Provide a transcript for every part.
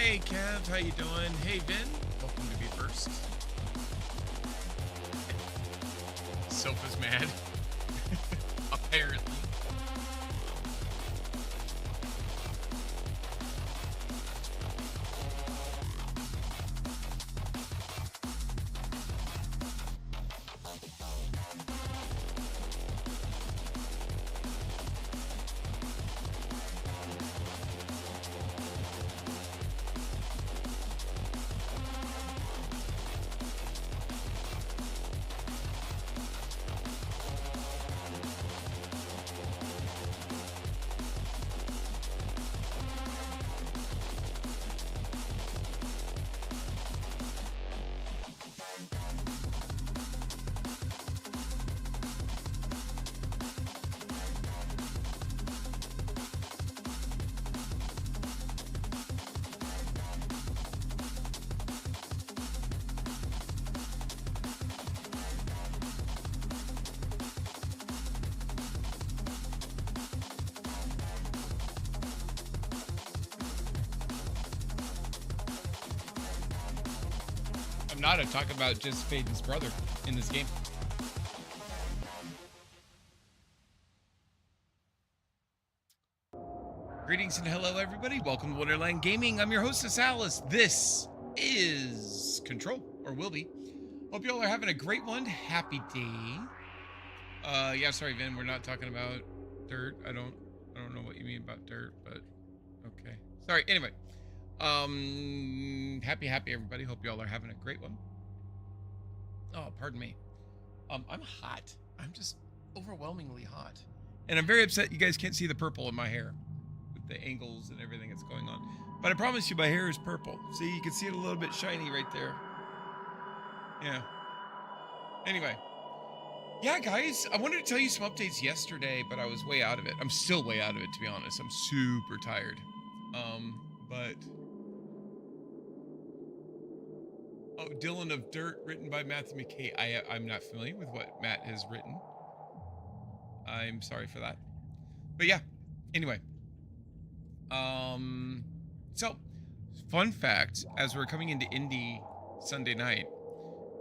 Hey Kev, how you doing? Hey Vin, welcome to Be First. Sofa's mad. Apparently. I'm not. I'm talking about just Faden's brother in this game. Greetings and hello, everybody. Welcome to Wonderland Gaming. I'm your hostess, Alice. This is Control, or will be. Hope you all are having a great one. Happy day. Yeah, sorry, Vin. We're not talking about dirt. I don't know what you mean about dirt, but okay. Sorry. Anyway, happy everybody. Hope you all are having a great one. Oh, pardon me. I'm hot. I'm just overwhelmingly hot, and I'm very upset you guys can't see the purple in my hair with the angles and everything that's going on. But I promise you, my hair is purple. See, you can see it a little bit shiny right there. Yeah. Anyway. Yeah, guys, I wanted to tell you some updates yesterday, but I was way out of it. I'm still way out of it, to be honest. I'm super tired. But... Oh, Dylan of Dirt, written by Matthew McKay. I'm not familiar with what Matt has written. I'm sorry for that. But yeah, anyway. So, fun fact, as we're coming into Indy Sunday night,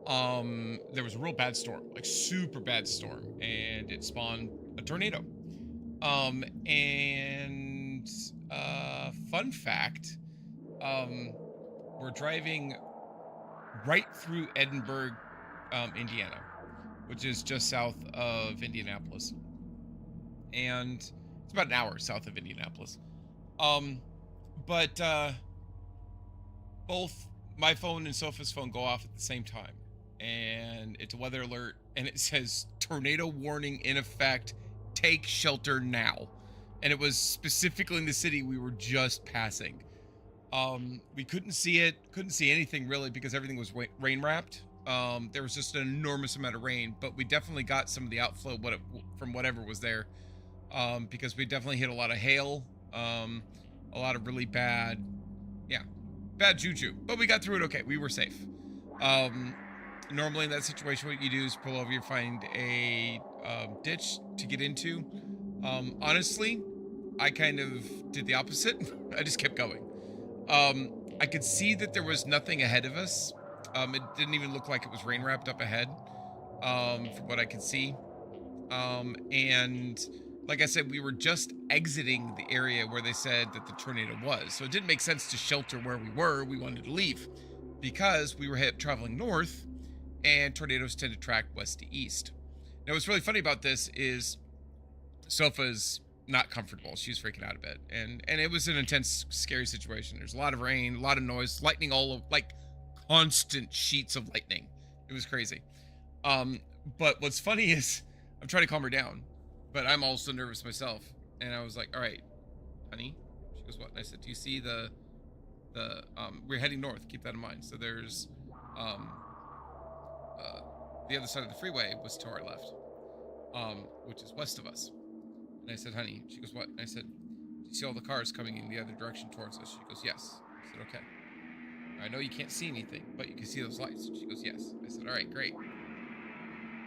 there was a real bad storm, like super bad storm, and it spawned a tornado. Fun fact, we're driving right through Edinburgh, Indiana, which is just south of Indianapolis, and it's about an hour south of Indianapolis. But both my phone and Sofa's phone go off at the same time. And it's a weather alert, and it says tornado warning in effect, take shelter now. And it was specifically in the city we were just passing. We couldn't see it, couldn't see anything really because everything was rain wrapped. There was just an enormous amount of rain, but we definitely got some of the outflow from whatever was there, because we definitely hit a lot of hail, a lot of really bad juju, but we got through it okay. We were safe. Normally in that situation, what you do is pull over, you find a ditch to get into. Honestly, I kind of did the opposite. I just kept going. I could see that there was nothing ahead of us. It didn't even look like it was rain wrapped up ahead, from what I could see. And like I said, we were just exiting the area where they said that the tornado was. So it didn't make sense to shelter where we were. We wanted to leave because we were traveling north, and tornadoes tend to track west to east. Now, what's really funny about this is Sofa's not comfortable. She's freaking out a bit. And it was an intense, scary situation. There's a lot of rain, a lot of noise, lightning all over, like constant sheets of lightning. It was crazy. But what's funny is I'm trying to calm her down, but I'm also nervous myself. And I was like, all right, honey. She goes, what? And I said, do you see we're heading north. Keep that in mind. So there's, the other side of the freeway was to our left, which is west of us. And I said, honey, she goes, what? And I said, do you see all the cars coming in the other direction towards us? She goes, yes. I said, okay. I know you can't see anything, but you can see those lights. She goes, yes. I said, all right, great.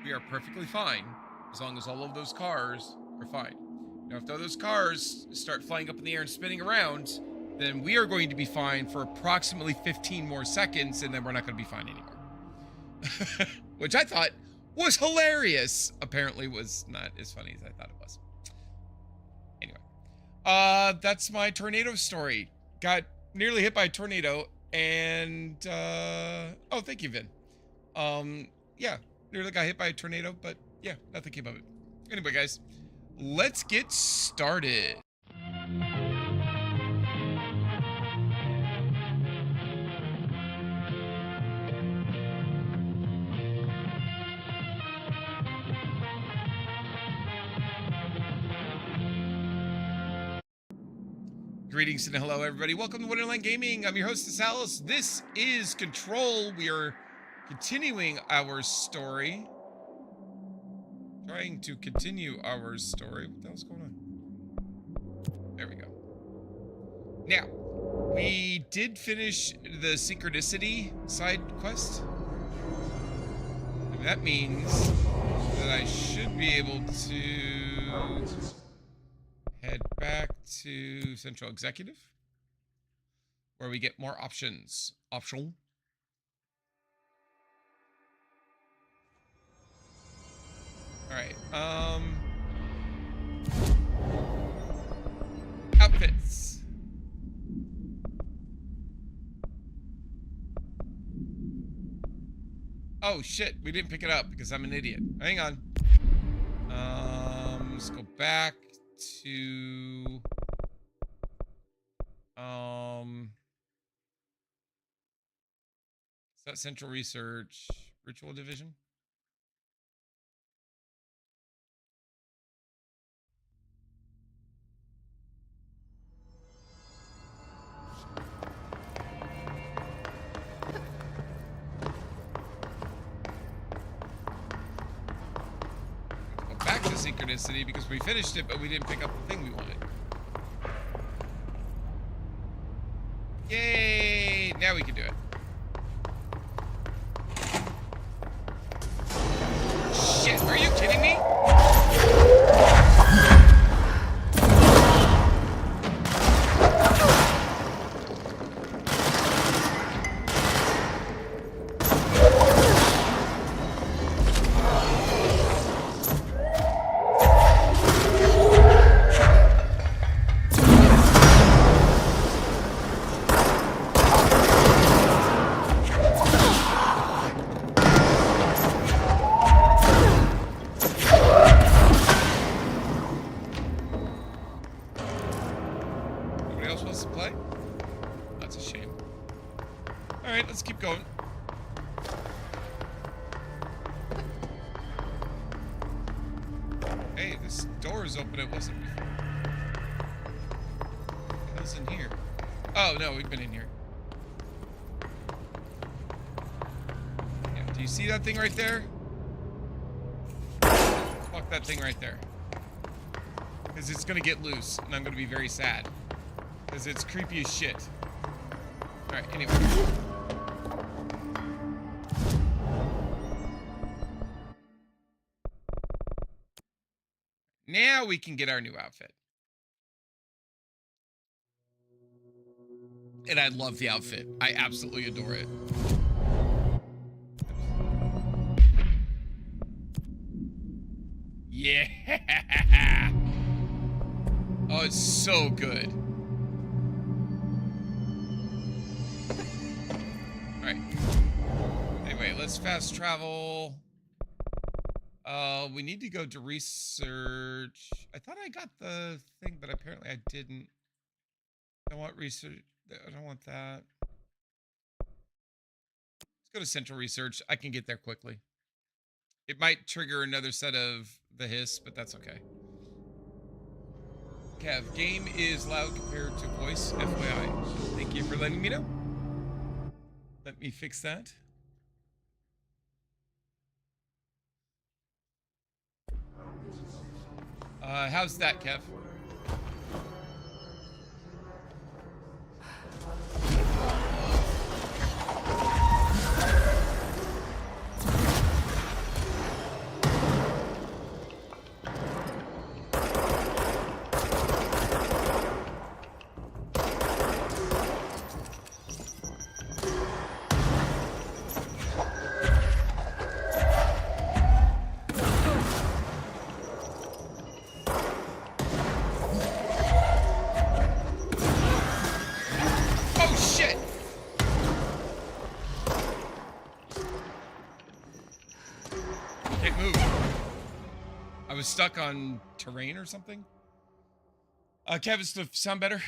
We are perfectly fine as long as all of those cars are fine. Now, if those cars start flying up in the air and spinning around, then we are going to be fine for approximately 15 more seconds, and then we're not going to be fine anymore. Which I thought was hilarious. Apparently was not as funny as I thought it was. Anyway, that's my tornado story. Got nearly hit by a tornado, and oh, thank you, Vin. Yeah, nearly got hit by a tornado, but yeah, nothing came of it. Anyway, guys, let's get started. Greetings and hello, everybody. Welcome to Wonderland Gaming. I'm your host, Alice. This is Control. We are continuing our story. Trying to continue our story. What the hell's going on? There we go. Now, we did finish the Synchronicity side quest. And that means that I should be able to head back to Central Executive, where we get more options. Optional. All right. Outfits. Oh shit, we didn't pick it up because I'm an idiot. Hang on. Let's go back to is that Central Research Ritual Division? Go back to Synchronicity because we finished it, but we didn't pick up the thing we wanted. Yay! Now we can do it. Shit, are you kidding me? That thing right there? Fuck that thing right there. Because it's gonna get loose, and I'm gonna be very sad. Because it's creepy as shit. Alright, anyway. Now we can get our new outfit. And I love the outfit. I absolutely adore it. Yeah! Oh, it's so good. Alright. Anyway, let's fast travel. We need to go to research. I thought I got the thing, but apparently I didn't. I want research. I don't want that. Let's go to Central Research. I can get there quickly. It might trigger another set of the hiss, but that's okay. Kev, game is loud compared to voice, FYI. Thank you for letting me know. Let me fix that. How's that, Kev? was stuck on terrain or something. Kevin, does it sound better?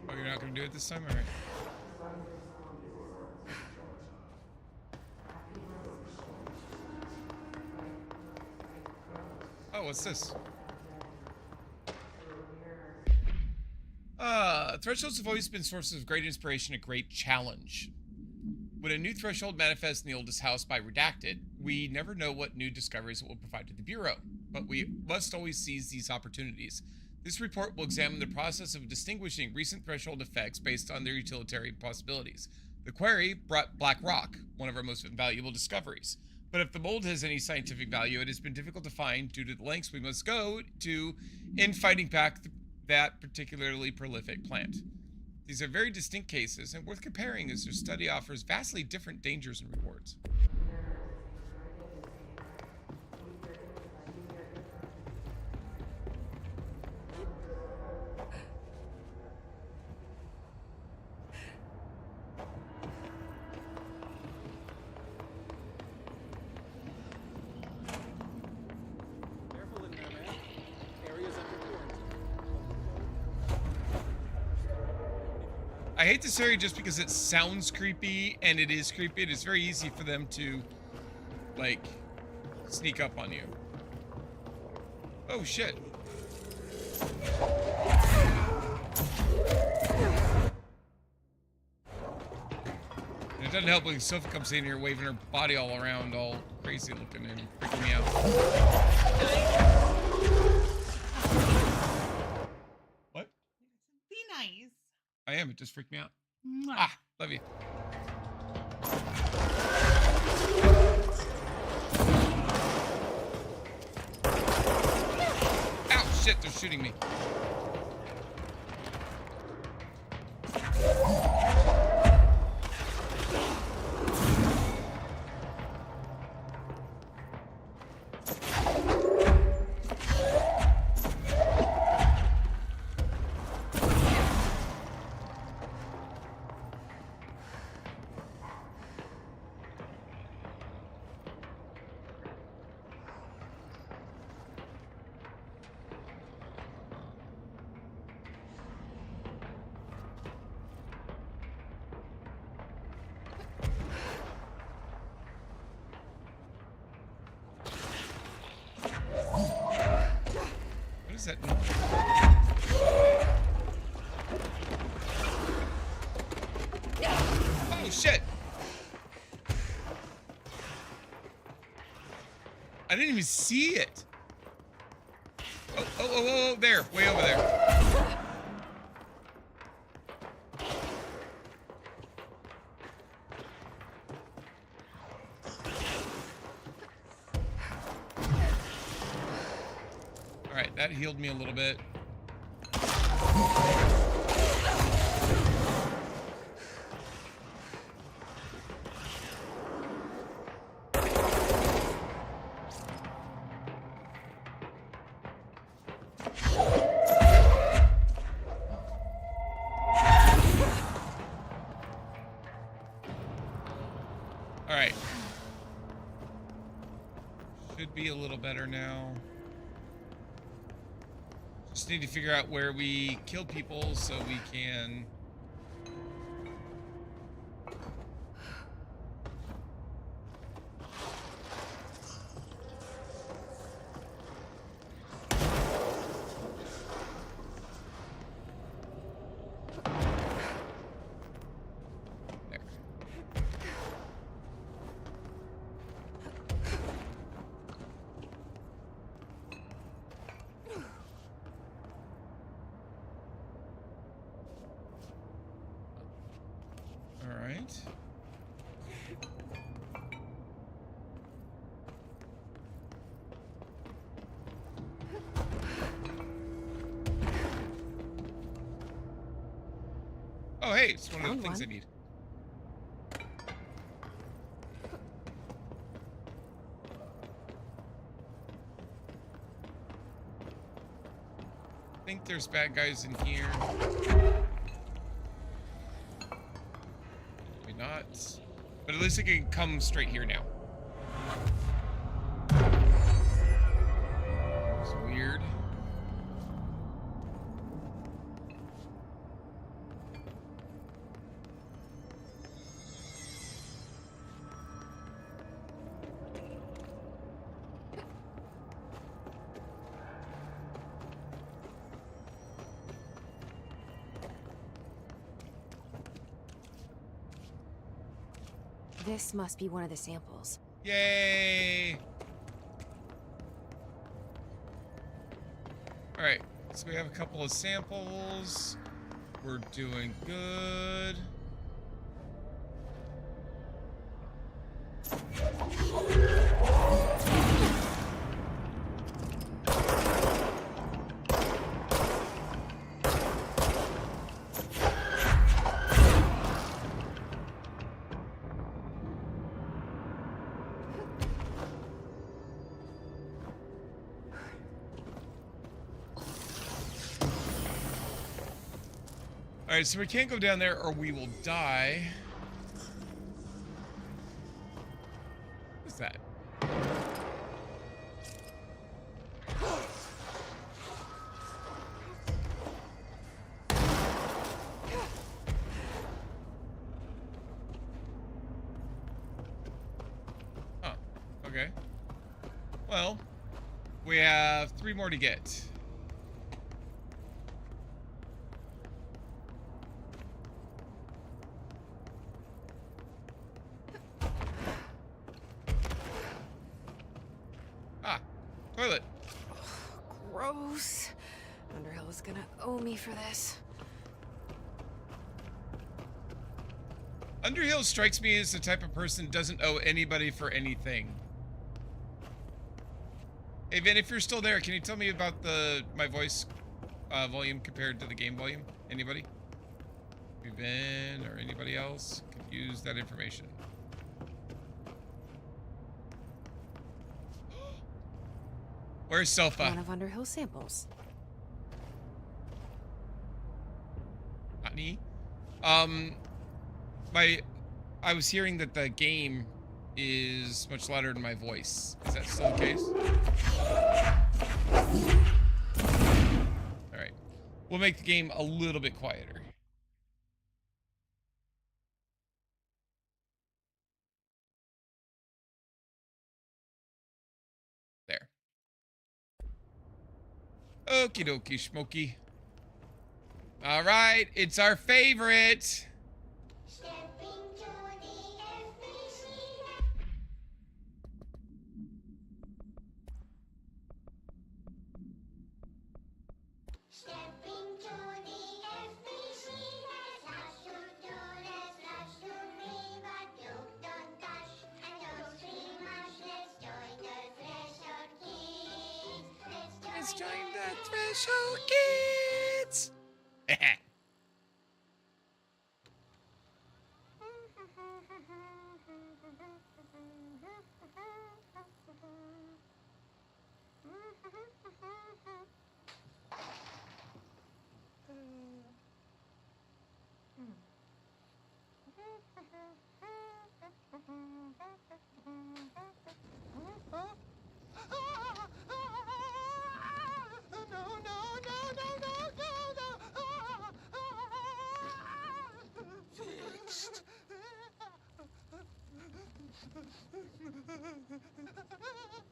Oh, you're not going to do it this time? All right. Oh, what's this? Thresholds have always been sources of great inspiration, a great challenge. When a new threshold manifests in the oldest house by Redacted, we never know what new discoveries it will provide to the Bureau, but we must always seize these opportunities. This report will examine the process of distinguishing recent threshold effects based on their utilitarian possibilities. The query brought Black Rock, one of our most valuable discoveries. But if the mold has any scientific value, it has been difficult to find due to the lengths we must go to in fighting back that particularly prolific plant. These are very distinct cases and worth comparing as their study offers vastly different dangers and rewards. I hate this area just because it sounds creepy, and it is creepy. It is very easy for them to, like, sneak up on you. Oh, shit. And it doesn't help when Sophie comes in here waving her body all around, all crazy looking and freaking me out. What? Be nice. I am. It just freaked me out. Mwah. Ah, love you. Ow, shit, they're shooting me. What is that noise? Oh, shit! I didn't even see it! Oh, there, way over there. Alright, that healed me a little bit. Alright. Should be a little better now. Just need to figure out where we kill people so we can... There. All right. Oh, hey, it's one of the things I need. think there's bad guys in here. Maybe not. But at least I can come straight here now. It's weird. This must be one of the samples. Yay! Alright, so we have a couple of samples. We're doing good. Alright, so we can't go down there or we will die. What's that? Huh. Okay. Well, we have 3 more to get. Toilet. Gross. Underhill is gonna owe me for this. Underhill strikes me as the type of person who doesn't owe anybody for anything. Hey Vin, if you're still there, can you tell me about my voice volume compared to the game volume? Anybody? Vin or anybody else could use that information. Where's Selpha? One of Underhill's samples. Honey? I was hearing that the game is much louder than my voice. Is that still the case? Alright. We'll make the game a little bit quieter. There. Okie dokie, Smokey. All right, it's our favorite. Let's join the Threshold Kids.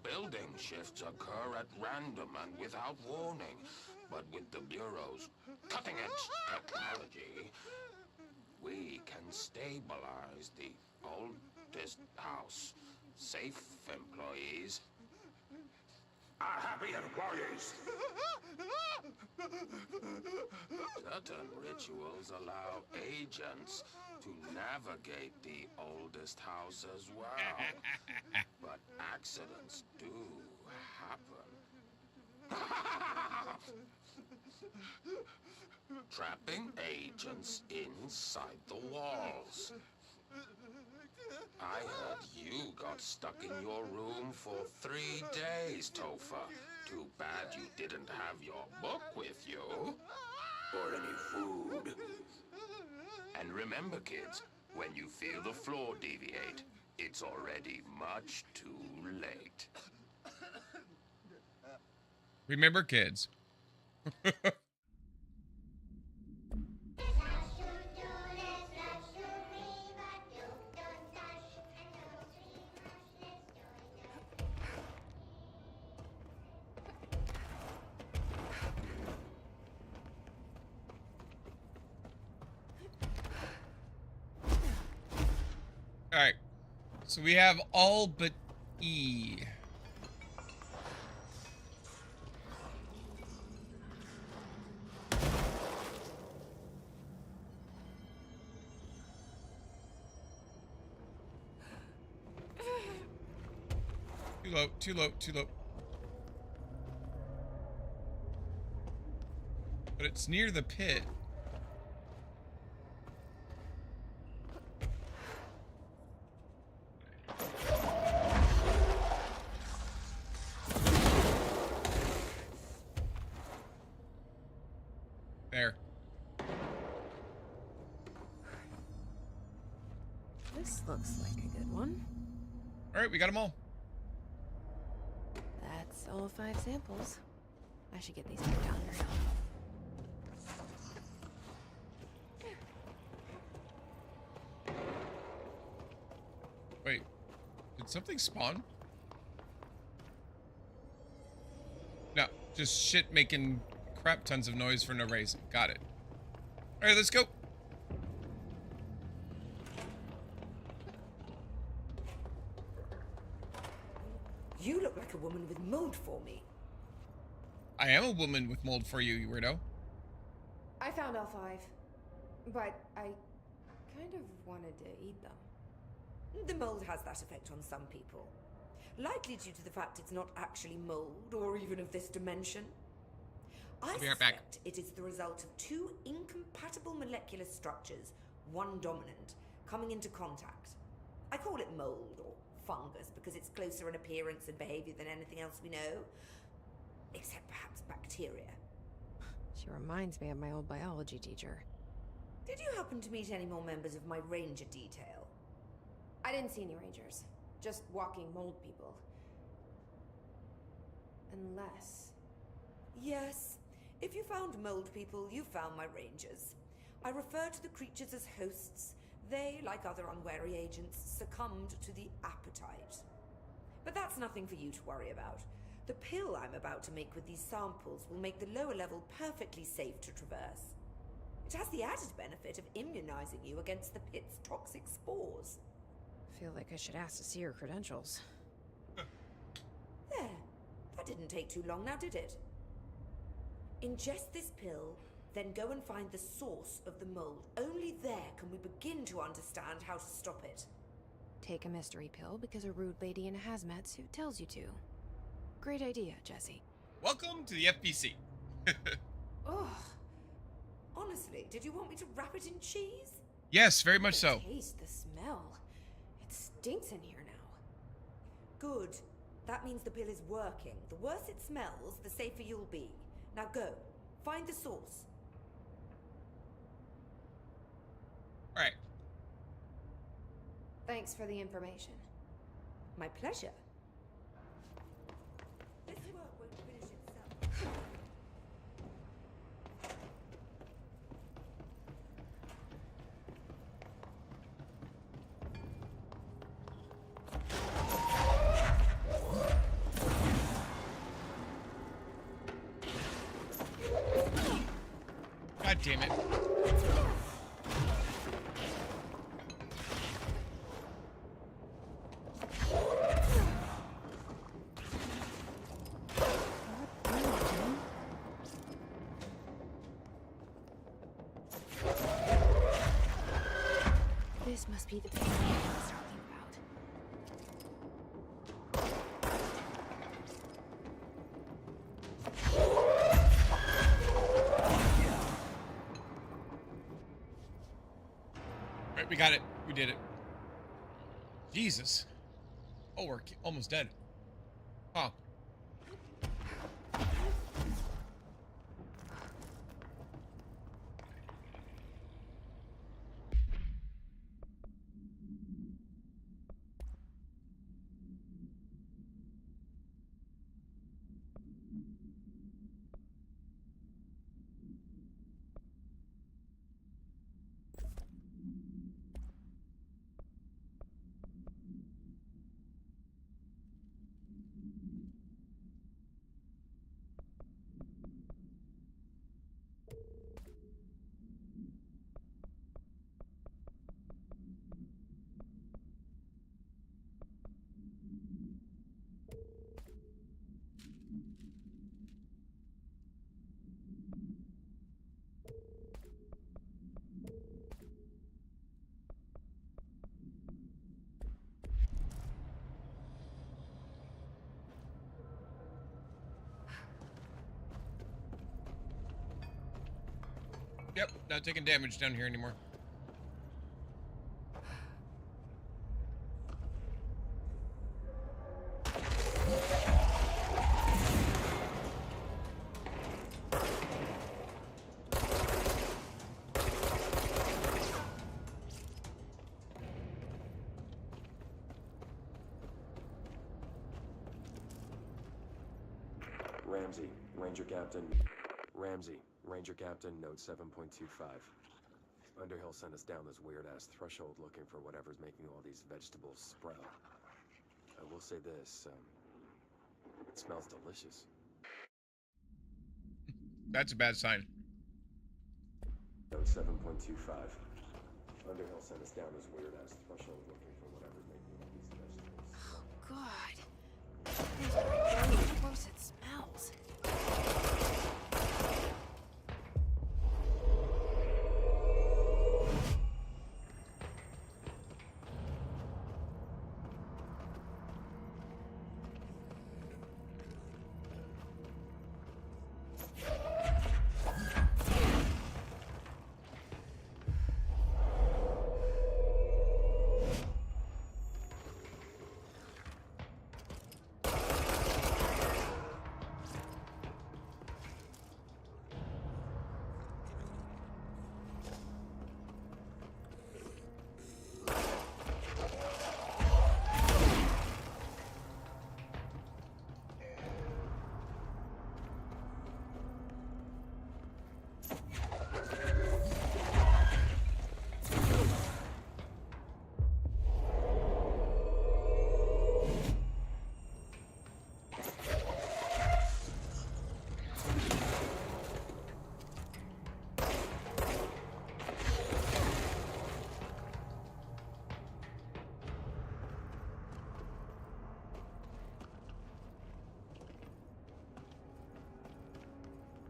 Building shifts occur at random and without warning, but with the Bureau's cutting-edge technology, we can stabilize the oldest house. Safe employees are happy employees. Certain rituals allow agents to navigate the oldest house as well. But accidents do happen. Trapping agents inside the walls. I heard you got stuck in your room for 3 days, Topher. Too bad you didn't have your book with you. Or any food. And remember, kids, when you feel the floor deviate, it's already much too late. Remember, kids. All right, so we have all but E. Too low, too low, too low. But it's near the pit. There. This looks like a good one. All right, we got them all. That's all 5 samples. I should get these back down here now. Wait, did something spawn? No, just shit making crap tons of noise for no reason. Got it. All right, let's go. You look like a woman with mold for me. I am a woman with mold for you, you weirdo. I found all 5, but I kind of wanted to eat them. The mold has that effect on some people. Likely due to the fact it's not actually mold, or even of this dimension. I I'll be right back. suspect it is the result of 2 incompatible molecular structures, one dominant, coming into contact. I call it mold, or fungus, because it's closer in appearance and behavior than anything else we know. Except perhaps bacteria. She reminds me of my old biology teacher. Did you happen to meet any more members of my ranger detail? I didn't see any rangers. Just walking mold people. Unless... Yes. If you found mold people, you found my rangers. I refer to the creatures as hosts. They, like other unwary agents, succumbed to the appetite. But that's nothing for you to worry about. The pill I'm about to make with these samples will make the lower level perfectly safe to traverse. It has the added benefit of immunizing you against the pit's toxic spores. Feel like I should ask to see her credentials. There. That didn't take too long now, did it? Ingest this pill, then go and find the source of the mold. Only there can we begin to understand how to stop it. Take a mystery pill because a rude lady in a hazmat suit tells you to. Great idea, Jesse. Welcome to the FBC. Ugh. Honestly, did you want me to wrap it in cheese? Yes, very much so. Taste the smell. It stinks in here now. Good. That means the pill is working. The worse it smells, the safer you'll be. Now go. Find the source. All right. Thanks for the information. My pleasure. This work won't finish itself. God damn it. This must be the pill I was talking about. All right, we got it. We did it. Jesus. Oh, we're almost dead. Huh. Yep, not taking damage down here anymore. Ramsey, Ranger Captain. Ramsey, Ranger Captain, note 7.25. Underhill sent us down this weird-ass threshold looking for whatever's making all these vegetables sprout. I will say this, it smells delicious. That's a bad sign. Note 7.25. Underhill sent us down this weird-ass threshold looking for whatever's making all these vegetables sprout. God. How gross it smells.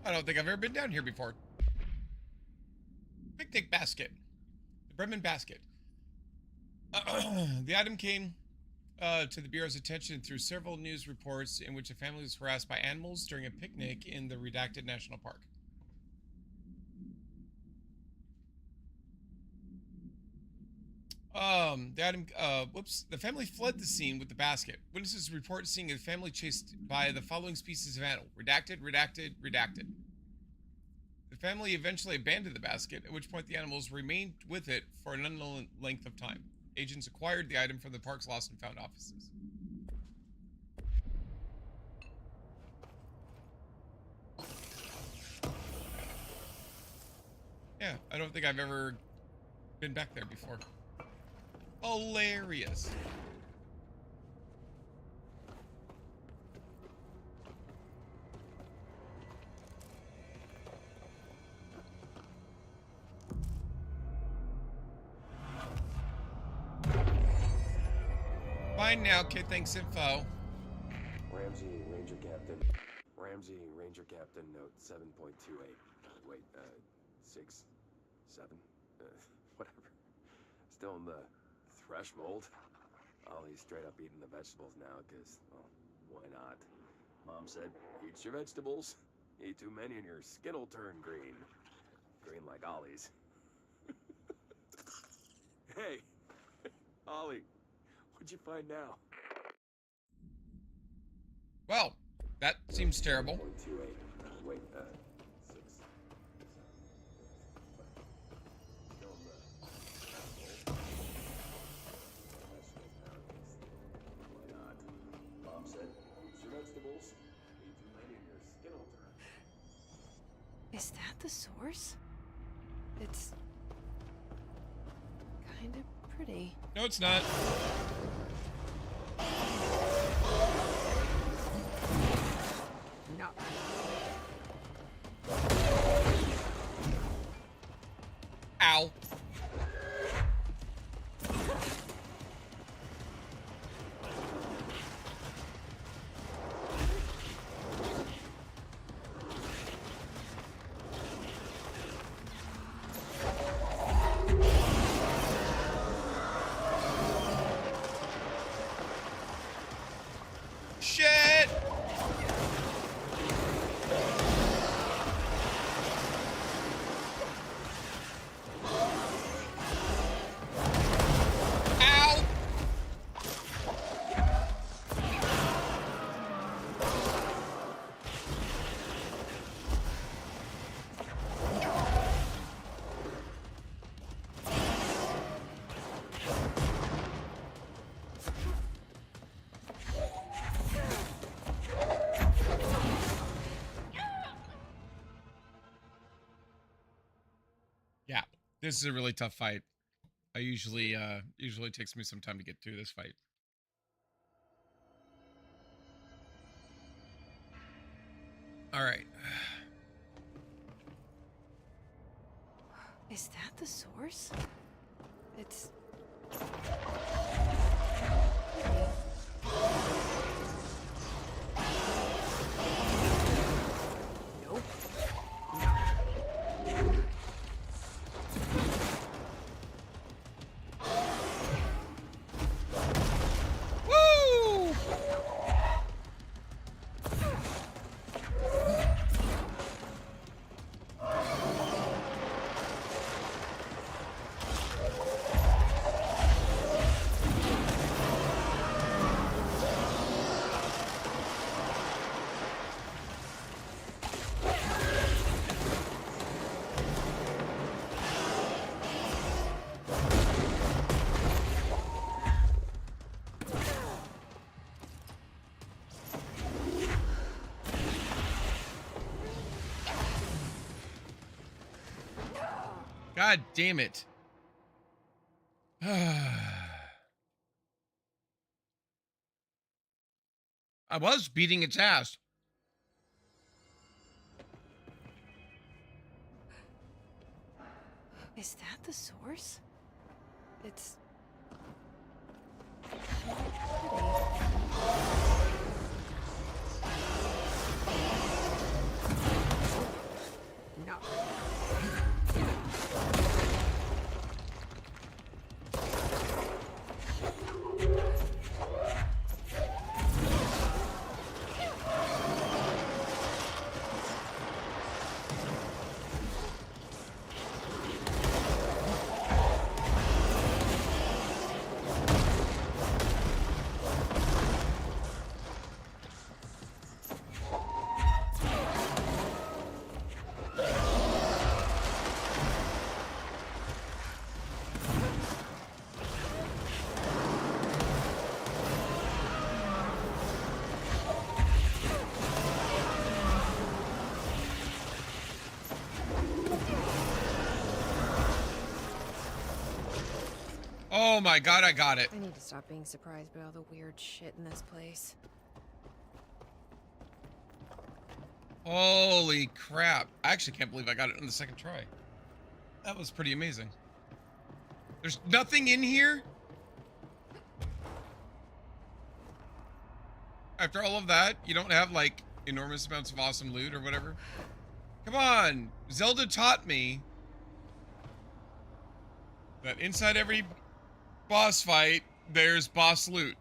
I don't think I've ever been down here before. Picnic basket. The Bremen basket. The item came to the Bureau's attention through several news reports in which a family was harassed by animals during a picnic in the redacted national park. The family fled the scene with the basket. Witnesses report seeing a family chased by the following species of animal. Redacted, redacted, redacted. The family eventually abandoned the basket, at which point the animals remained with it for an unknown length of time. Agents acquired the item from the park's lost and found offices. Yeah, I don't think I've ever been back there before. Hilarious. Fine now, kid. Thanks, info. Ramsey, Ranger Captain. Ramsey, Ranger Captain, note 7.28. Wait, 6, 7, whatever. Still in the thresh mold. Ollie's straight up eating the vegetables now, because, well, why not? Mom said, eat your vegetables. Eat too many and your skin'll turn green. Green like Ollie's. Hey, Ollie, What'd you find now? Well, that seems terrible. 7.28. Wait, 6. Still in the Why not? Mom said, eat your vegetables. Eat too many and your skin will turn. Is that the source? It's kind of pretty. No, it's not. No. Ow. Shit! Ow! Yeah, this is a really tough fight. I usually takes me some time to get through this fight. All right. Is that the source? It's nope. Woo! God damn it. I was beating its ass. Is that the source? It's pretty. No. Oh my god, I got it. I need to stop being surprised by all the weird shit in this place. Holy crap. I actually can't believe I got it on the second try. That was pretty amazing. There's nothing in here? After all of that, you don't have like enormous amounts of awesome loot or whatever? Come on. Zelda taught me that inside every boss fight, there's boss loot.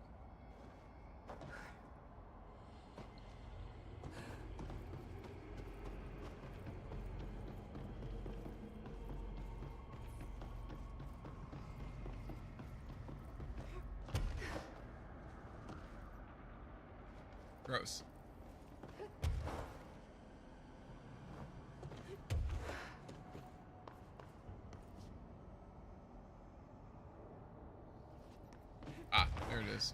Gross. Ah, there it is.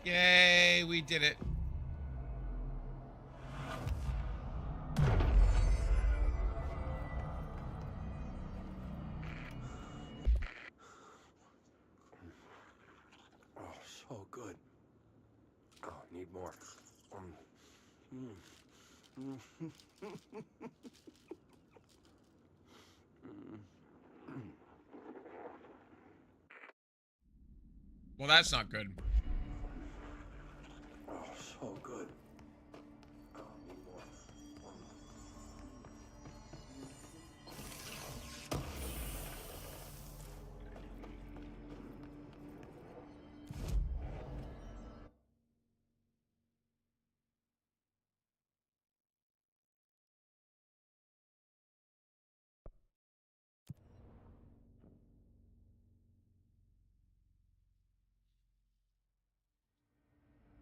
Yay, we did it. Oh, so good. Oh, need more. Well, that's not good. Oh, so good. Oh, need more.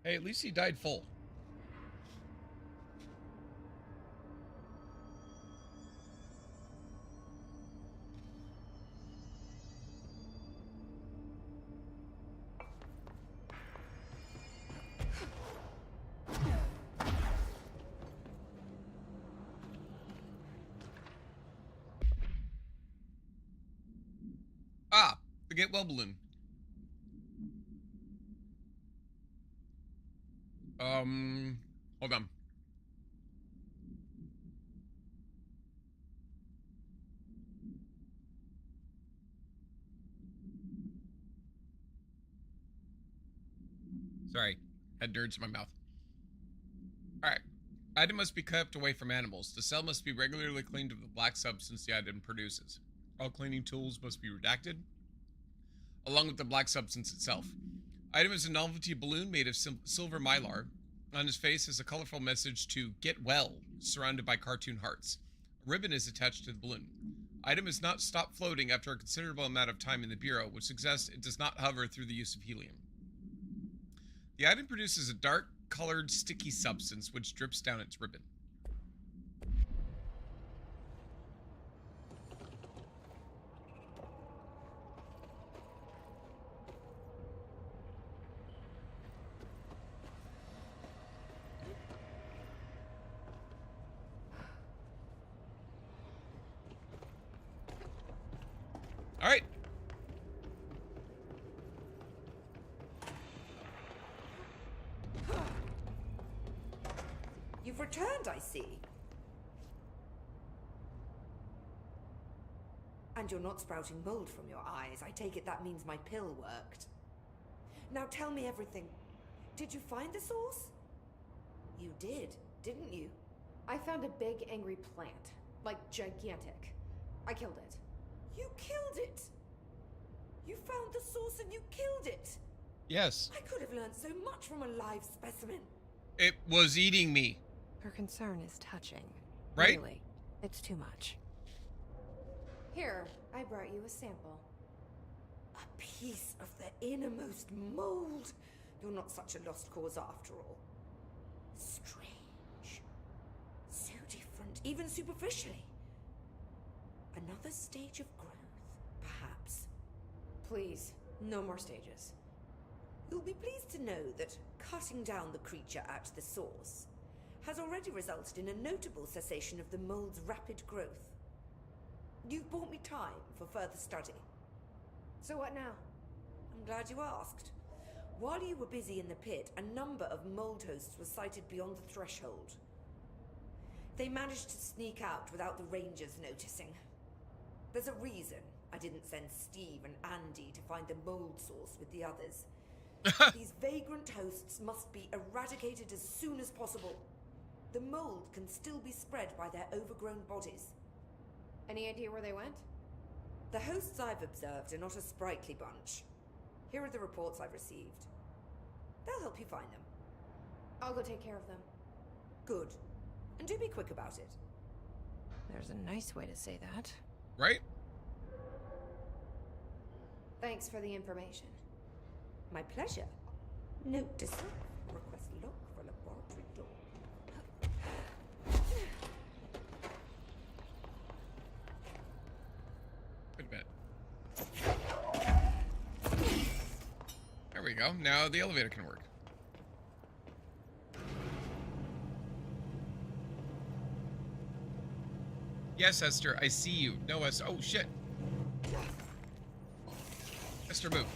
Hey, at least he died full. Ah, the get well balloon. Hold on. Sorry, had nerds in my mouth. All right. Item must be kept away from animals. The cell must be regularly cleaned of the black substance the item produces. All cleaning tools must be redacted, along with the black substance itself. Item is a novelty balloon made of silver mylar. On his face is a colorful message to get well, surrounded by cartoon hearts. A ribbon is attached to the balloon. Item has not stopped floating after a considerable amount of time in the Bureau, which suggests it does not hover through the use of helium. The item produces a dark-colored sticky substance which drips down its ribbon. All right. You've returned, I see. And you're not sprouting mold from your eyes. I take it that means my pill worked. Now tell me everything. Did you find the source? You did, didn't you? I found a big, angry plant. Like, gigantic. I killed it. You killed it! You found the source and you killed it! Yes. I could have learned so much from a live specimen. It was eating me. Her concern is touching. Right? Really, it's too much. Here, I brought you a sample. A piece of the innermost mold. You're not such a lost cause after all. Strange. So different, even superficially. Another stage of growth, perhaps. Please, no more stages. You'll be pleased to know that cutting down the creature at the source has already resulted in a notable cessation of the mold's rapid growth. You've bought me time for further study. So what now? I'm glad you asked. While you were busy in the pit, a number of mold hosts were sighted beyond the threshold. They managed to sneak out without the Rangers noticing. There's a reason I didn't send Steve and Andy to find the mold source with the others. These vagrant hosts must be eradicated as soon as possible. The mold can still be spread by their overgrown bodies. Any idea where they went? The hosts I've observed are not a sprightly bunch. Here are the reports I've received. They'll help you find them. I'll go take care of them. Good. And do be quick about it. There's a nice way to say that. Right? Thanks for the information. My pleasure. Note to self. Request lock for laboratory door. Wait a minute. There we go. Now the elevator can work. Yes, Esther, I see you. No, Esther. Oh, shit. Esther, move.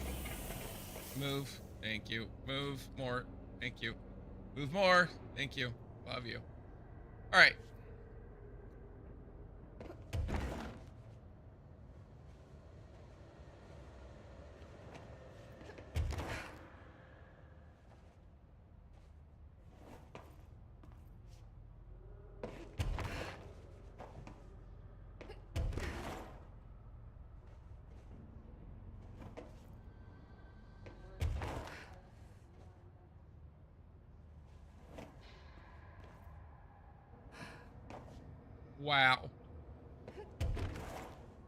Move. Thank you. Move more. Thank you. Move more. Thank you. Love you. All right. Wow.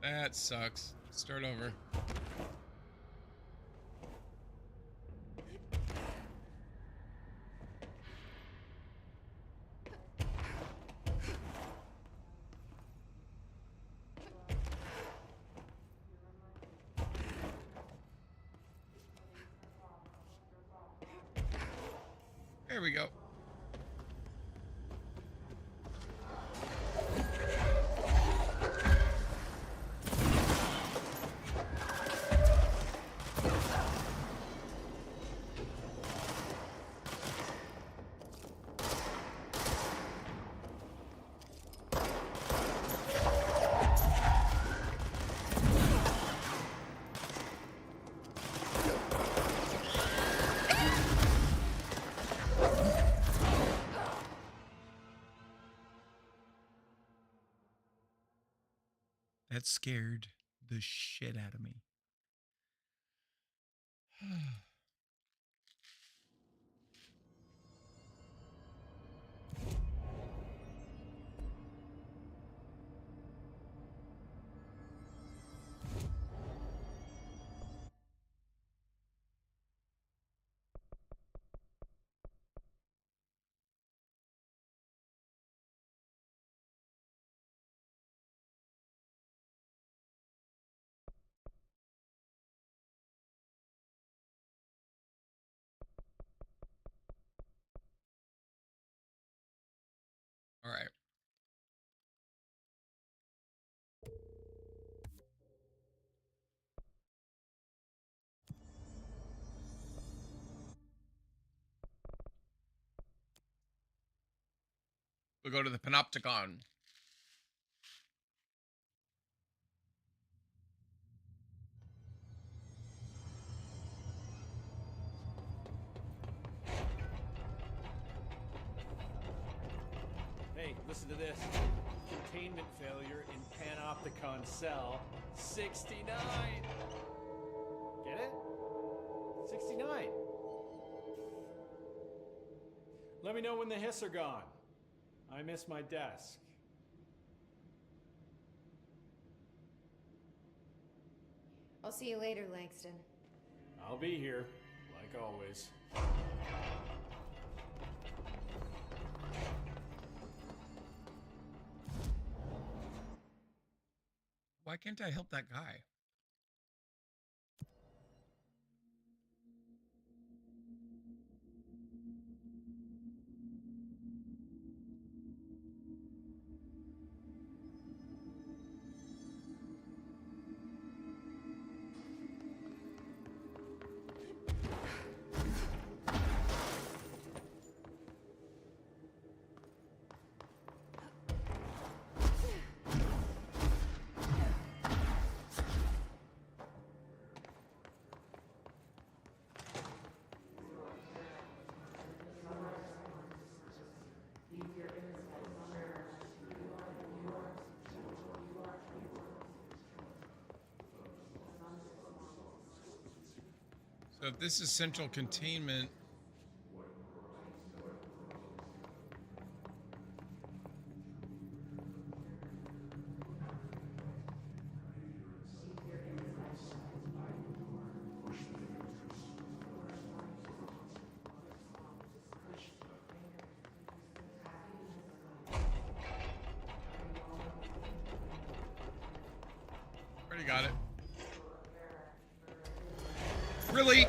That sucks. Start over. There we go. That scared the shit out of me. All right. We'll go to the Panopticon. Hey, listen to this. Containment failure in Panopticon cell 69. Get it? 69. Let me know when the hiss are gone. I miss my desk. I'll see you later, Langston. I'll be here, like always. Why can't I help that guy? So if this is central containment, got it. Really?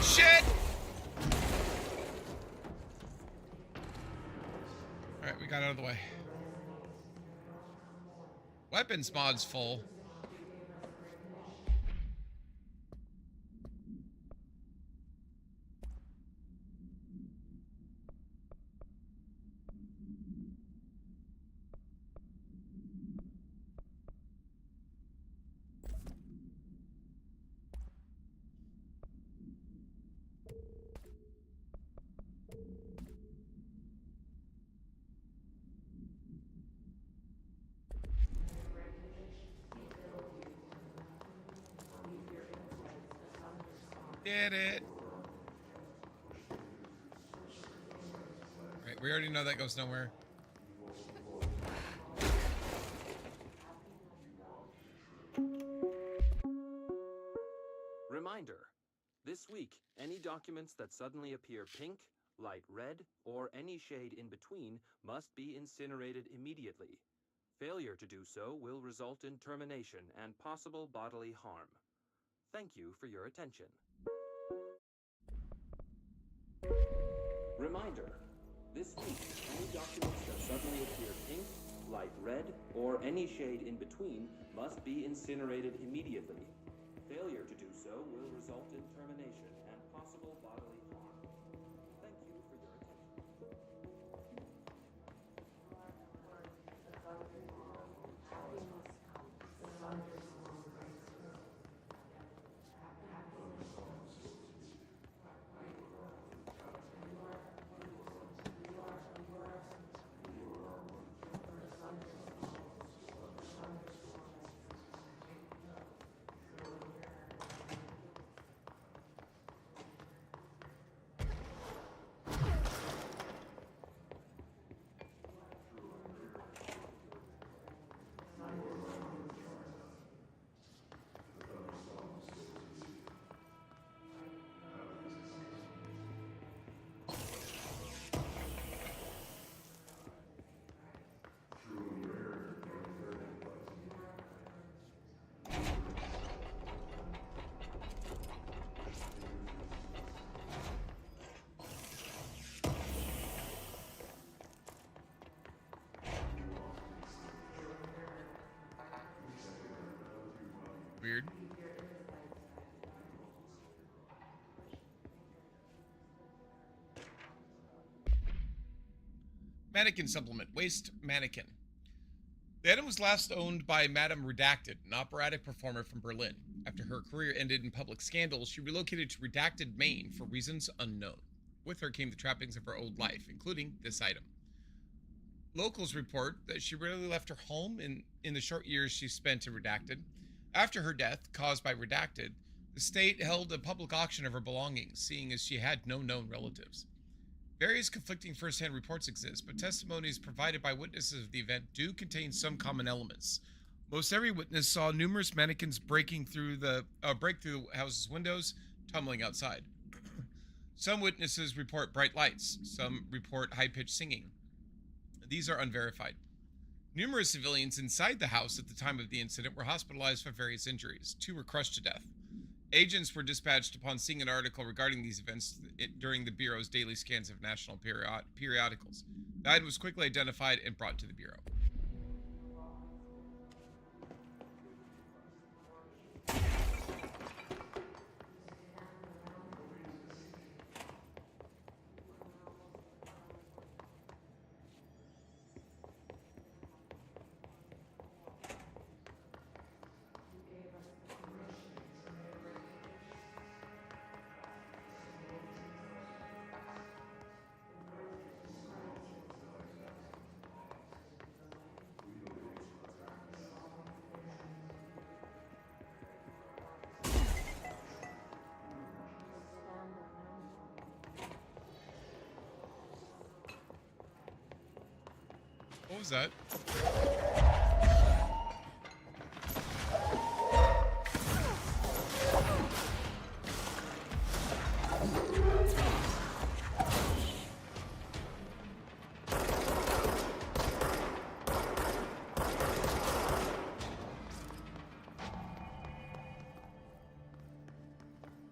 Shit! Alright, we got out of the way. Weapons mod's full. Did it. Right, we already know that goes nowhere. Reminder. This week, any documents that suddenly appear pink, light red, or any shade in between must be incinerated immediately. Failure to do so will result in termination and possible bodily harm. Thank you for your attention. Reminder. This week, any documents that suddenly appear pink, light red, or any shade in between must be incinerated immediately. Failure to do so will result in termination and possible bodily harm. Thank you for your attention. Weird. Mannequin supplement. Waste mannequin. The item was last owned by Madame Redacted, an operatic performer from Berlin. After her career ended in public scandal, she relocated to Redacted, Maine for reasons unknown. With her came the trappings of her old life, including this item. Locals report that she rarely left her home in the short years she spent in Redacted. After her death, caused by Redacted, the state held a public auction of her belongings, seeing as she had no known relatives. Various conflicting first-hand reports exist, but testimonies provided by witnesses of the event do contain some common elements. Most every witness saw numerous mannequins break through the house's windows, tumbling outside. Some witnesses report bright lights. Some report high-pitched singing. These are unverified. Numerous civilians inside the house at the time of the incident were hospitalized for various injuries. 2 were crushed to death. Agents were dispatched upon seeing an article regarding these events during the Bureau's daily scans of national periodicals. The item was quickly identified and brought to the Bureau. What was that?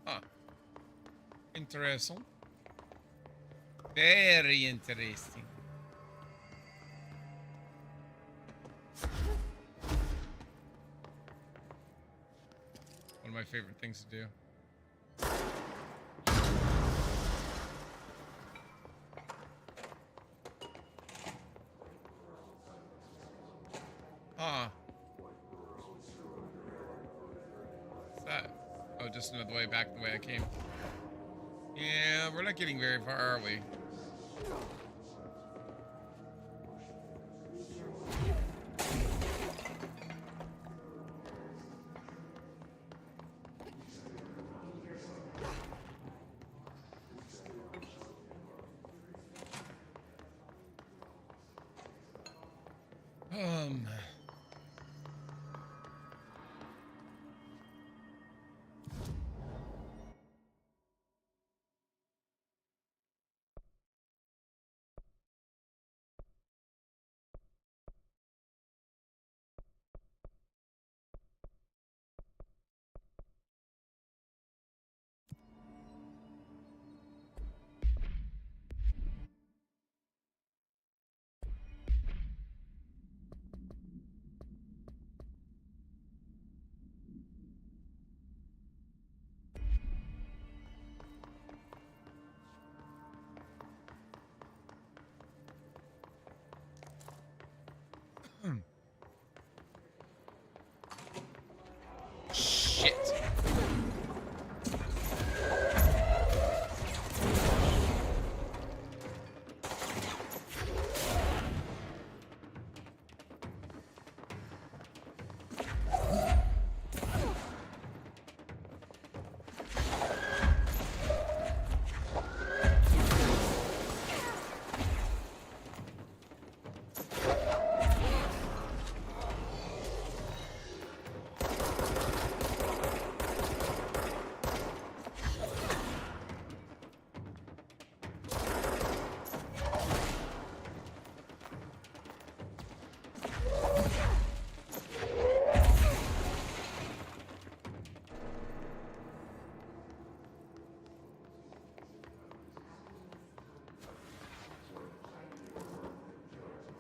Huh. Interesting. Very interesting. One of my favorite things to do. Ah. What's that? Oh, just another way back the way I came. Yeah, we're not getting very far, are we? Shit.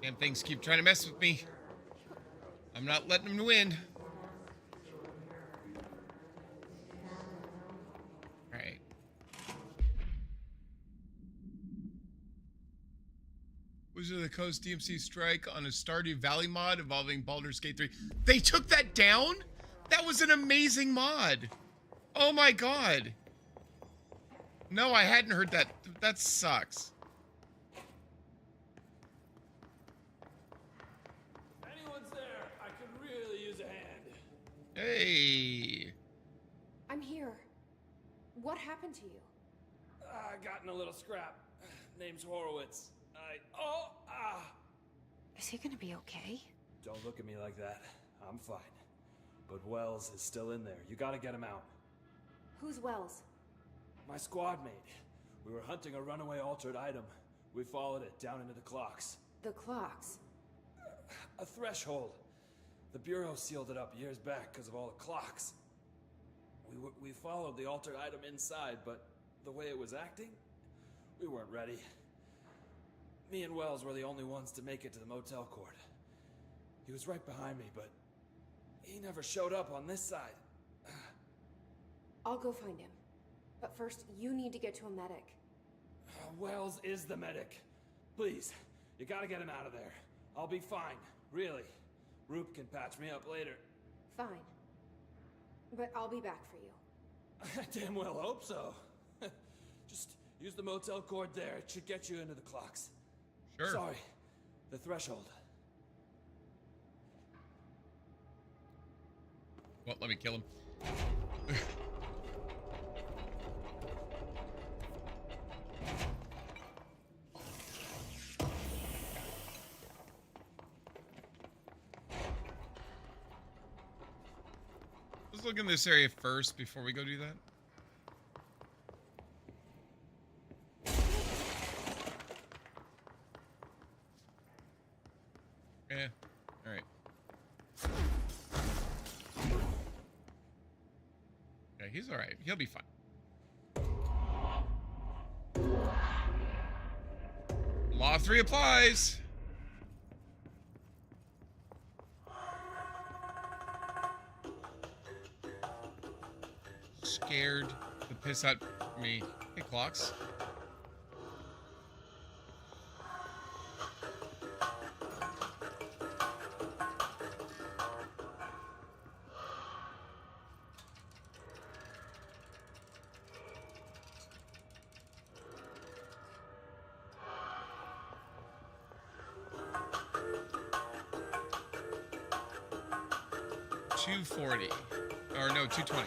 Damn things keep trying to mess with me. I'm not letting them win. Alright. Wizard of the Coast DMC strike on a Stardew Valley mod involving Baldur's Gate 3. They took that down? That was an amazing mod. Oh my god. No, I hadn't heard that. That sucks. Hey. I'm here. What happened to you? I got in a little scrap. Name's Horowitz. Is he gonna be okay? Don't look at me like that. I'm fine. But Wells is still in there. You gotta get him out. Who's Wells? My squad mate. We were hunting a runaway altered item. We followed it down into the clocks. The clocks. A threshold. The Bureau sealed it up years back because of all the clocks. We followed the altered item inside, but the way it was acting, we weren't ready. Me and Wells were the only ones to make it to the motel court. He was right behind me, but he never showed up on this side. I'll go find him. But first, you need to get to a medic. Wells is the medic. Please, you gotta get him out of there. I'll be fine, really. Roop can patch me up later. Fine. But I'll be back for you. I damn well hope so. Just use the motel cord there. It should get you into the clocks. Sure. Sorry. The threshold. Well, let me kill him. look in this area first before we go do that? Yeah. All right. Yeah, he's all right. He'll be fine. Law of 3 applies. Scared the piss out of me. Hey, clocks. $2.40. Or no, $2.20.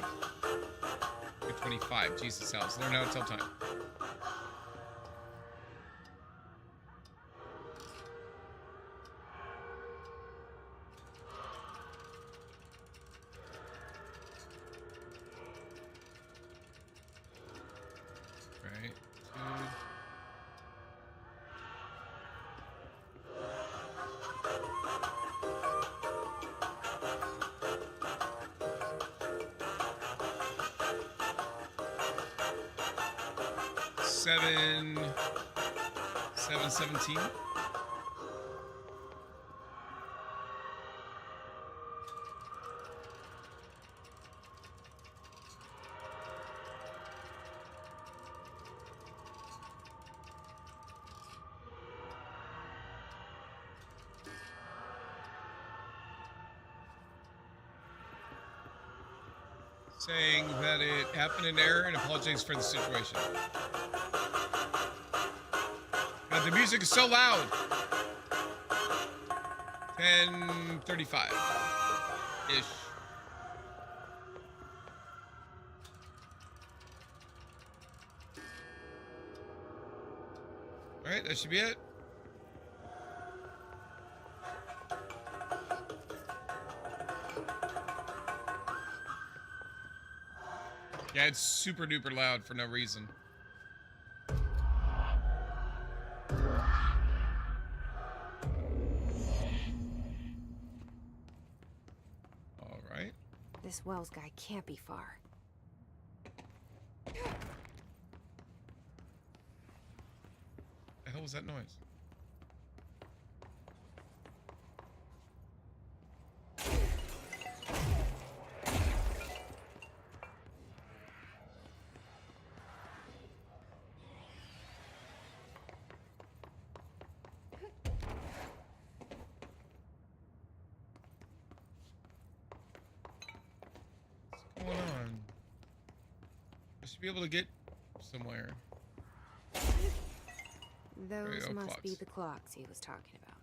$2.25. Jesus, Alice. Learn how to tell time. Right. Two. Seven 17. Saying that it happened in error and apologizes for the situation. God, the music is so loud. 10:35 ish. All right, that should be it. Yeah, it's super duper loud for no reason. All right. This Wells guy can't be far. The hell was that noise? What's going on? I should be able to get somewhere. Those go, must be clocks. the clocks he was talking about.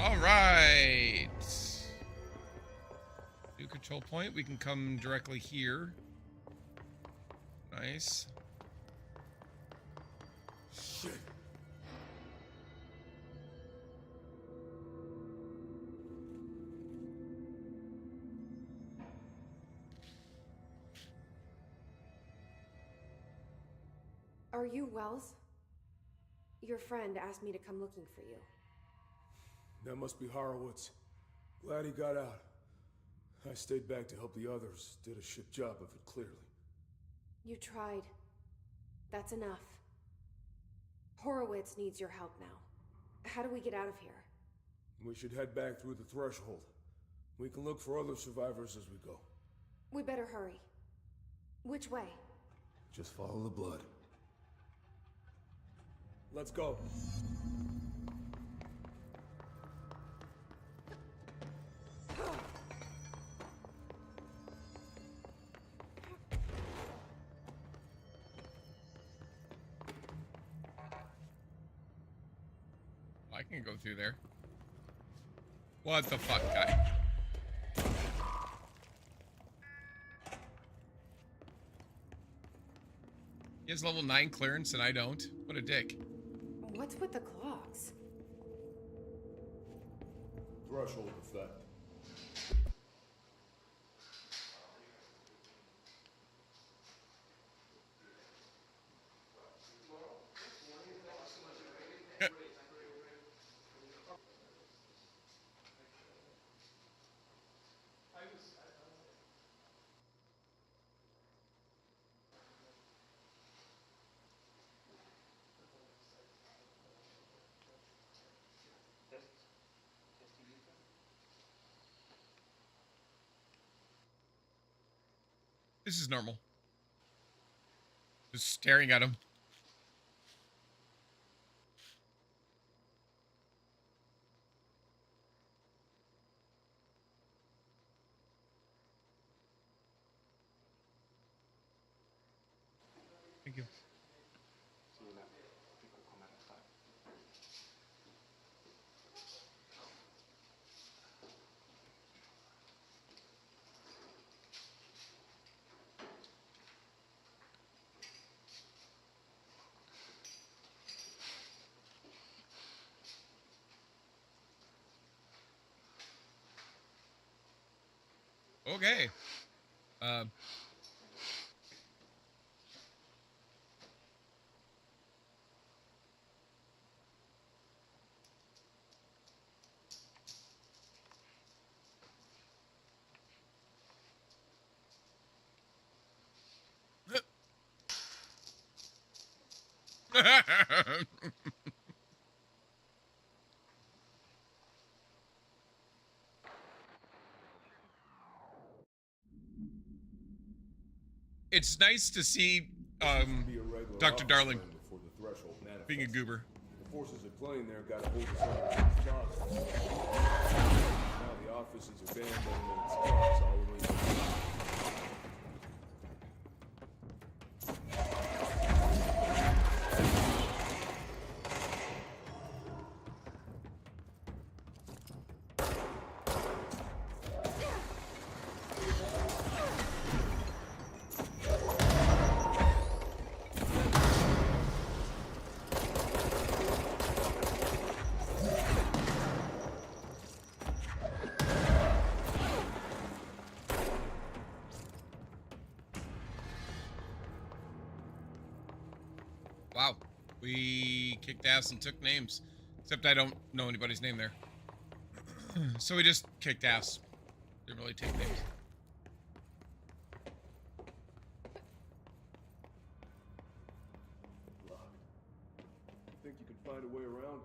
All right. New control point. We can come directly here. Nice. Shit. Are you Wells? Your friend asked me to come looking for you. That must be Horowitz. Glad he got out. I stayed back to help the others. Did a shit job of it, clearly. You tried. That's enough. Horowitz needs your help now. How do we get out of here? We should head back through the threshold. We can look for other survivors as we go. We better hurry. Which way? Just follow the blood. Let's go. can go through there. What the fuck, guy? He has level 9 clearance and I don't. What a dick. What's with the clocks? Threshold effect. This is normal. Just staring at him. Thank you. Okay. It's nice to see Dr. Darling being a goober. The forces at playing there got a hold of some of the clocks. Now the offices are abandoned and it's clocks all the way down. Wow. We kicked ass and took names. Except I don't know anybody's name there. So we just kicked ass. Didn't really take names. Think you can find a way around?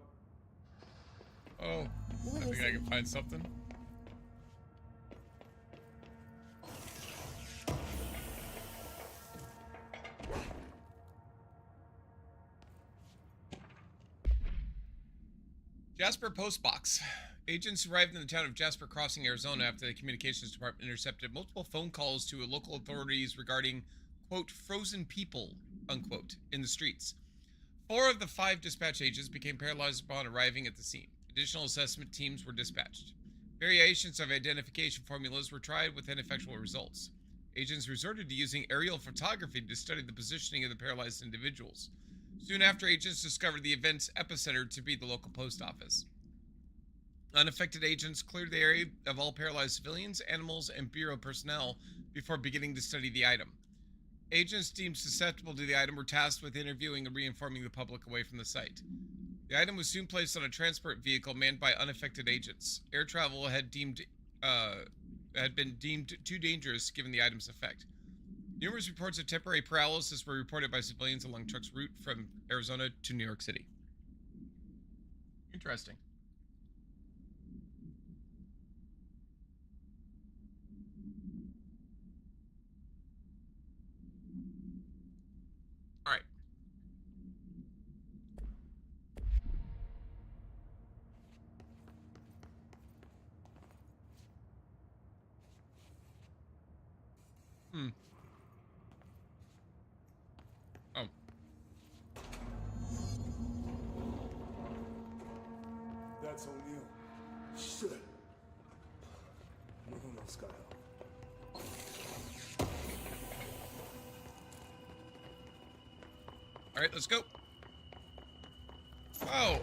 Oh, I think I can find something. Jasper Postbox. Agents arrived in the town of Jasper Crossing, Arizona after the communications department intercepted multiple phone calls to local authorities regarding, quote, frozen people, unquote, in the streets. 4 of the 5 dispatch agents became paralyzed upon arriving at the scene. Additional assessment teams were dispatched. Variations of identification formulas were tried with ineffectual results. Agents resorted to using aerial photography to study the positioning of the paralyzed individuals. Soon after, agents discovered the event's epicenter to be the local post office. Unaffected agents cleared the area of all paralyzed civilians, animals, and Bureau personnel before beginning to study the item. Agents deemed susceptible to the item were tasked with interviewing and reinforming the public away from the site. The item was soon placed on a transport vehicle manned by unaffected agents. Air travel had been deemed too dangerous given the item's effect. Numerous reports of temporary paralysis were reported by civilians along trucks' route from Arizona to New York City. Interesting. All right. Oh. That's O'Neill. Shit. No one else got help. All right, let's go. Oh.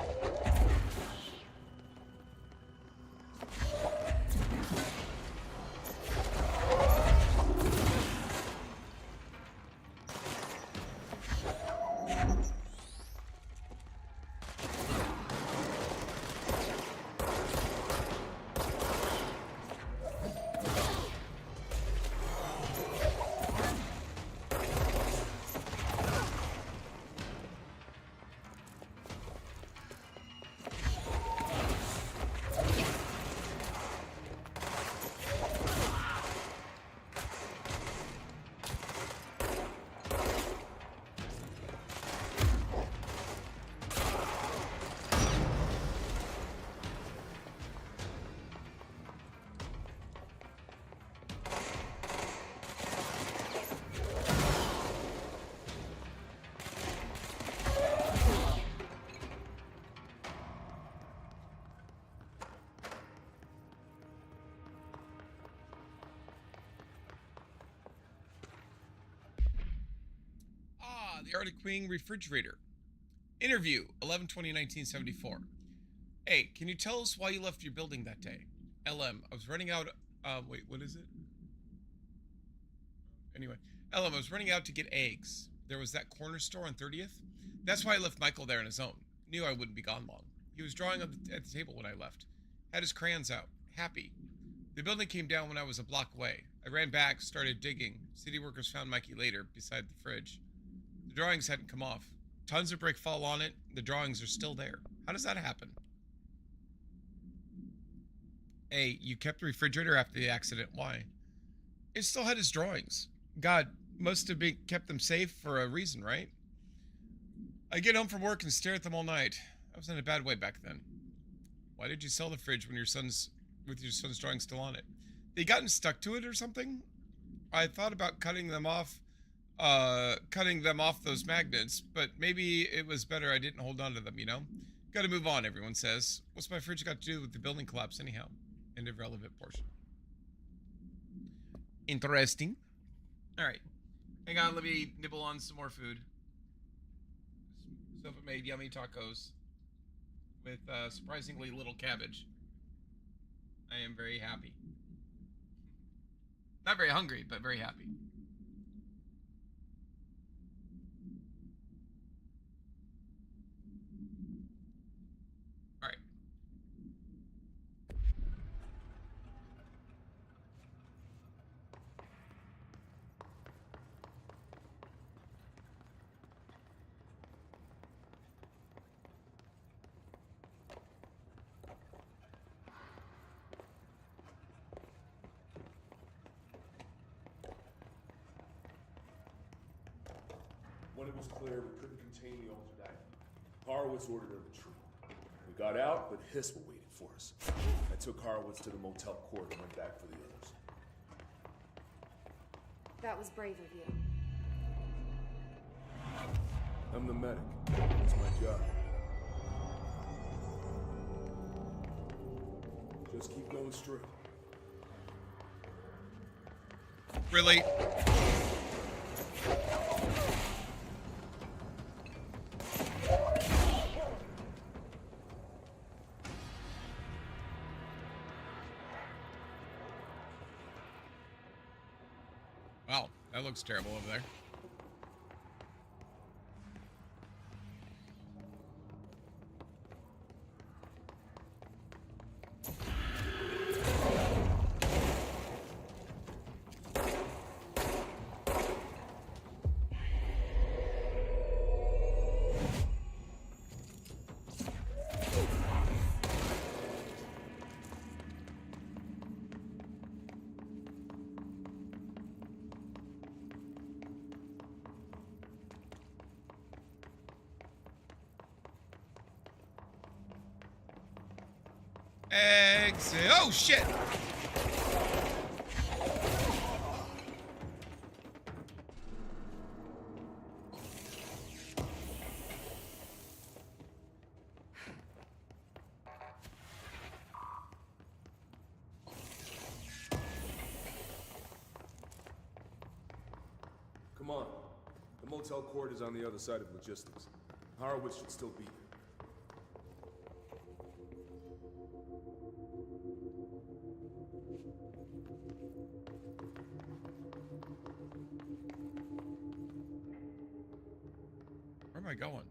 The Arctic Wing refrigerator. Interview 11/20/1974. Hey, can you tell us why you left your building that day? LM, I was running out. Wait, what is it? Anyway, LM, I was running out to get eggs. There was that corner store on 30th. That's why I left Michael there on his own. Knew I wouldn't be gone long. He was drawing at the table when I left. Had his crayons out. Happy. The building came down when I was a block away. I ran back, started digging. City workers found Mikey later, beside the fridge. The drawings hadn't come off. Tons of brick fall on it. The drawings are still there. How does that happen? Hey, you kept the refrigerator after the accident. Why? It still had his drawings. God must have kept them safe for a reason, right? I get home from work and stare at them all night. I was in a bad way back then. Why did you sell the fridge when your son's drawings still on it? They gotten stuck to it or something? I thought about cutting them off those magnets, but maybe it was better I didn't hold on to them, you know? Gotta move on, everyone says. What's my fridge got to do with the building collapse anyhow? End of relevant portion. Interesting. Alright. Hang on, let me nibble on some more food. Sofa made yummy tacos with surprisingly little cabbage. I am very happy. Not very hungry, but very happy. All right. When it was clear we couldn't contain the altered item, Horowitz ordered a retreat. We got out, but Hispa waited for us. I took Horowitz to the motel court and went back for the others. That was brave of you. I'm the medic. That's my job. Just keep going straight. Really? Wow, that looks terrible over there. Exit. Oh, shit. Come on. The motel court is on the other side of logistics. Horowitz should still be there. Where am I going?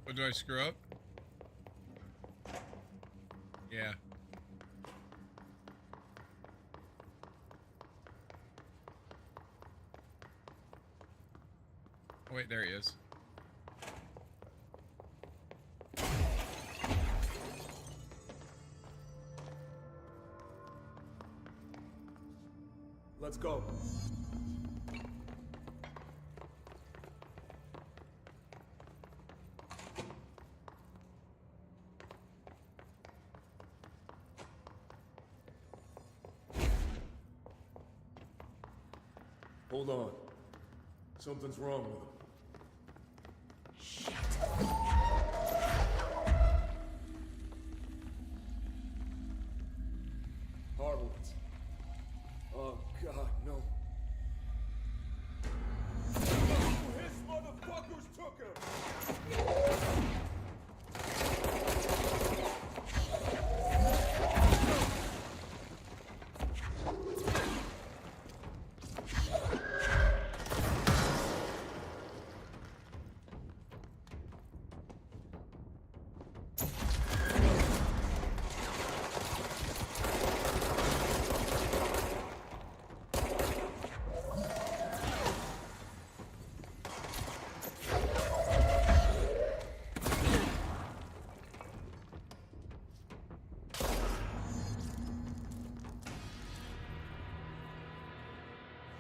What, do I screw up? Yeah. Oh, wait, there he is. Let's go. Hold on. Something's wrong with him. Horowitz. Oh, God, no. His motherfuckers took him!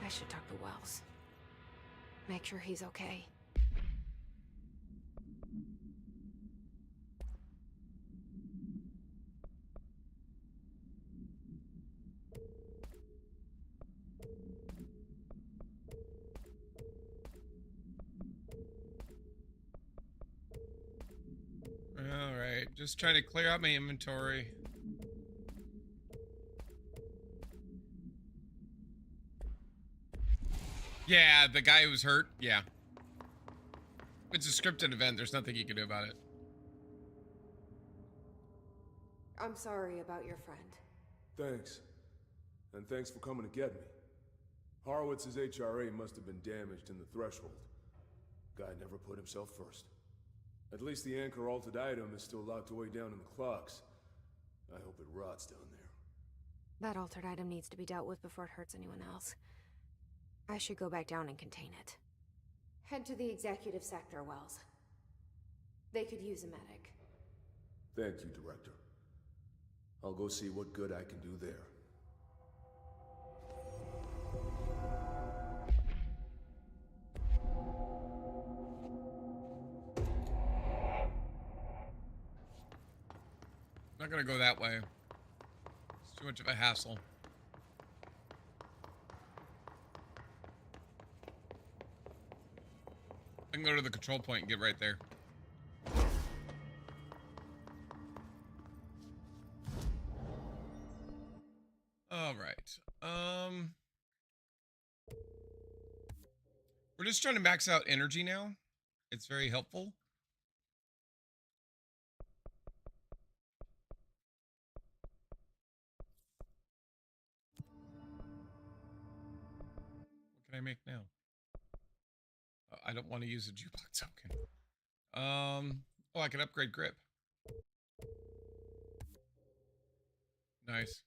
I should talk to Wells. Make sure he's okay. All right, just trying to clear out my inventory. Yeah, the guy who was hurt. Yeah. It's a scripted event. There's nothing you can do about it. I'm sorry about your friend. Thanks. And thanks for coming to get me. Horowitz's HRA must have been damaged in the threshold. Guy never put himself first. At least the anchor altered item is still locked away down in the clocks. I hope it rots down there. That altered item needs to be dealt with before it hurts anyone else. I should go back down and contain it. Head to the executive sector, Wells. They could use a medic. Thank you, Director. I'll go see what good I can do there. Not gonna go that way. It's too much of a hassle. I can go to the control point and get right there. All right. We're just trying to max out energy now. It's very helpful. What can I make now? I don't want to use a jukebox token. Oh, I can upgrade grip. Nice.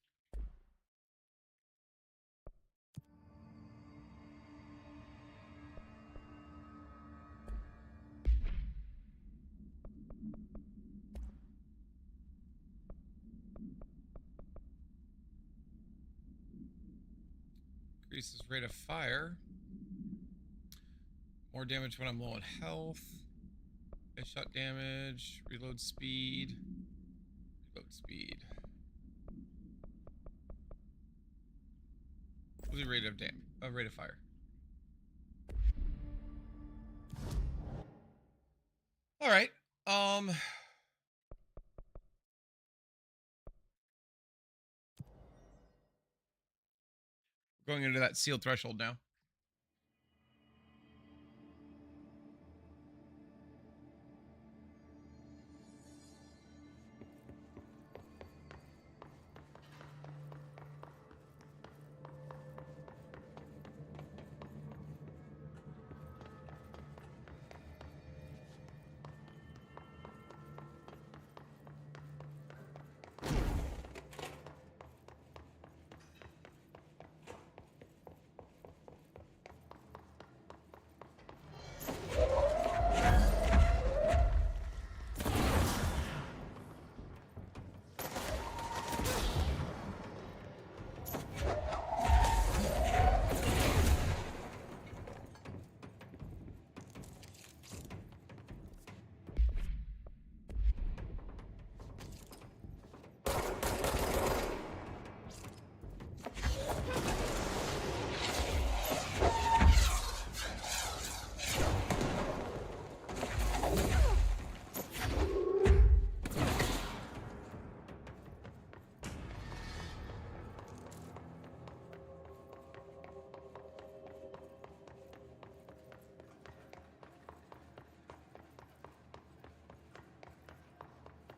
Increases rate of fire. More damage when I'm low on health. Headshot damage. Reload speed. Reload speed. Monthly rate of rate of fire. All right. Going into that sealed threshold now.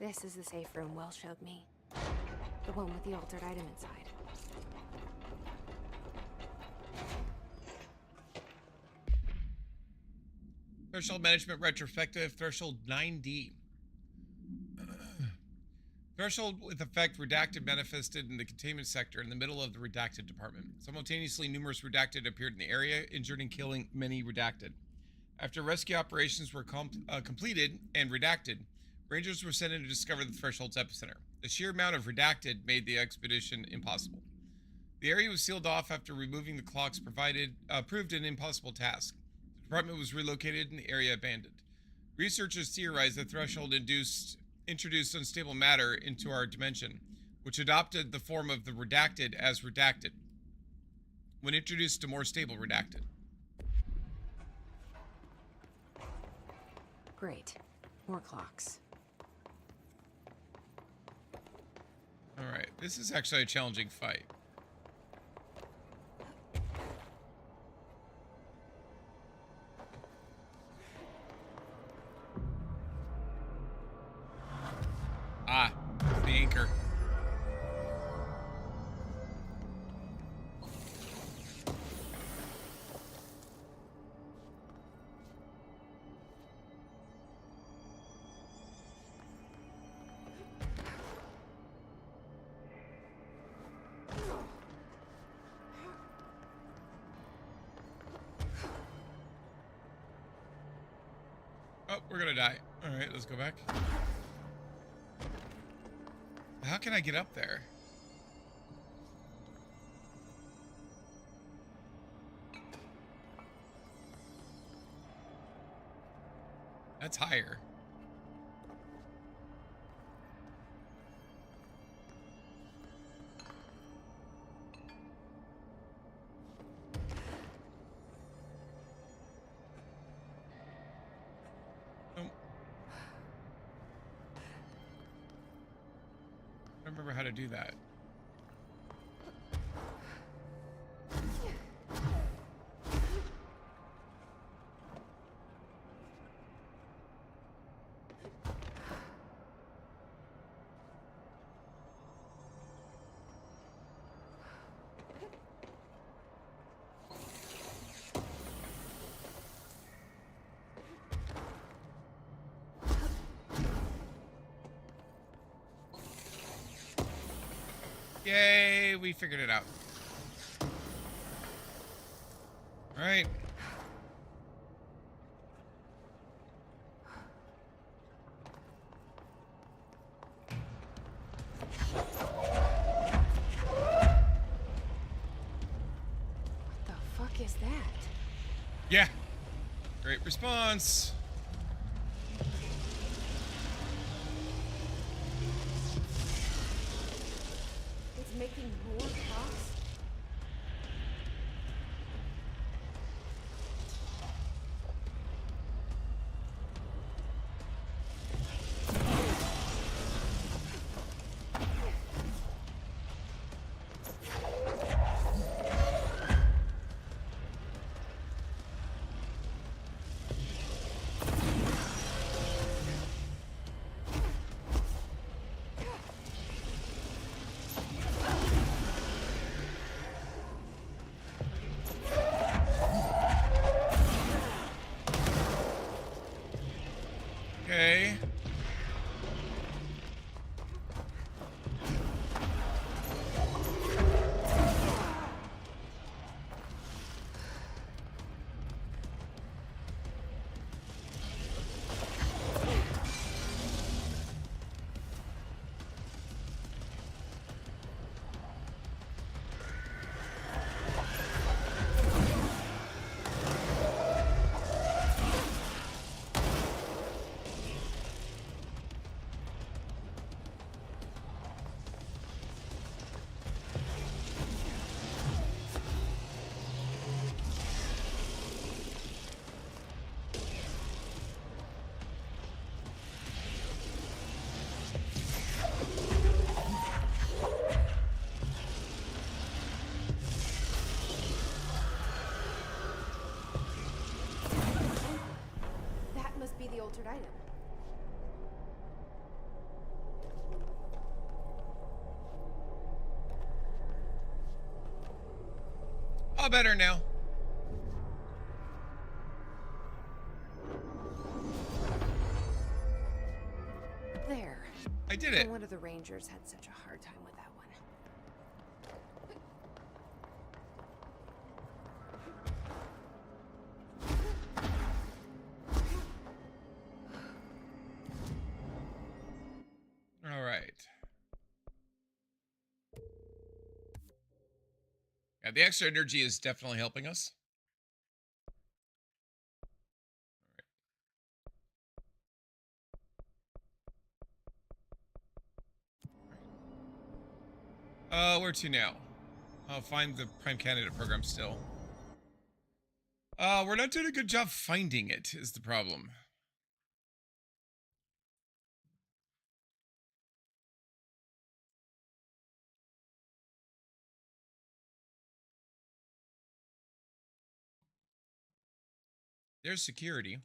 This is the safe room Wells showed me. The one with the altered item inside. Threshold management retrospective, threshold 9D. Threshold with effect redacted manifested in the containment sector in the middle of the redacted department. Simultaneously, numerous redacted appeared in the area, injured and killing many redacted. After rescue operations were completed and redacted, Rangers were sent in to discover the threshold's epicenter. The sheer amount of redacted made the expedition impossible. The area was sealed off after removing the clocks proved an impossible task. The department was relocated and the area abandoned. Researchers theorized the threshold introduced unstable matter into our dimension, which adopted the form of the redacted as redacted, when introduced to more stable redacted. Great. More clocks. Alright, this is actually a challenging fight. Ah, it's the anchor. Oh, we're gonna die. Alright, let's go back. How can I get up there? That's higher. I don't remember how to do that. Yay, we figured it out. All right. What the fuck is that? Yeah. Great response. It's making more clocks? altered item. All better now. There. I did it. No wonder the Rangers had such a hard time with that one. All right. Yeah, the extra energy is definitely helping us. Where to now? I'll find the prime candidate program still. We're not doing a good job finding it, is the problem. There's security.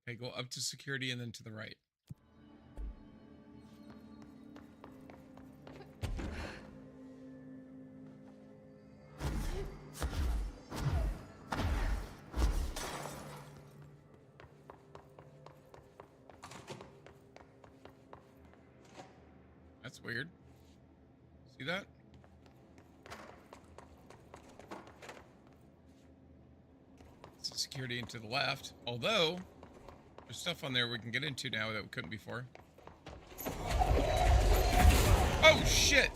Okay, go up to security and then to the right. That's weird. See that? It's security into the left. Although, there's stuff on there we can get into now that we couldn't before. Oh, shit!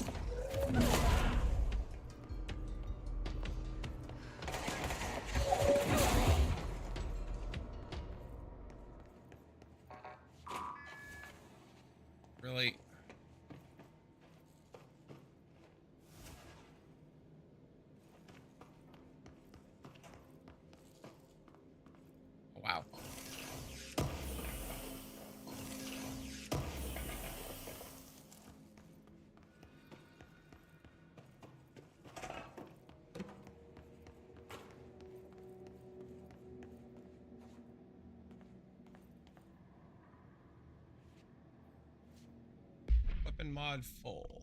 Really? Wow. Weapon mod full.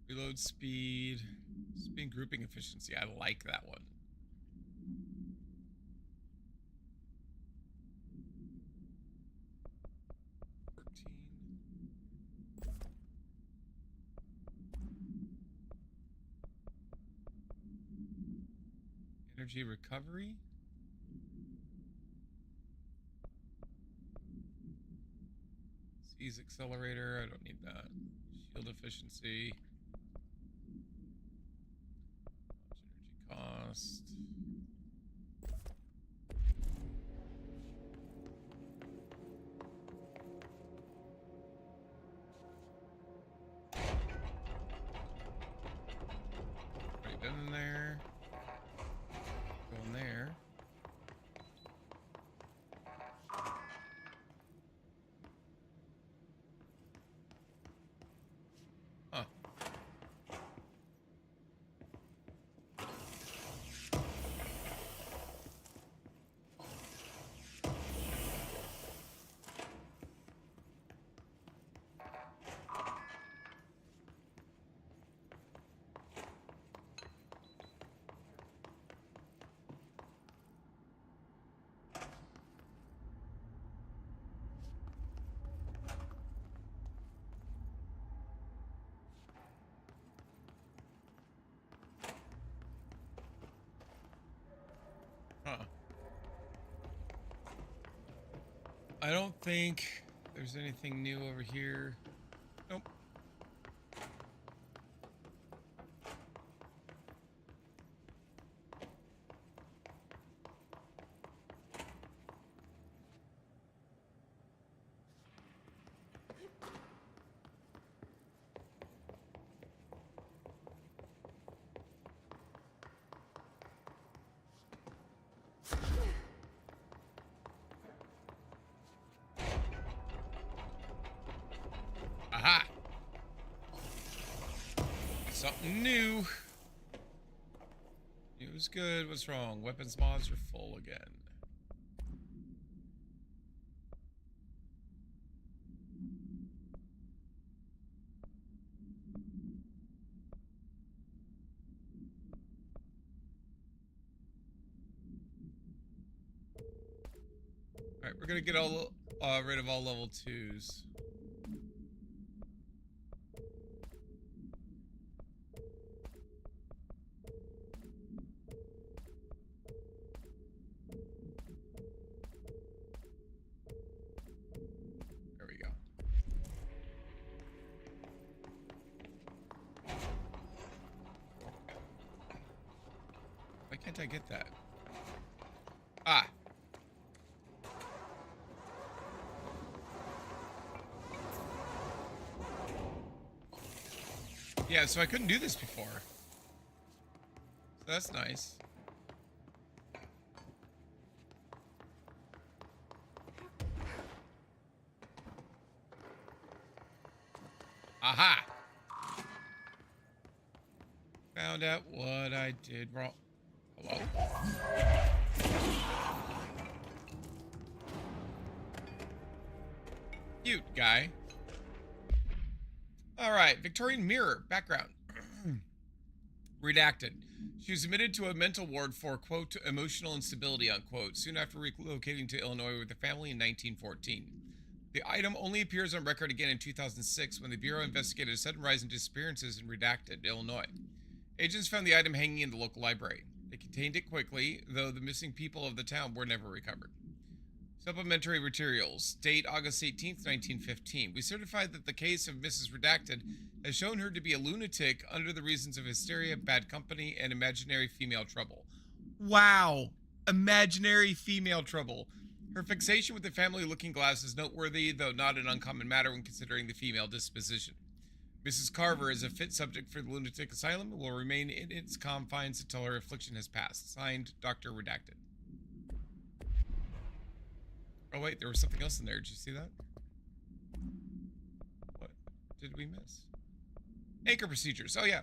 Reload speed, speed grouping efficiency. I like that one. Energy recovery. Seize accelerator. I don't need that. Shield efficiency. Energy cost. Already done in there. Go in there. Huh. I don't think there's anything new over here. Nope. Aha! Something new. It was good. What's wrong? Weapons mods are full again. Alright, we're gonna get all rid of all level 2s. There we go. Why can't I get that? Ah! Yeah, so I couldn't do this before. So that's nice. Aha! Found out what I did wrong. Hello? Cute guy. Alright, Victorian mirror, background. Redacted. She was admitted to a mental ward for, quote, emotional instability, unquote, soon after relocating to Illinois with her family in 1914. The item only appears on record again in 2006 when the Bureau investigated a sudden rise in disappearances in Redacted, Illinois. Agents found the item hanging in the local library. They contained it quickly, though the missing people of the town were never recovered. Supplementary materials. Date August 18th, 1915. We certified that the case of Mrs. Redacted has shown her to be a lunatic under the reasons of hysteria, bad company, and imaginary female trouble. Wow! Imaginary female trouble. Her fixation with the family looking glass is noteworthy, though not an uncommon matter when considering the female disposition. Mrs. Carver is a fit subject for the lunatic asylum and will remain in its confines until her affliction has passed. Signed, Dr. Redacted. Oh wait, there was something else in there. Did you see that? What did we miss? Anchor procedures. Oh yeah.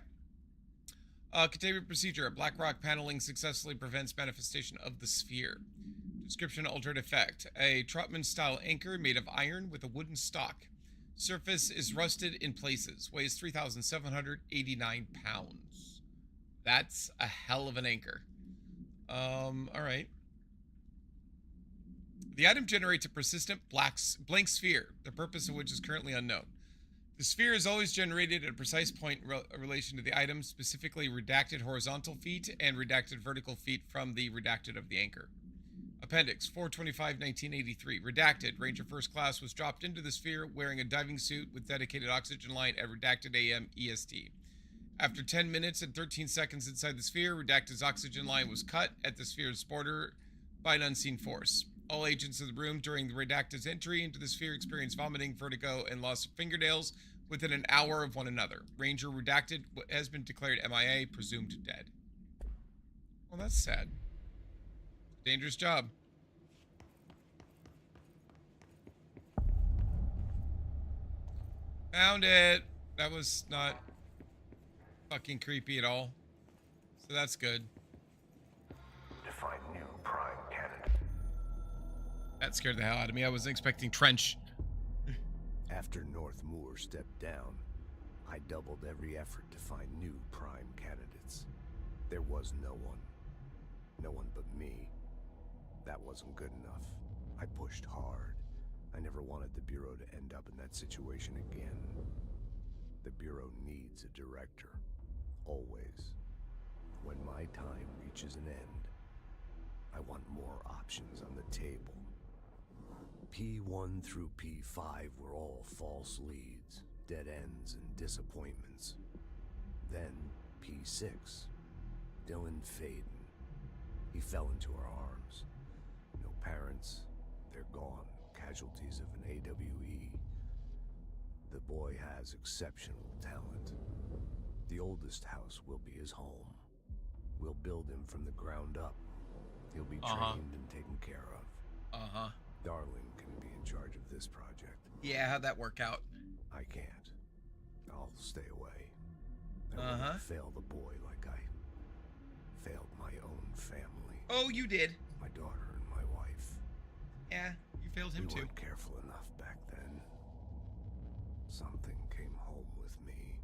Containment procedure. Black rock paneling successfully prevents manifestation of the sphere. Description: altered effect. A Trotman-style anchor made of iron with a wooden stock. Surface is rusted in places. Weighs 3,789 pounds. That's a hell of an anchor. All right. The item generates a persistent blank sphere, the purpose of which is currently unknown. The sphere is always generated at a precise point in relation to the item, specifically redacted horizontal feet and redacted vertical feet from the redacted of the anchor. Appendix 425-1983. Redacted. Ranger First Class was dropped into the sphere wearing a diving suit with dedicated oxygen line at redacted AM EST. After 10 minutes and 13 seconds inside the sphere, Redacted's oxygen line was cut at the sphere's border by an unseen force. All agents in the room during the Redacted's entry into the sphere experienced vomiting, vertigo, and loss of fingernails within an hour of one another. Ranger Redacted has been declared MIA, presumed dead. Well, that's sad. Dangerous job. Found it. That was not fucking creepy at all. So that's good. Define new prime candidate. That scared the hell out of me. I wasn't expecting Trench. After North Moore stepped down, I doubled every effort to find new prime candidates. There was no one. No one but me. That wasn't good enough. I pushed hard. I never wanted the Bureau to end up in that situation again. The Bureau needs a director. Always. When my time reaches an end, I want more options on the table. P1 through P5 were all false leads, dead ends, and disappointments. Then P6, Dylan Faden. He fell into our arms. No parents, they're gone, casualties of an AWE. The boy has exceptional talent. The oldest house will be his home. We'll build him from the ground up. He'll be trained and taken care of. Darling can be in charge of this project. Yeah, how'd that work out? I can't. I'll stay away. I will not fail the boy like I failed my own family. Oh, you did. My daughter and my wife. Yeah, you failed him We too. weren't careful enough back then. Something came home with me.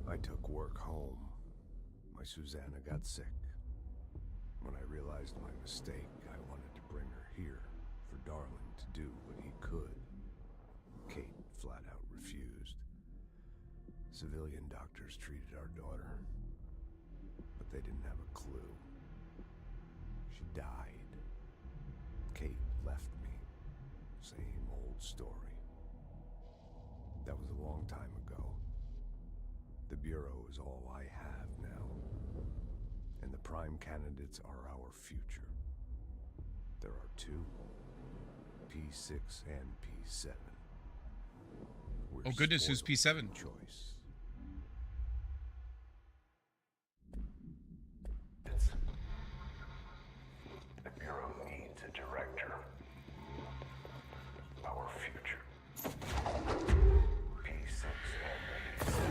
I took work home. My Susanna got sick. When I realized my mistake, I wanted to bring her here for Darling to do what he could. Kate flat out refused. Civilian doctors treated our daughter, but they didn't have a clue. She died. Kate left me. Same old story. That was a long time ago. The Bureau is all I have now. And the prime candidates are our future. There are two, P6 and P7. We're Oh goodness, who's spoiled P7? with choice. The Bureau needs a director. Our future. P6 and P7.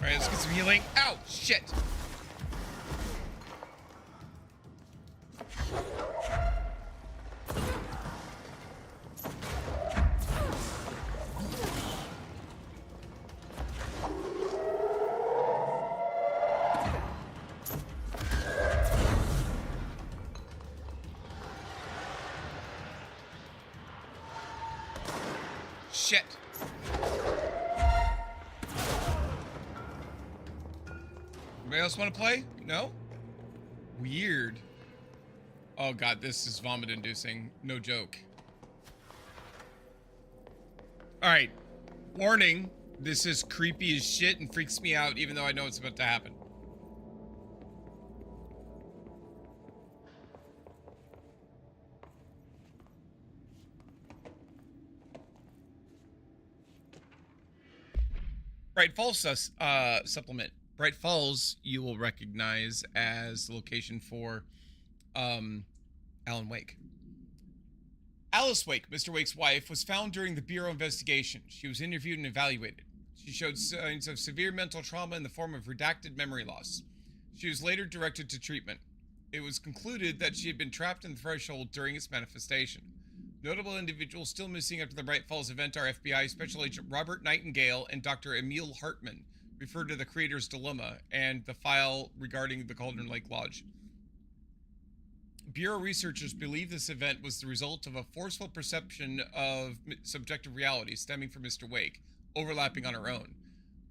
Alright, let's get some healing. Ow! Shit! Shit! Anybody else want to play? No? Weird. Oh god, this is vomit inducing. No joke. Alright. Warning. This is creepy as shit and freaks me out even though I know it's about to happen. Bright Falls supplement. Bright Falls you will recognize as the location for Alan Wake. Alice Wake, Mr. Wake's wife, was found during the Bureau investigation. She was interviewed and evaluated. She showed signs of severe mental trauma in the form of redacted memory loss. She was later directed to treatment. It was concluded that she had been trapped in the threshold during its manifestation. Notable individuals still missing after the Bright Falls event are FBI Special Agent Robert Nightingale and Dr. Emil Hartman, referred to the Creator's Dilemma, and the file regarding the Cauldron Lake Lodge. Bureau researchers believe this event was the result of a forceful perception of subjective reality stemming from Mr. Wake, overlapping on her own.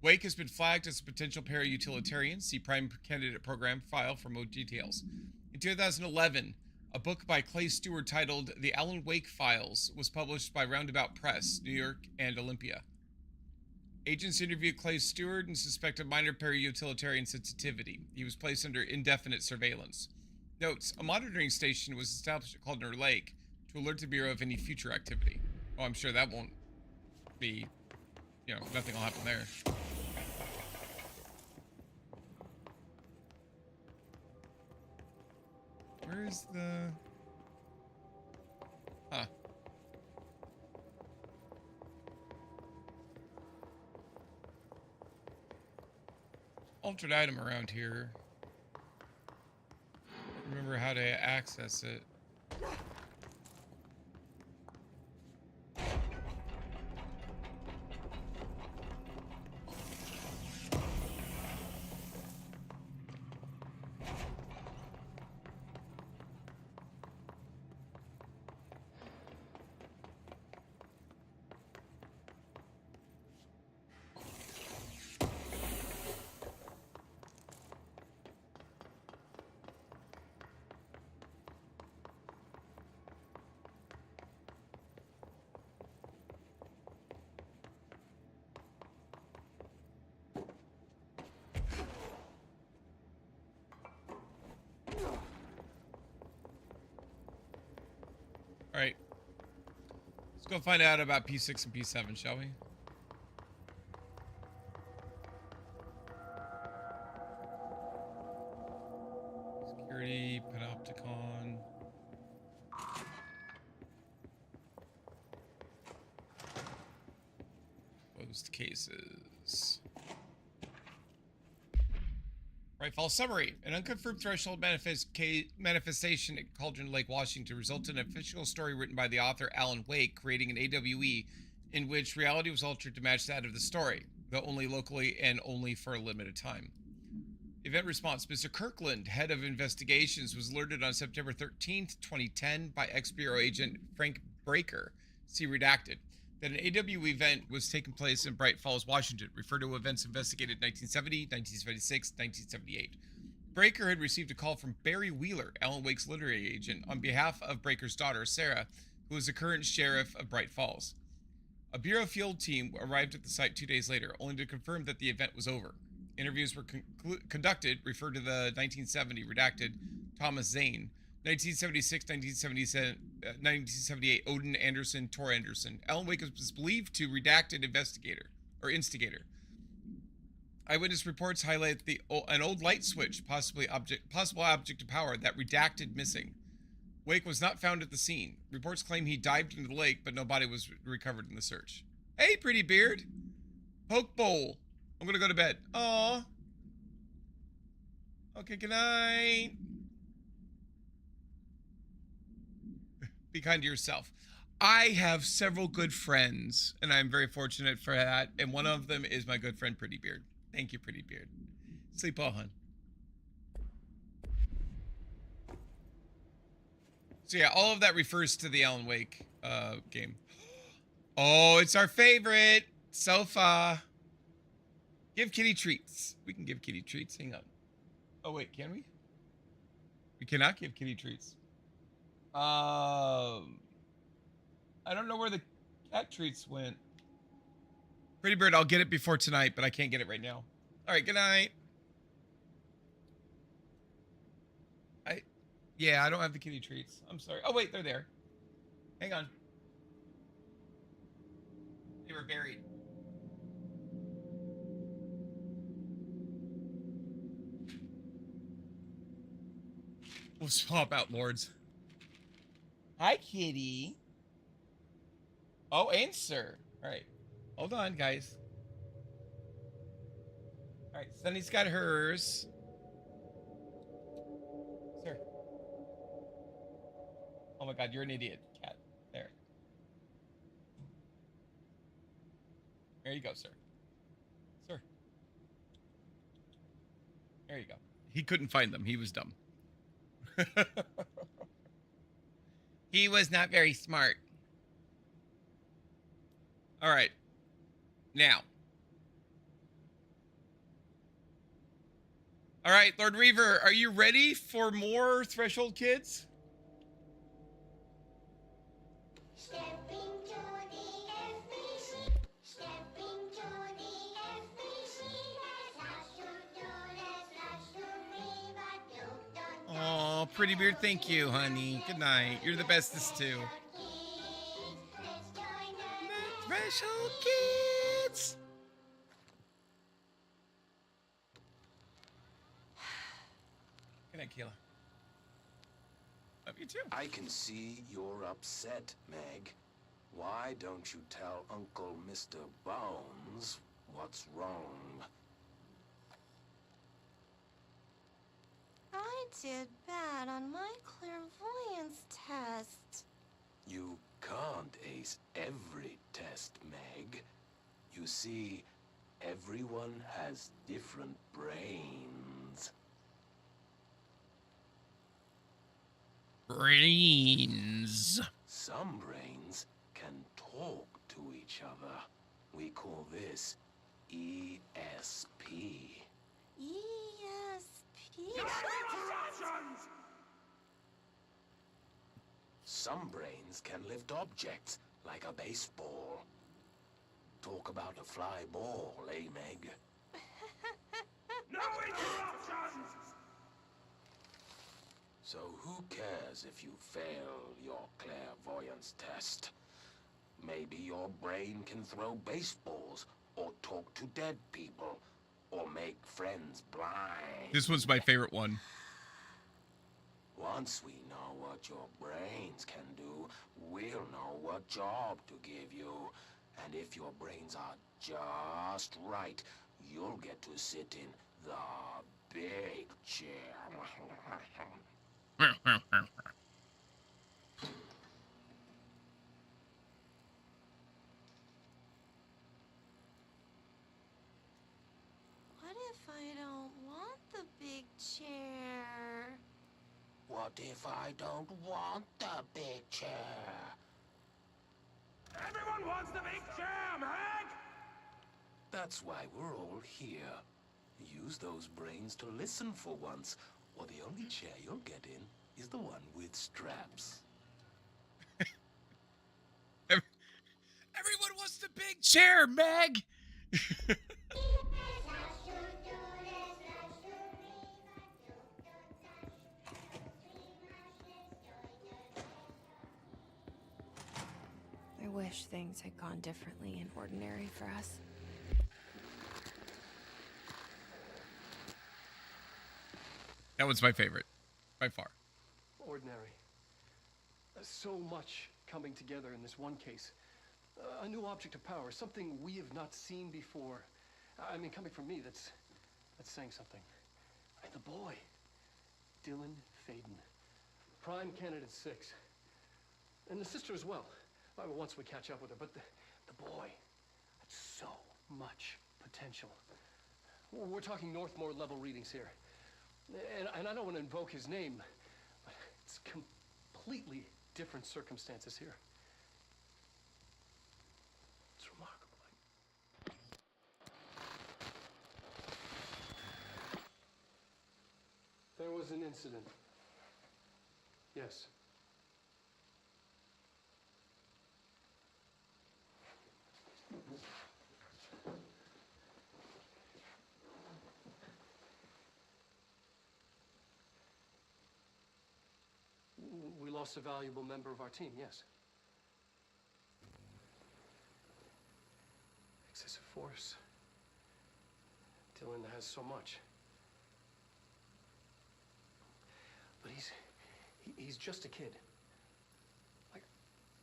Wake has been flagged as a potential para-utilitarian. See Prime Candidate Program file for more details. In 2011, a book by Clay Stewart titled The Alan Wake Files was published by Roundabout Press, New York, and Olympia. Agents interviewed Clay Stewart and suspected minor para-utilitarian sensitivity. He was placed under indefinite surveillance. Notes, a monitoring station was established at Cauldron Lake to alert the Bureau of any future activity. Oh, I'm sure that won't be, nothing will happen there. Where is the... Huh. altered item around here. I don't remember how to access it. All right. Let's go find out about P6 and P7, shall we? Security, Panopticon. Closed cases. Bright Falls summary. An unconfirmed threshold manifestation at Cauldron Lake, Washington resulted in an official story written by the author Alan Wake, creating an AWE in which reality was altered to match that of the story, though only locally and only for a limited time. Event response. Mr. Kirkland, head of investigations, was alerted on September 13th, 2010 by ex-Bureau agent Frank Breaker, see redacted, that an AW event was taking place in Bright Falls, Washington, referred to events investigated in 1970, 1976, 1978. Breaker had received a call from Barry Wheeler, Alan Wake's literary agent, on behalf of Breaker's daughter, Sarah, who was the current sheriff of Bright Falls. A Bureau field team arrived at the site 2 days later, only to confirm that the event was over. Interviews were conducted, referred to the 1970 redacted Thomas Zane, 1976, 1977, 1978, Odin Anderson, Tor Anderson. Alan Wake was believed to redacted instigator. Eyewitness reports highlight an old light switch, possible object of power, that redacted missing. Wake was not found at the scene. Reports claim he dived into the lake, but no body was recovered in the search. Hey, pretty beard. Poke bowl. I'm gonna go to bed. Aw. Okay, good night. Be kind to yourself. I have several good friends, and I'm very fortunate for that. And one of them is my good friend, Pretty Beard. Thank you, Pretty Beard. Sleep well, hon. So yeah, all of that refers to the Alan Wake game. Oh, it's our favorite sofa. Give kitty treats. We can give kitty treats. Hang on. Oh wait, can we? We cannot give kitty treats. I don't know where the cat treats went. Pretty Bird, I'll get it before tonight, but I can't get it right now. All right, good night. Yeah, I don't have the kitty treats. I'm sorry. Oh wait, they're there. Hang on. They were buried. We'll swap out Lords. Hi, kitty. Oh, and sir. All right. Hold on, guys. All right, Sunny's got hers. Sir. Oh my God, you're an idiot, cat. There. There you go, sir. Sir. There you go. He couldn't find them. He was dumb. He was not very smart. All right. Now. All right, Lord Reaver, are you ready for more Threshold Kids? Step into the FBC. Step into the FBC. There's lots to do, there's lots to read, but you don't know. Oh, Pretty Beard, thank you, honey. Good night. You're the bestest too. Let's join the Threshold Kids. Good night, Keela. Love you too. I can see you're upset, Meg. Why don't you tell Uncle Mr. Bones what's wrong? did bad on my clairvoyance test. You can't ace every test, Meg. You see, everyone has different brains. Brains. Some brains can talk to each other. We call this ESP. ESP? Some brains can lift objects, like a baseball. Talk about a fly ball, eh, Meg? No interruptions! So who cares if you fail your clairvoyance test? Maybe your brain can throw baseballs, or talk to dead people, or make friends blind. This one's my favorite one. Once we know what your brains can do, we'll know what job to give you. And if your brains are just right, you'll get to sit in the big chair. What if I don't want the big chair? What if I don't want the big chair? Everyone wants the big chair, Meg! That's why we're all here. Use those brains to listen for once, or the only chair you'll get in is the one with straps. Everyone wants the big chair, Meg. I wish things had gone differently in Ordinary for us. That one's my favorite, by far. Ordinary. So much coming together in this one case. A new object of power, something we have not seen before. I mean, coming from me, that's saying something. And the boy, Dylan Faden, Prime Candidate 6. And the sister as well. Once we catch up with her, but the boy had so much potential. We're talking Northmore level readings here. And I don't want to invoke his name, but it's completely different circumstances here. It's remarkable. There was an incident. Yes. We lost a valuable member of our team, yes. Excessive force. Dylan has so much. But he's just a kid.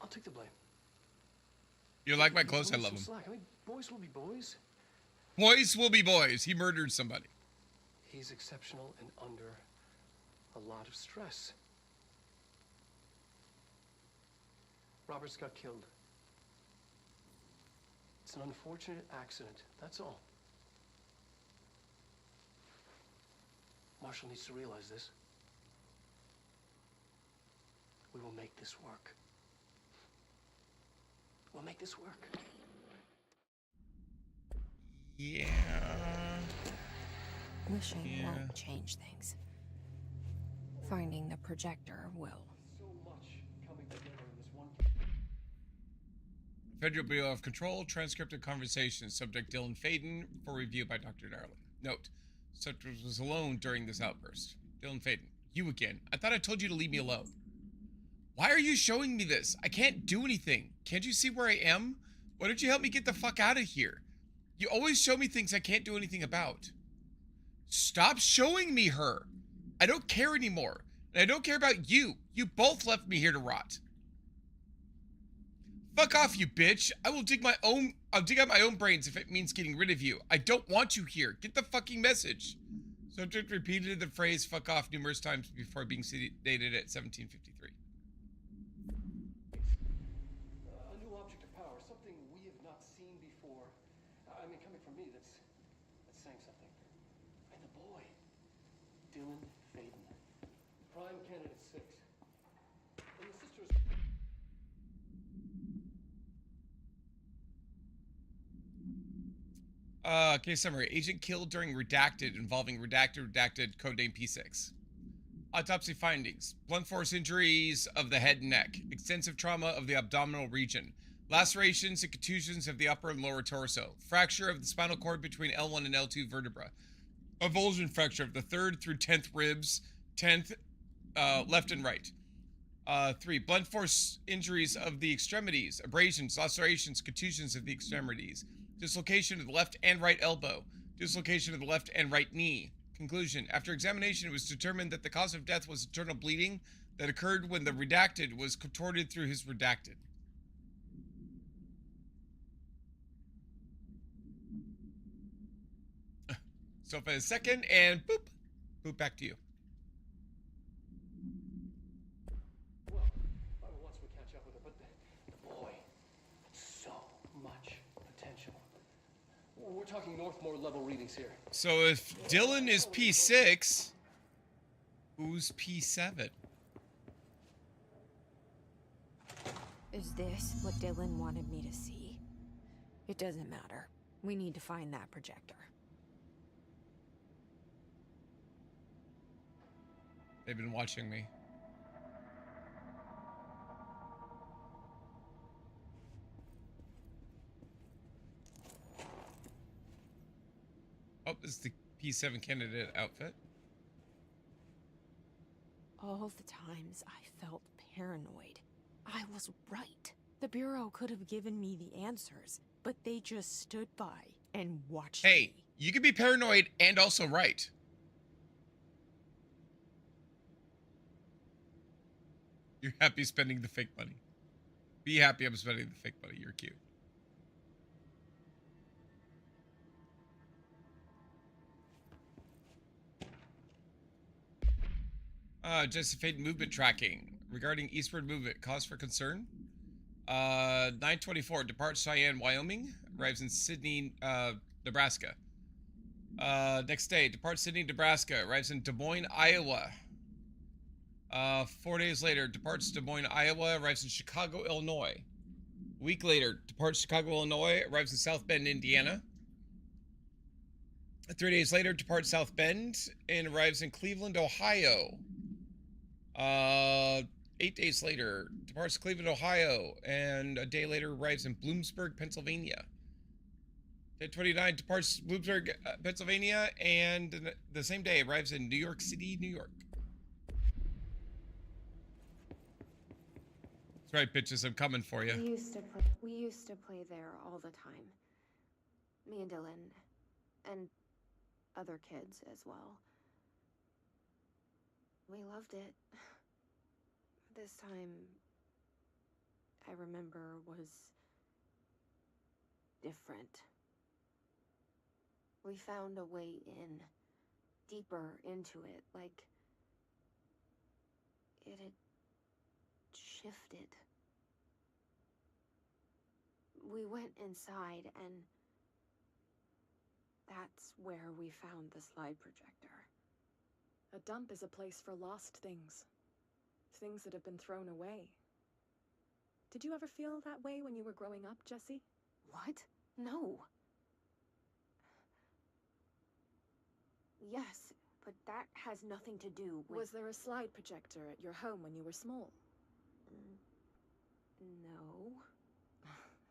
I'll take the blame. You like my clothes? I love them. Slack. I mean, boys will be boys. Boys will be boys. He murdered somebody. He's exceptional and under a lot of stress. Roberts got killed. It's an unfortunate accident, that's all. Marshall needs to realize this. We will make this work. We'll make this work. Yeah. Wishing won't change things. Finding the projector will. So much coming together in this one. Federal Bureau of Control, transcript of conversation. Subject Dylan Faden for review by Dr. Darling. Note, subject was alone during this outburst. Dylan Faden, you again. I thought I told you to leave me alone. Why are you showing me this? I can't do anything. Can't you see where I am? Why don't you help me get the fuck out of here? You always show me things I can't do anything about. Stop showing me her. I don't care anymore. And I don't care about you. You both left me here to rot. Fuck off, you bitch. I'll dig out my own brains if it means getting rid of you. I don't want you here. Get the fucking message. Subject repeated the phrase "fuck off" numerous times before being sedated at 1753. A new object of power, something we have not seen before. I mean, coming from me, that's saying something. And the boy, Dylan Faden, Prime Candidate 6. And the sisters. Case summary. Agent killed during Redacted involving redacted codename P6. Autopsy findings. Blunt force injuries of the head and neck. Extensive trauma of the abdominal region. Lacerations and contusions of the upper and lower torso. Fracture of the spinal cord between L1 and L2 vertebra. Avulsion fracture of the 3rd through 10th ribs. 10th left and right. 3. Blunt force injuries of the extremities. Abrasions, lacerations, contusions of the extremities. Dislocation of the left and right elbow. Dislocation of the left and right knee. Conclusion. After examination, it was determined that the cause of death was internal bleeding that occurred when the redacted was contorted through his redacted. So for a second, and boop. Boop back to you. Well, once we catch up with her, but the boy, so much potential. We're talking Northmore level readings here. So if Dylan is P6, who's P7? Is this what Dylan wanted me to see? It doesn't matter. We need to find that projector. They've been watching me. Oh, this is the P7 candidate outfit. All the times I felt paranoid, I was right. The Bureau could have given me the answers, but they just stood by and watched Hey, me. you can be paranoid and also right. You're happy spending the fake money. Be happy I'm spending the fake money. You're cute. Jesse Faden movement tracking. Regarding eastward movement, cause for concern. 924, departs Cheyenne, Wyoming. Arrives in Sydney, Nebraska. Next day, departs Sydney, Nebraska. Arrives in Des Moines, Iowa. 4 days later, departs Des Moines, Iowa. Arrives in Chicago, Illinois. A week later, departs Chicago, Illinois. Arrives in South Bend, Indiana. 3 days later, departs South Bend and arrives in Cleveland, Ohio. 8 days later, departs Cleveland, Ohio, and a day later arrives in Bloomsburg, Pennsylvania. Day 29 departs Bloomsburg, Pennsylvania, and the same day arrives in New York City, New York. That's right, bitches, I'm coming for you. We used to play there all the time. Me and Dylan, and other kids as well. We loved it. This time, I remember, was different. We found a way in, deeper into it, like it had shifted. We went inside, and that's where we found the slide projector. A dump is a place for lost things. Things that have been thrown away. Did you ever feel that way when you were growing up, Jesse? What? No. Yes, but that has nothing to do with... Was there a slide projector at your home when you were small? No.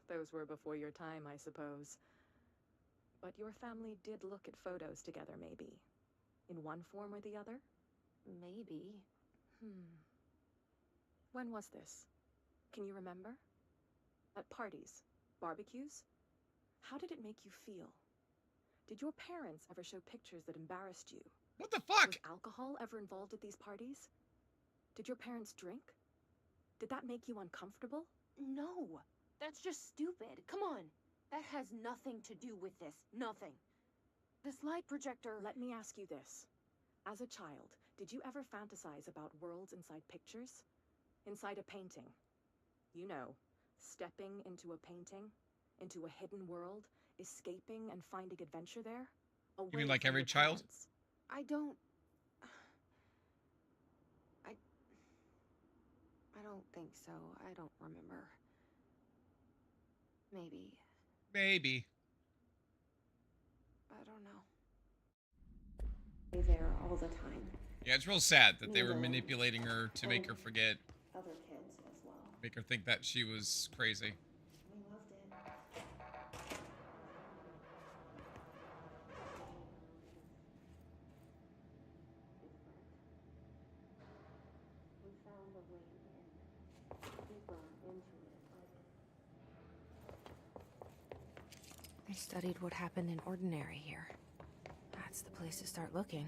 Those were before your time, I suppose. But your family did look at photos together, maybe. In one form or the other? Maybe. When was this? Can you remember? At parties? Barbecues? How did it make you feel? Did your parents ever show pictures that embarrassed you? What the fuck? Was alcohol ever involved at these parties? Did your parents drink? Did that make you uncomfortable? No. That's just stupid. Come on. That has nothing to do with this. Nothing. The slide projector... Let me ask you this. As a child, did you ever fantasize about worlds inside pictures? Inside a painting? You know, stepping into a painting, into a hidden world, escaping and finding adventure there? You mean like every child? I don't think so. I don't remember. Maybe. Maybe. I don't know. There all the time. Yeah, it's real sad that they were manipulating her to make her forget. Other kids as well. Make her think that she was crazy. We loved it. We found a way in, deeper into it. They studied what happened in Ordinary here. That's the place to start looking.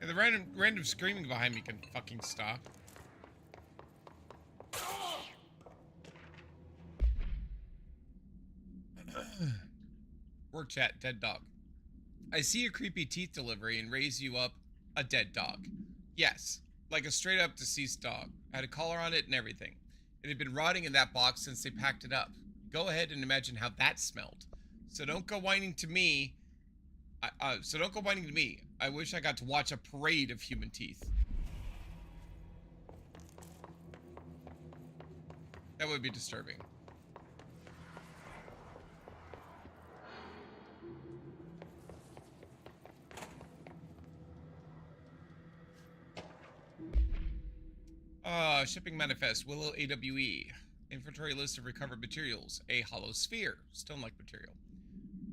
Yeah, the random screaming behind me can fucking stop. Work chat, dead dog. I see a creepy teeth delivery and raise you up a dead dog. Yes, like a straight up deceased dog. I had a collar on it and everything. It had been rotting in that box since they packed it up. Go ahead and imagine how that smelled. So don't go whining to me. I wish I got to watch a parade of human teeth. That would be disturbing. Shipping manifest, Willow AWE. Inventory list of recovered materials. A hollow sphere, stone-like material.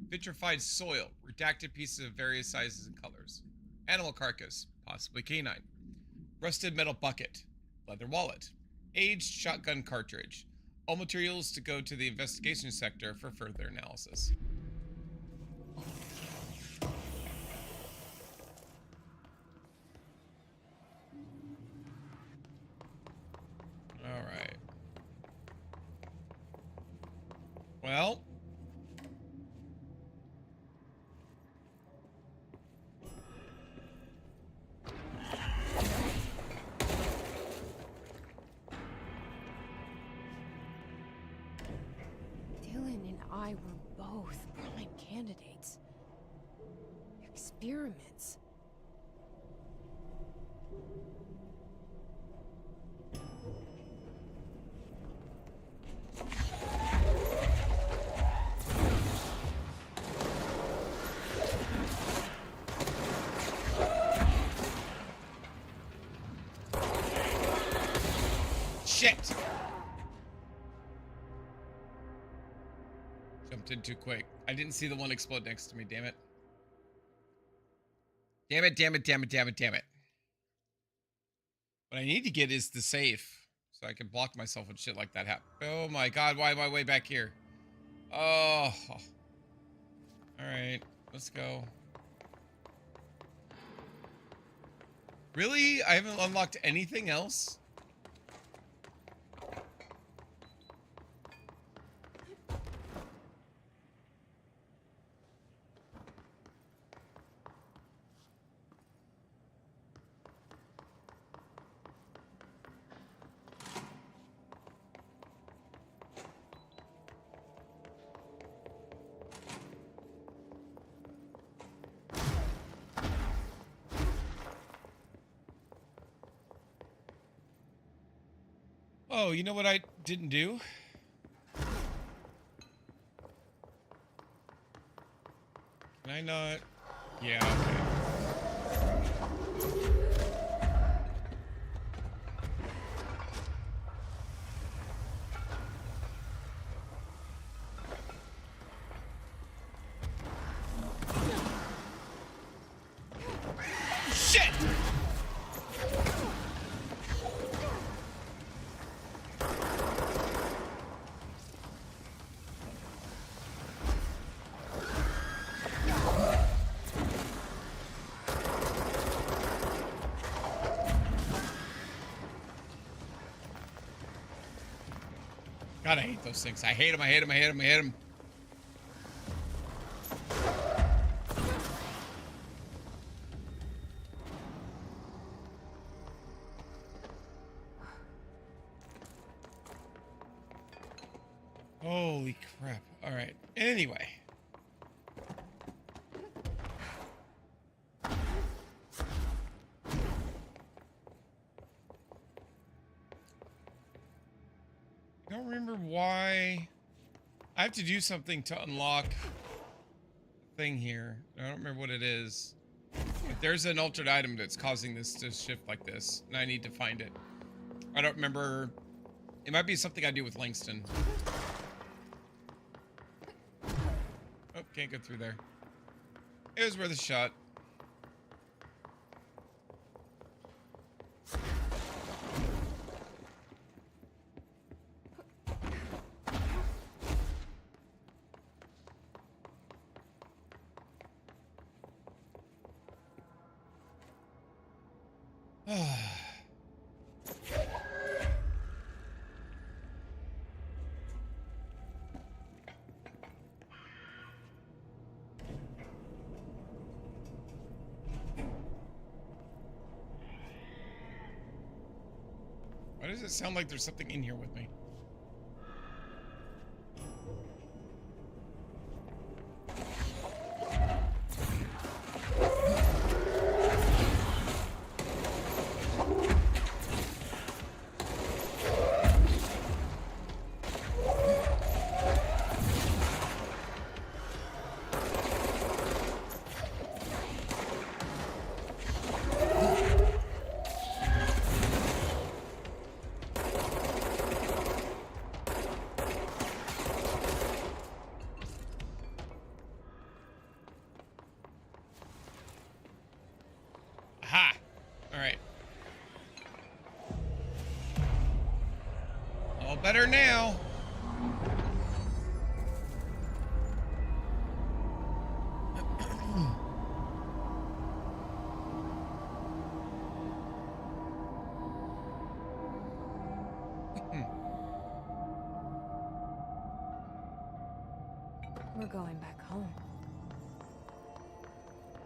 Vitrified soil, redacted pieces of various sizes and colors. Animal carcass, possibly canine. Rusted metal bucket, leather wallet. Aged shotgun cartridge. All materials to go to the investigation sector for further analysis. Alright. Well. Dylan and I were both prime candidates. Experiments. Shit! Jumped in too quick. I didn't see the one explode next to me, damn it. Damn it, damn it, damn it, damn it, damn it. What I need to get is the safe, so I can block myself when shit like that happens. Oh my god, why am I way back here? Oh. Alright, let's go. Really? I haven't unlocked anything else? Oh, you know what I didn't do? Can I not? Yeah, okay. God, I hate those things. I hate them. I hate them. I hate them. I hate them. Holy crap. All right. Anyway. I don't remember why I have to do something to unlock a thing here. I don't remember what it is. But there's an altered item that's causing this to shift like this, and I need to find it. I don't remember. It might be something I do with Langston. Oh, can't go through there. It was worth a shot. Why does it sound like there's something in here with me? Aha! Alright. All better now. We're going back home.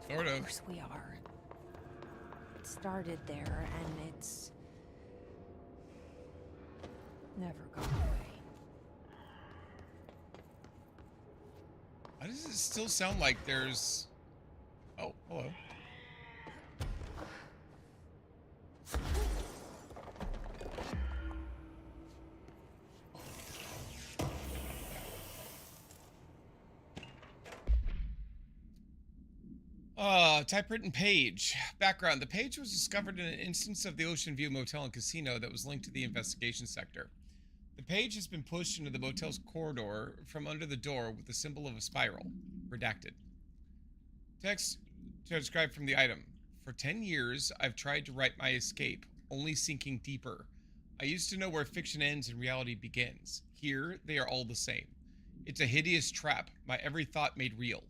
Sort of. Of course we are. It started there, and it's never gone away. Why does it still sound like there's... Oh, hello. Typewritten page. Background. The page was discovered in an instance of the Ocean View Motel and Casino that was linked to the investigation sector. The page has been pushed into the motel's corridor from under the door with the symbol of a spiral. Redacted. Text to describe from the item. For 10 years, I've tried to write my escape, only sinking deeper. I used to know where fiction ends and reality begins. Here, they are all the same. It's a hideous trap, my every thought made real.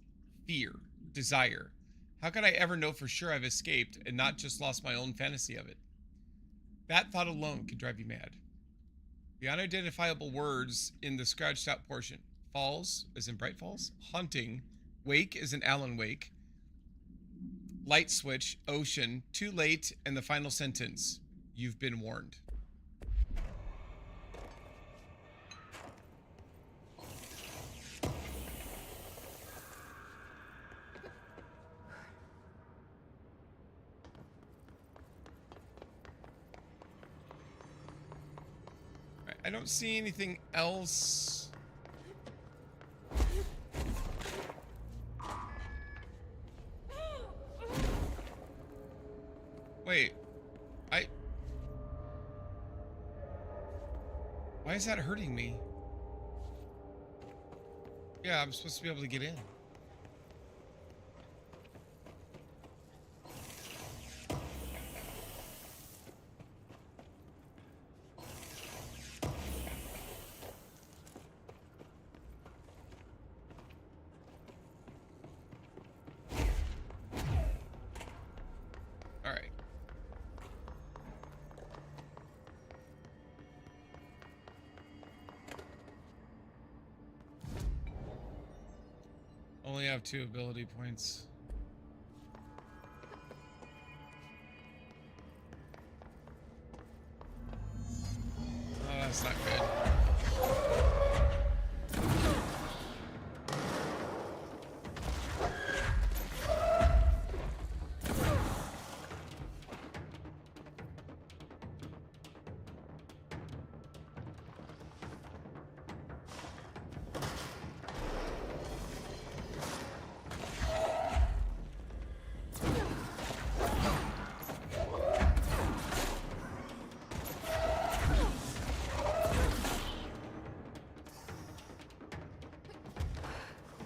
Fear. Desire. How could I ever know for sure I've escaped and not just lost my own fantasy of it? That thought alone could drive you mad. The unidentifiable words in the scratched out portion. Falls, as in Bright Falls. Haunting. Wake, as in Alan Wake. Light switch. Ocean. Too late. And the final sentence. You've been warned. I don't see anything else. Wait. Why is that hurting me? Yeah, I'm supposed to be able to get in. only have 2 ability points. Oh, that's not good.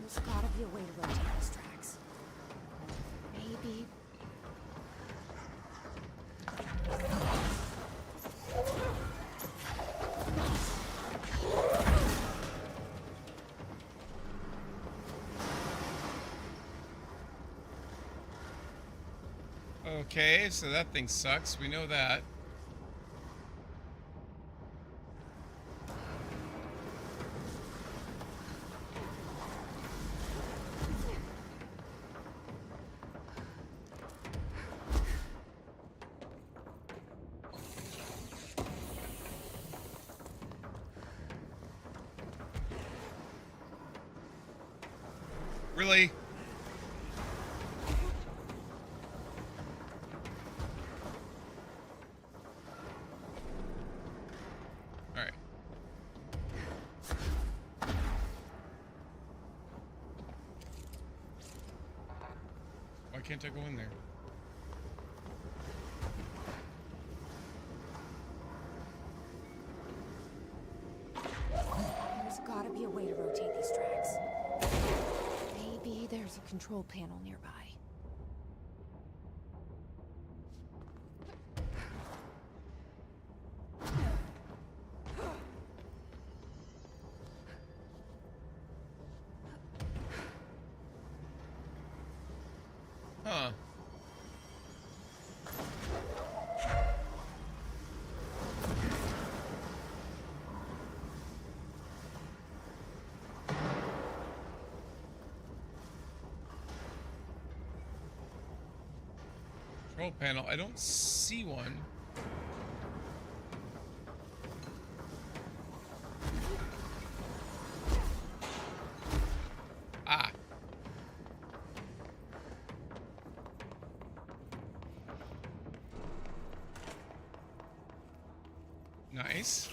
There's gotta be a way to rotate these tracks. Maybe. Okay, so that thing sucks. We know that. Really? All right. Why can't I go in there? There's gotta be a way to rotate these tracks. Maybe there's a control panel nearby. Huh. Control panel. I don't see one. Ah. Nice.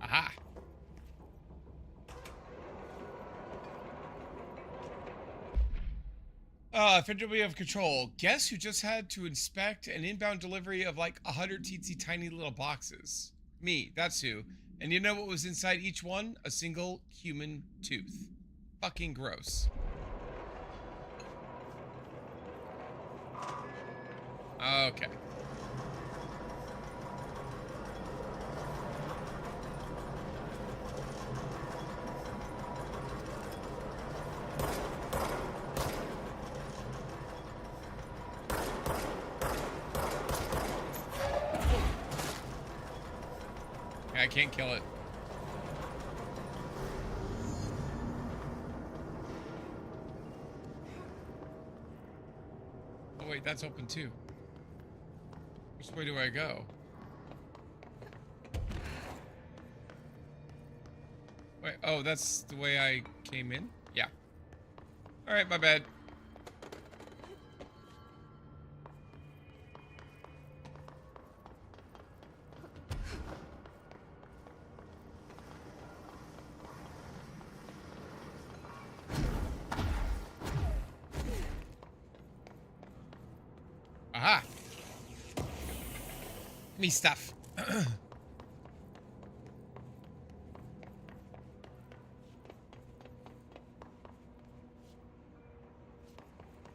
Aha. Effectively of control. Guess who just had to inspect an inbound delivery of like 100 teensy tiny little boxes? Me, that's who. And you know what was inside each one? A single human tooth. Fucking gross. Okay. I can't kill it. Oh wait, that's open too. Which way do I go? Wait, oh, that's the way I came in? Yeah. Alright, my bad. Aha! Me stuff.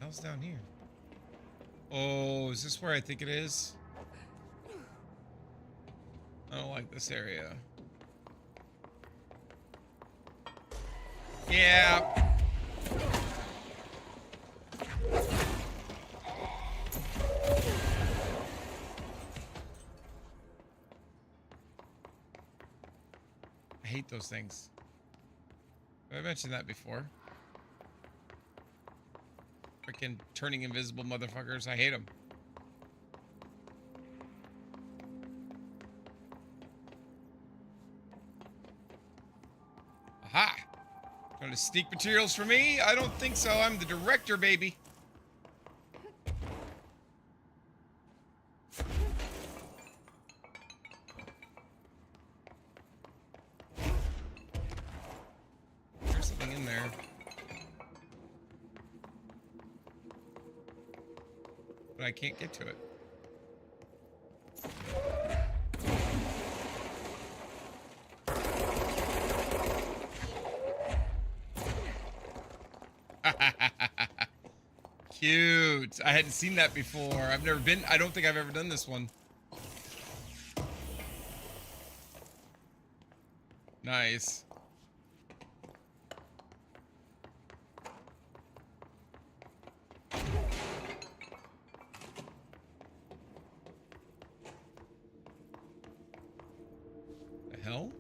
Hell's down here? Oh, is this where I think it is? I don't like this area. Yeah. I hate those things. I mentioned that before. Freaking turning invisible motherfuckers. I hate them. Aha! Trying to sneak materials for me? I don't think so. I'm the director, baby. There's something in there. But I can't get to it. Cute. I hadn't seen that before. I've never been. I don't think I've ever done this one. Nice. The hell?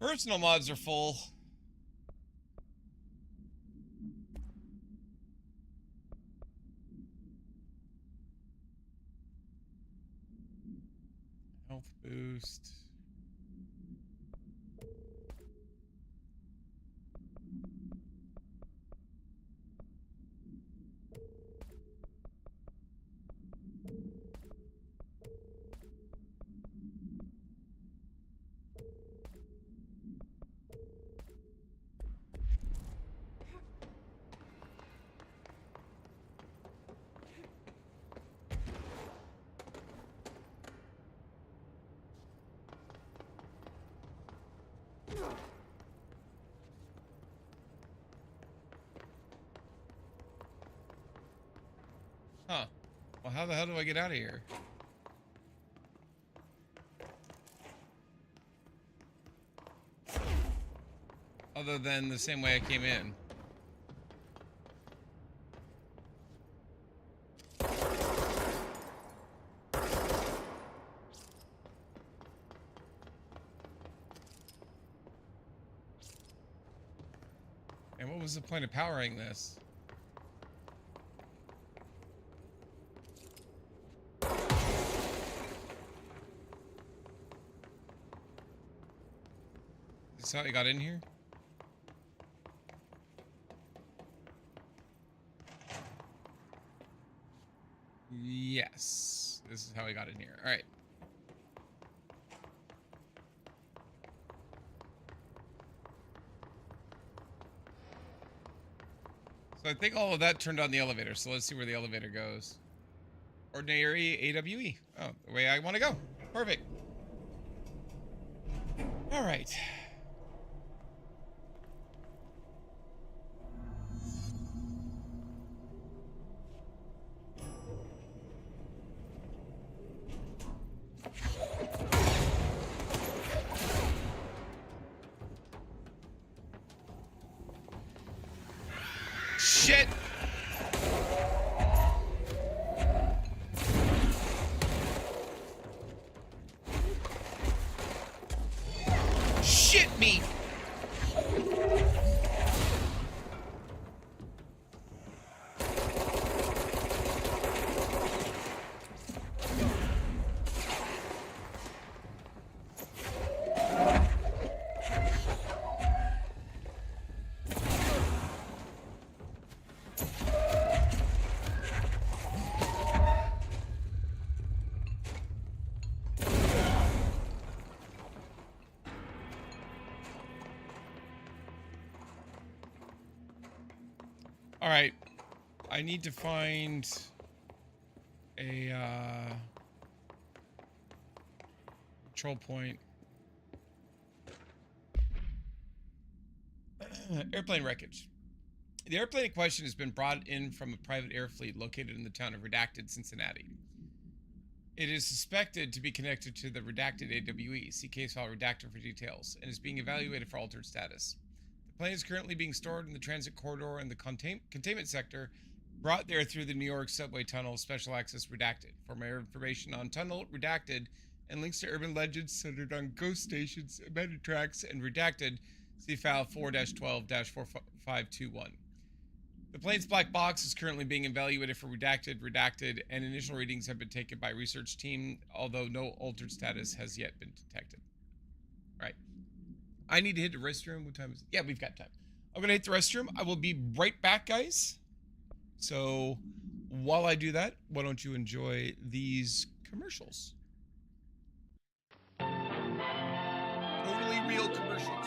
Personal mods are full. Health boost. Huh. Well, how the hell do I get out of here? Other than the same way I came in. And what was the point of powering this? Is this how I got in here? Yes. This is how I got in here. All right. So I think all of that turned on the elevator. So let's see where the elevator goes. Ordinary AWE. Oh, the way I want to go. Perfect. All right. Shit! Shit! me. All right, I need to find a control point. Airplane wreckage. The airplane in question has been brought in from a private air fleet located in the town of Redacted, Cincinnati. It is suspected to be connected to the Redacted AWE. See case file Redacted for details, and is being evaluated for altered status. The plane is currently being stored in the transit corridor in the containment sector, brought there through the New York subway tunnel. Special access Redacted. For more information on Tunnel Redacted and links to urban legends centered on ghost stations, abandoned tracks, and Redacted, see file 4-12-4521. The plane's black box is currently being evaluated for redacted, and initial readings have been taken by research team, although no altered status has yet been detected. Right. I need to hit the restroom. What time is it? Yeah, we've got time. I'm going to hit the restroom. I will be right back, guys. So while I do that, why don't you enjoy these commercials? Totally real commercials.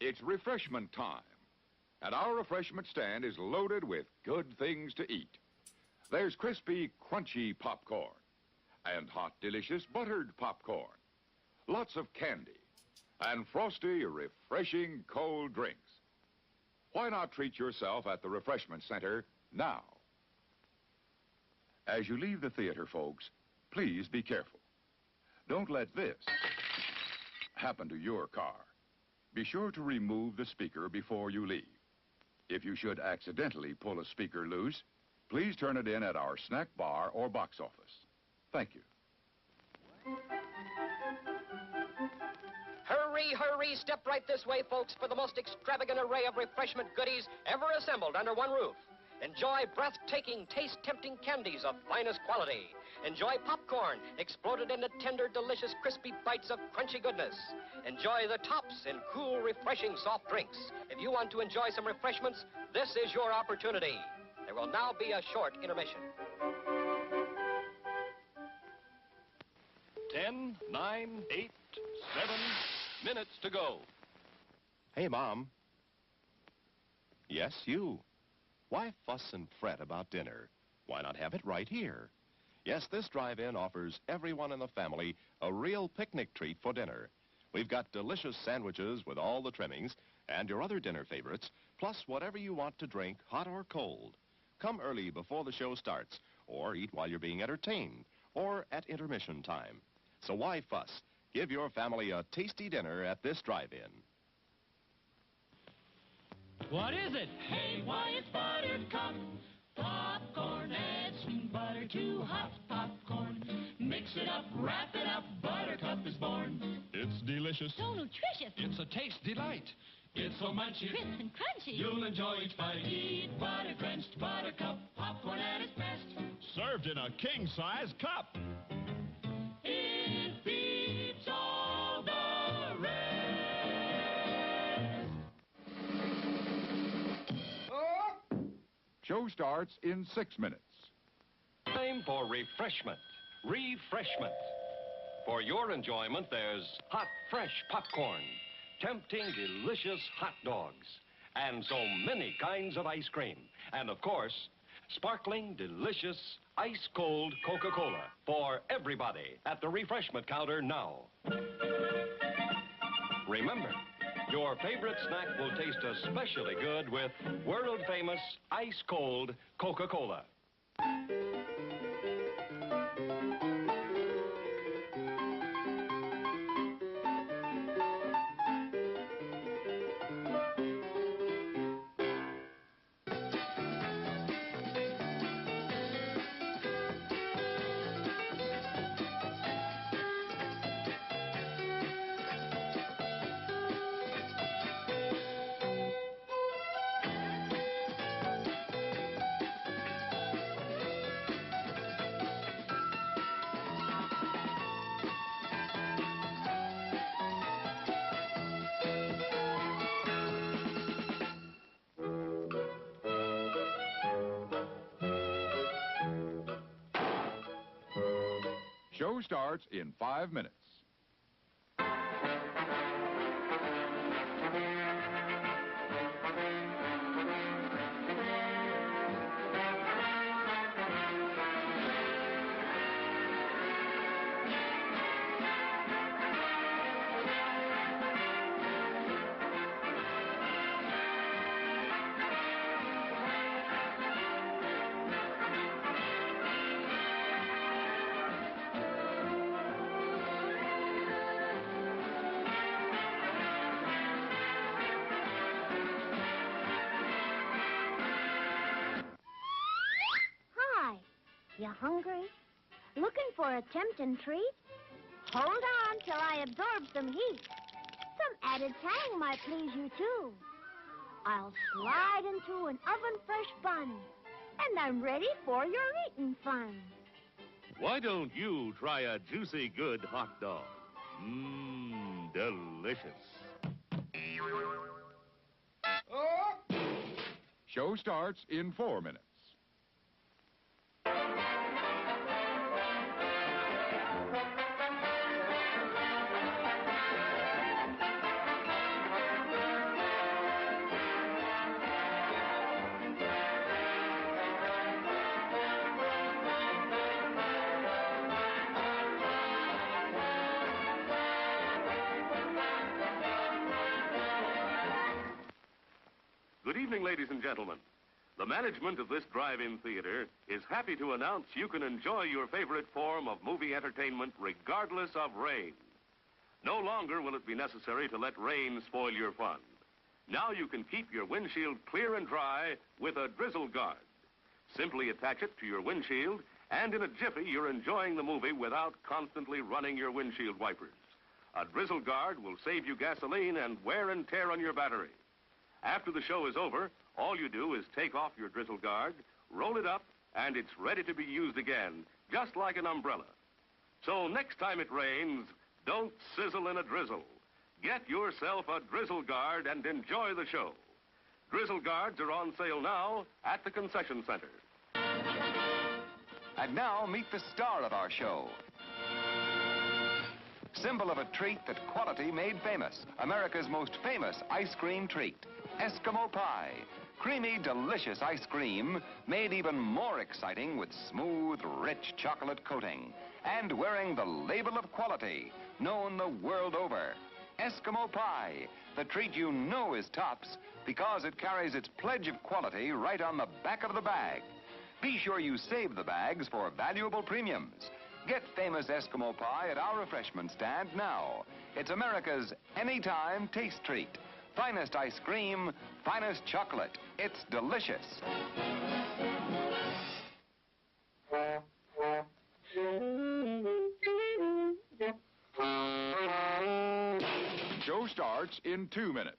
It's refreshment time, and our refreshment stand is loaded with good things to eat. There's crispy, crunchy popcorn, and hot, delicious buttered popcorn, lots of candy, and frosty, refreshing cold drinks. Why not treat yourself at the refreshment center now? As you leave the theater, folks, please be careful. Don't let this happen to your car. Be sure to remove the speaker before you leave. If you should accidentally pull a speaker loose, please turn it in at our snack bar or box office. Thank you. Hurry, hurry, step right this way, folks, for the most extravagant array of refreshment goodies ever assembled under one roof. Enjoy breathtaking, taste-tempting candies of finest quality. Enjoy popcorn, exploded into tender, delicious, crispy bites of crunchy goodness. Enjoy the tops in cool, refreshing soft drinks. If you want to enjoy some refreshments, this is your opportunity. There will now be a short intermission. 10, 9, 8, 7 minutes to go. Hey, Mom. Yes, you. Why fuss and fret about dinner? Why not have it right here? Yes, this drive-in offers everyone in the family a real picnic treat for dinner. We've got delicious sandwiches with all the trimmings and your other dinner favorites, plus whatever you want to drink, hot or cold. Come early before the show starts, or eat while you're being entertained, or at intermission time. So why fuss? Give your family a tasty dinner at this drive-in. What is it? Hey, why, it's Buttercup. Popcorn, add sweet butter to hot popcorn. Mix it up, wrap it up, Buttercup is born. It's delicious. So nutritious. It's a taste delight. It's so munchy. Crisp and crunchy. You'll enjoy each bite. Eat butter-drenched Buttercup. Popcorn at its best. Served in a king-size cup. It beats all the rest. Show starts in 6 minutes. Time for refreshment. Refreshment. For your enjoyment, there's hot, fresh popcorn, tempting, delicious hot dogs, and so many kinds of ice cream. And, of course, sparkling, delicious, ice-cold Coca-Cola for everybody at the refreshment counter now. Remember, your favorite snack will taste especially good with world-famous ice-cold Coca-Cola. Show starts in 5 minutes. Hi. You hungry? Looking for a tempting treat? Hold on till I absorb some heat. Some added tang might please you, too. I'll slide into an oven-fresh bun, and I'm ready for your eating fun. Why don't you try a juicy good hot dog? Mmm, delicious. Show starts in 4 minutes. Good evening, ladies and gentlemen. The management of this drive-in theater is happy to announce you can enjoy your favorite form of movie entertainment regardless of rain. No longer will it be necessary to let rain spoil your fun. Now you can keep your windshield clear and dry with a drizzle guard. Simply attach it to your windshield, and in a jiffy, you're enjoying the movie without constantly running your windshield wipers. A drizzle guard will save you gasoline and wear and tear on your battery. After the show is over, all you do is take off your drizzle guard, roll it up, and it's ready to be used again, just like an umbrella. So next time it rains, don't sizzle in a drizzle. Get yourself a drizzle guard and enjoy the show. Drizzle guards are on sale now at the concession center. And now meet the star of our show. Symbol of a treat that quality made famous. America's most famous ice cream treat. Eskimo pie. Creamy, delicious ice cream made even more exciting with smooth, rich chocolate coating. And wearing the label of quality, known the world over. Eskimo pie, the treat you know is tops because it carries its pledge of quality right on the back of the bag. Be sure you save the bags for valuable premiums. Get famous Eskimo pie at our refreshment stand now. It's America's anytime taste treat. Finest ice cream, finest chocolate. It's delicious. Show starts in 2 minutes.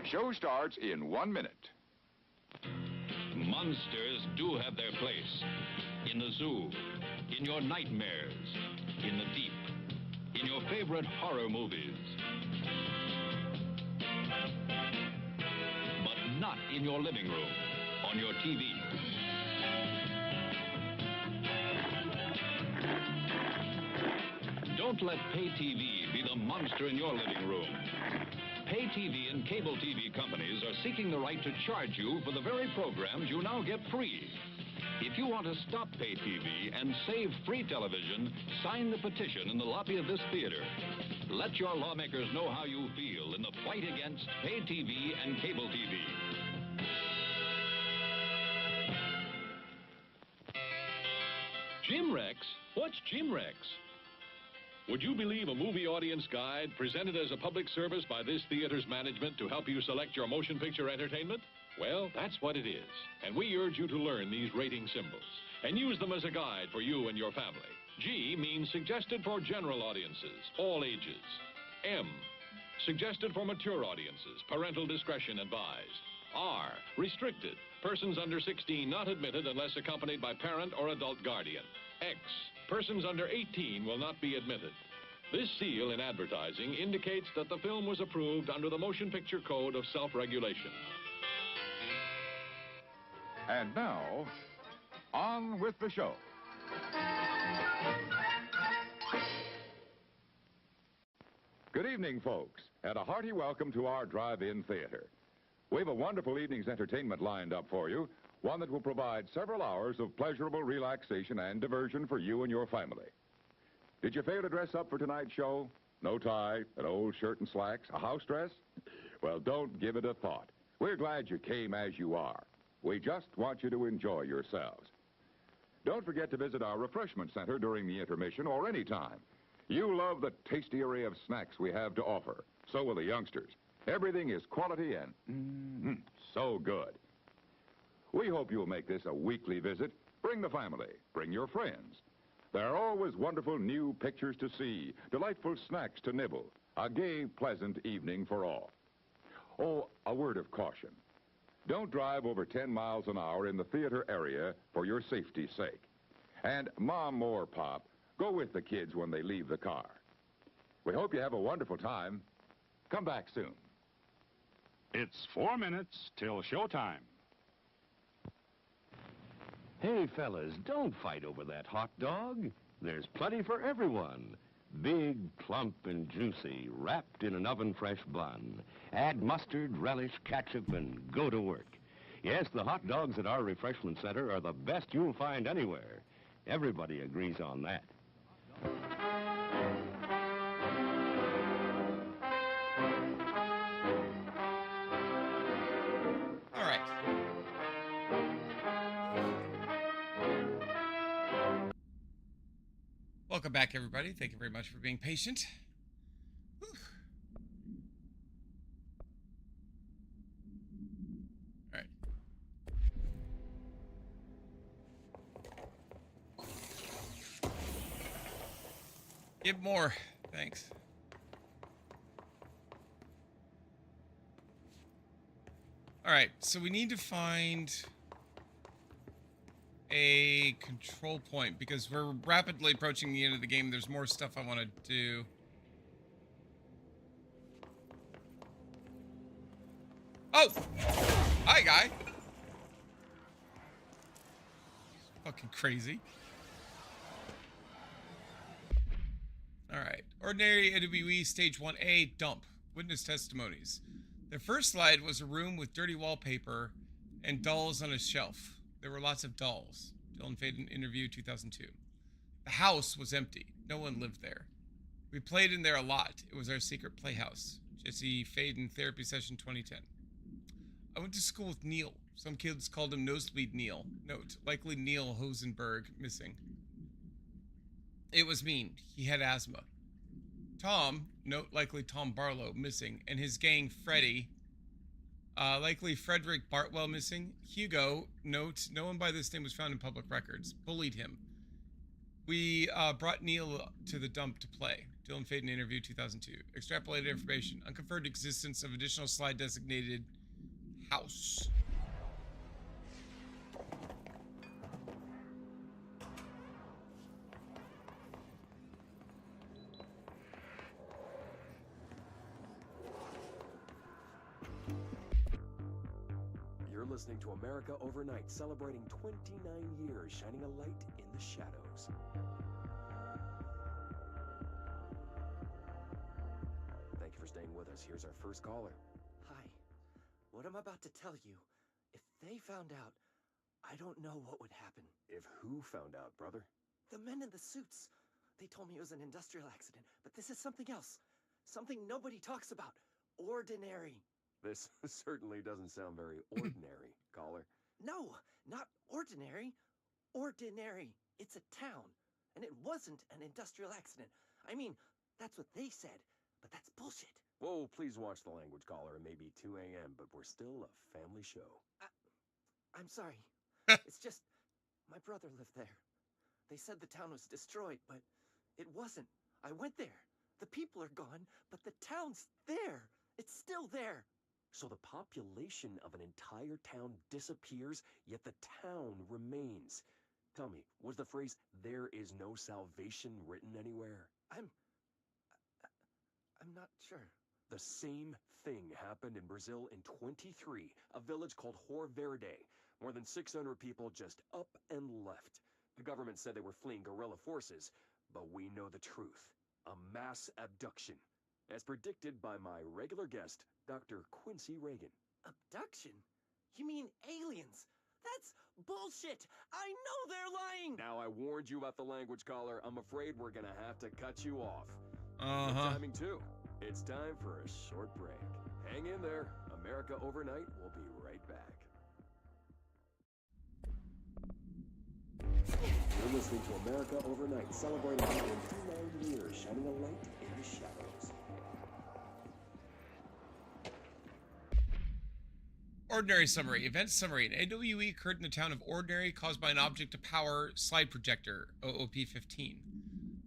Show starts in 1 minute. Monsters do have their place. In the zoo, in your nightmares, in the deep, in your favorite horror movies. not in your living room, on your TV. Don't let pay TV be the monster in your living room. Pay TV and cable TV companies are seeking the right to charge you for the very programs you now get free. If you want to stop pay TV and save free television, sign the petition in the lobby of this theater. Let your lawmakers know how you feel in the fight against pay TV and cable TV. Jim Rex? What's Jim Rex? Would you believe a movie audience guide presented as a public service by this theater's management to help you select your motion picture entertainment? Well, that's what it is. And we urge you to learn these rating symbols and use them as a guide for you and your family. G means suggested for general audiences, all ages. M, suggested for mature audiences, parental discretion advised. R, restricted, persons under 16 not admitted unless accompanied by parent or adult guardian. X, persons under 18 will not be admitted. This seal in advertising indicates that the film was approved under the Motion Picture Code of Self-Regulation. And now, on with the show. Good evening, folks, and a hearty welcome to our drive-in theater. We have a wonderful evening's entertainment lined up for you, one that will provide several hours of pleasurable relaxation and diversion for you and your family. Did you fail to dress up for tonight's show? No tie, an old shirt and slacks, a house dress? Well, don't give it a thought. We're glad you came as you are. We just want you to enjoy yourselves. Don't forget to visit our refreshment center during the intermission or any time. You love the tasty array of snacks we have to offer. So will the youngsters. Everything is quality and so good. We hope you'll make this a weekly visit. Bring the family. Bring your friends. There are always wonderful new pictures to see, delightful snacks to nibble, a gay, pleasant evening for all. Oh, a word of caution. Don't drive over 10 miles an hour in the theater area for your safety's sake. And Mom or Pop, go with the kids when they leave the car. We hope you have a wonderful time. Come back soon. It's 4 minutes till showtime. Hey, fellas, don't fight over that hot dog. There's plenty for everyone. Big, plump, and juicy, wrapped in an oven-fresh bun. Add mustard, relish, ketchup, and go to work. Yes, the hot dogs at our refreshment center are the best you'll find anywhere. Everybody agrees on that. All right. Welcome back, everybody. Thank you very much for being patient. Whew. All right. Give more. Thanks. All right, so we need to find a control point because we're rapidly approaching the end of the game. There's more stuff I want to do. Oh! Hi, guy. Fucking crazy. All right. Ordinary AWE Stage 1A dump. Witness testimonies. The first slide was a room with dirty wallpaper and dolls on a shelf. There were lots of dolls. Dylan Faden interview 2002. The house was empty. No one lived there. We played in there a lot. It was our secret playhouse. Jesse Faden therapy session 2010. I went to school with Neil. Some kids called him Nosebleed Neil. Note, likely Neil Hosenberg missing. It was mean. He had asthma. Tom, note likely Tom Barlow missing, and his gang Freddy. Likely Frederick Bartwell missing. Hugo, note, no one by this name was found in public records. Bullied him. We brought Neil to the dump to play. Dylan Faden interview 2002. Extrapolated information. Unconfirmed existence of additional slide designated house. listening to America Overnight, celebrating 29 years, shining a light in the shadows. Thank you for staying with us. Here's our first caller. Hi. What I'm about to tell you, if they found out, I don't know what would happen. If who found out, brother? The men in the suits. They told me it was an industrial accident, but this is something else. Something nobody talks about. Ordinary. This certainly doesn't sound very ordinary, caller. No, not ordinary. Ordinary. It's a town. And it wasn't an industrial accident. I mean, that's what they said, but that's bullshit. Whoa, please watch the language, caller. It may be 2 a.m., but we're still a family show. I'm sorry. It's just, my brother lived there. They said the town was destroyed, but it wasn't. I went there. The people are gone, but the town's there. It's still there. So the population of an entire town disappears, yet the town remains. Tell me, was the phrase, "there is no salvation," written anywhere? I'm not sure. The same thing happened in Brazil in 23, a village called Hor Verde. More than 600 people just up and left. The government said they were fleeing guerrilla forces, but we know the truth. A mass abduction, as predicted by my regular guest, Dr. Quincy Reagan. Abduction? You mean aliens? That's bullshit! I know they're lying! Now, I warned you about the language, caller. I'm afraid we're gonna have to cut you off. Uh-huh. Good timing, too. It's time for a short break. Hang in there. America Overnight will be right back. You're listening to America Overnight, celebrating 29 years, shining a light in the shadows. Ordinary summary. Event summary. An AWE occurred in the town of Ordinary, caused by an object to power slide projector, OOP-15,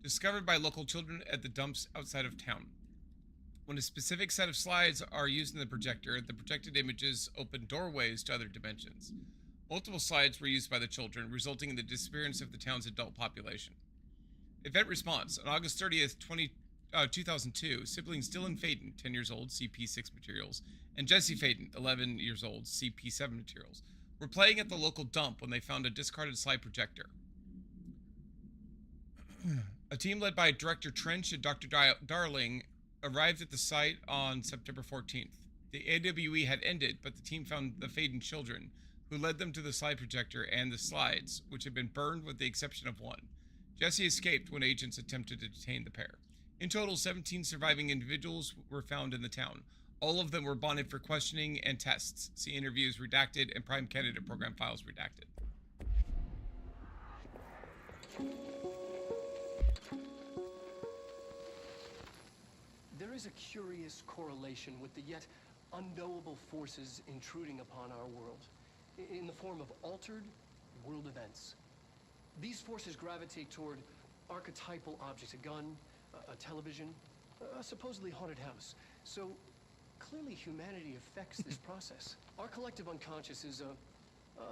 discovered by local children at the dumps outside of town. When a specific set of slides are used in the projected images open doorways to other dimensions. Multiple slides were used by the children, resulting in the disappearance of the town's adult population. Event response. On August 30th, 2002, siblings Dylan Faden, 10 years old, CP6 materials, and Jesse Faden, 11 years old, CP7 materials, were playing at the local dump when they found a discarded slide projector. A team led by Director Trench and Dr. Darling arrived at the site on September 14th. The AWE had ended, but the team found the Faden children, who led them to the slide projector and the slides, which had been burned with the exception of one. Jesse escaped when agents attempted to detain the pair. In total, 17 surviving individuals were found in the town. All of them were bonded for questioning and tests. See interviews redacted and prime candidate program files redacted. There is a curious correlation with the yet unknowable forces intruding upon our world, in the form of altered world events. These forces gravitate toward archetypal objects, a gun, a television, a supposedly haunted house. So clearly humanity affects this process. Our collective unconscious is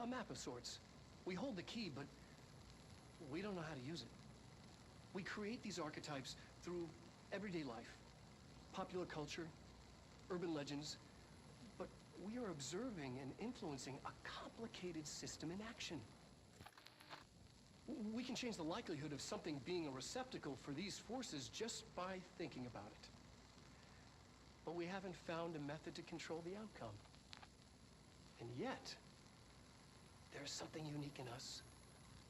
a map of sorts. We hold the key, but we don't know how to use it. We create these archetypes through everyday life, popular culture, urban legends, but we are observing and influencing a complicated system in action. We can change the likelihood of something being a receptacle for these forces just by thinking about it. But we haven't found a method to control the outcome. And yet, there's something unique in us,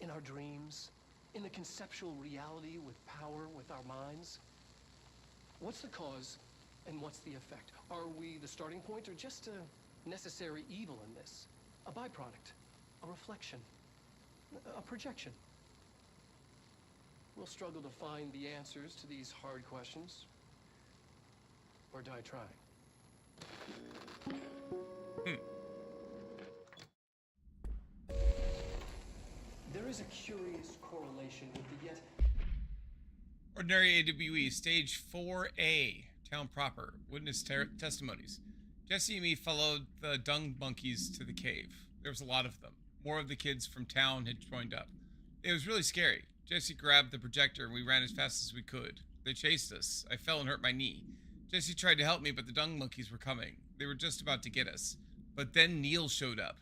in our dreams, in the conceptual reality with power, with our minds. What's the cause and what's the effect? Are we the starting point or just a necessary evil in this? A byproduct, a reflection, a projection? We'll struggle to find the answers to these hard questions, or die trying. There is a curious correlation with the yet... Ordinary AWE, Stage 4A, Town Proper, Witness Testimonies. Jesse and me followed the dung monkeys to the cave. There was a lot of them. More of the kids from town had joined up. It was really scary. Jesse grabbed the projector and we ran as fast as we could. They chased us. I fell and hurt my knee. Jesse tried to help me, but the dung monkeys were coming. They were just about to get us. But then Neil showed up.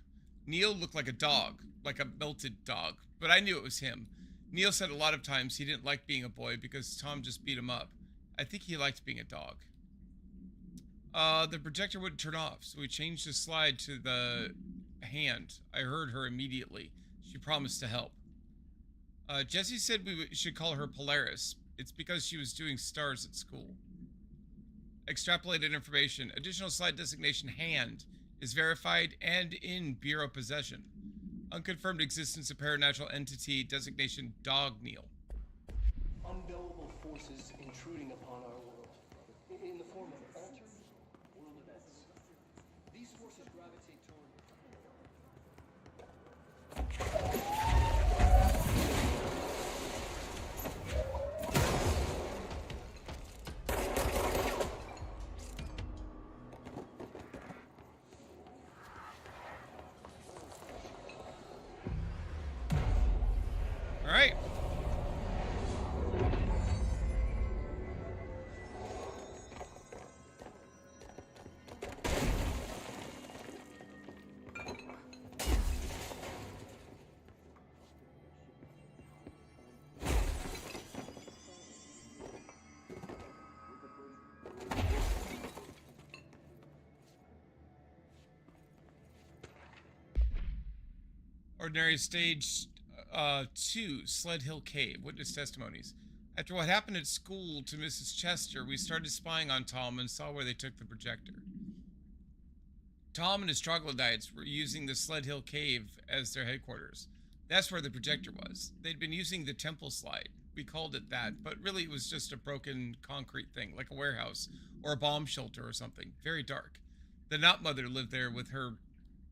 Neil looked like a dog, like a melted dog, but I knew it was him. Neil said a lot of times he didn't like being a boy because Tom just beat him up. I think he liked being a dog. The projector wouldn't turn off, so we changed the slide to the hand. I heard her immediately. She promised to help. Jesse said we should call her Polaris. It's because she was doing stars at school. Extrapolated information. Additional slide designation hand is verified and in Bureau possession. Unconfirmed existence of paranatural entity designation dog Neil. Unknowable forces intruding upon our world in the form of altered world events. These forces gravitate toward... All right. Ordinary stage 2, Sled Hill Cave, witness testimonies. After what happened at school to Mrs. Chester, we started spying on Tom and saw where they took the projector. Tom and his troglodytes were using the Sled Hill Cave as their headquarters. That's where the projector was. They'd been using the temple slide. We called it that, but really it was just a broken concrete thing, like a warehouse or a bomb shelter or something. Very dark. The Not Mother lived there with her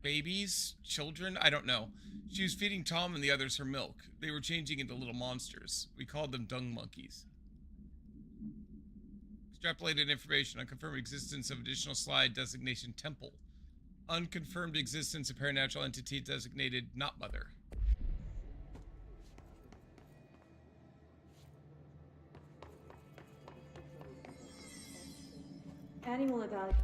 babies, children, I don't know. She was feeding Tom and the others her milk. They were changing into little monsters. We called them dung monkeys. Extrapolated information. Unconfirmed existence of additional slide designation temple. Unconfirmed existence of paranatural entity designated Not Mother.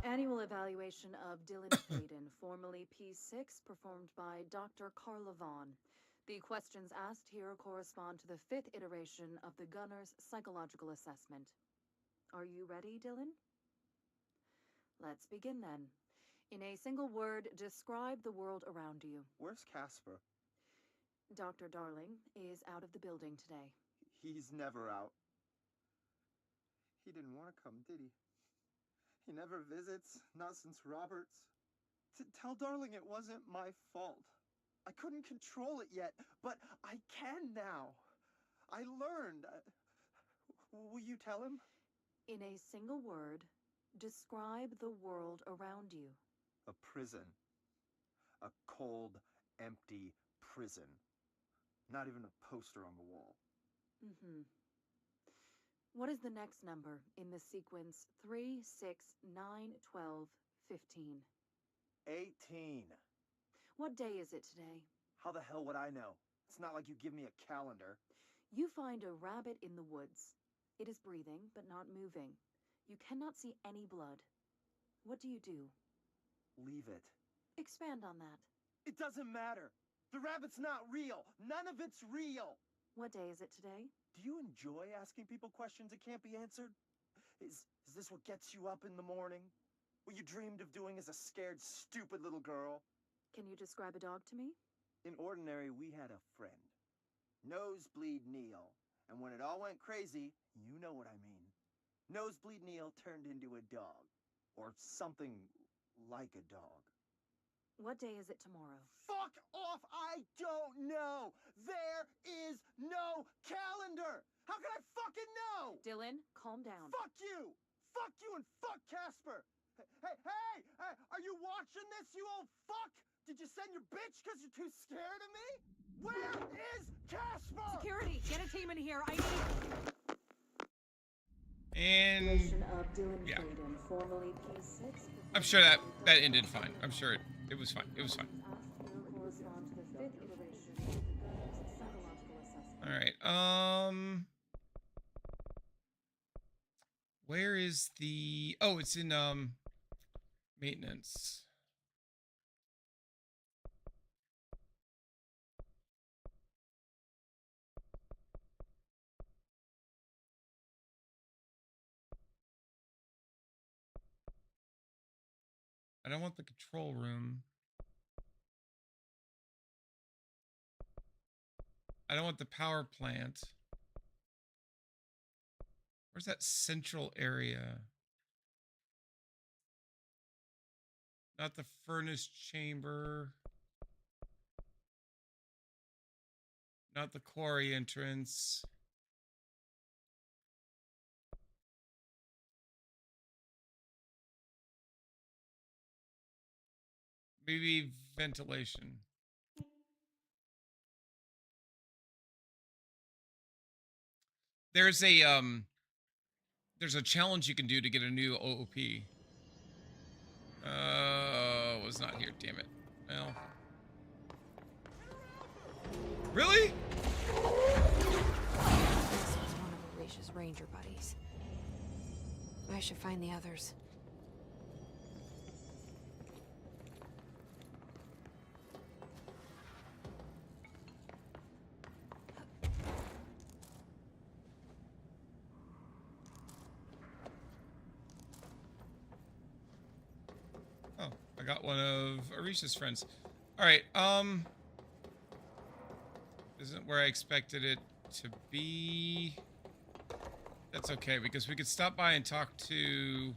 Annual evaluation of Dylan Faden, formerly P6, performed by Dr. Carla Vaughn. The questions asked here correspond to the 5th iteration of the Gunner's psychological assessment. Are you ready, Dylan? Let's begin then. In a single word, describe the world around you. Where's Casper? Dr. Darling is out of the building today. He's never out. He didn't want to come, did he? He never visits, not since Roberts. Tell Darling it wasn't my fault. I couldn't control it yet, but I can now. I learned. Will you tell him? In a single word, describe the world around you. A prison. A cold, empty prison. Not even a poster on the wall. Mm-hmm. What is the next number in the sequence 3, 6, 9, 12, 15? 18. What day is it today? How the hell would I know? It's not like you give me a calendar. You find a rabbit in the woods. It is breathing, but not moving. You cannot see any blood. What do you do? Leave it. Expand on that. It doesn't matter. The rabbit's not real. None of it's real. What day is it today? Do you enjoy asking people questions that can't be answered? Is this what gets you up in the morning? What you dreamed of doing as a scared, stupid little girl? Can you describe a dog to me? In Ordinary, we had a friend. Nosebleed Neil. And when it all went crazy, you know what I mean. Nosebleed Neil turned into a dog. Or something like a dog. What day is it tomorrow? Fuck off! I don't know! There is no calendar! How can I fucking know? Dylan, calm down. Fuck you! Fuck you and fuck Casper! Hey! Are you watching this, you old fuck? Did you send your bitch because you're too scared of me? Where is Casper? Security, get a team in here. I need... And of Dylan yeah, Faden, formerly P6. I'm sure that ended fine. I'm sure it was fine. It was fine. Correspond to the 5th iteration of the Gunner's psychological assessment. All right. Where is the? Oh, it's in maintenance. I don't want the control room. I don't want the power plant. Where's that central area? Not the furnace chamber. Not the quarry entrance. Maybe ventilation. There's a challenge you can do to get a new OOP. Was not here, damn it. Well. Really? This was one of Alicia's ranger buddies. I should find the others. Oh, I got one of Arisha's friends. All right, isn't where I expected it to be. That's okay, because we could stop by and talk to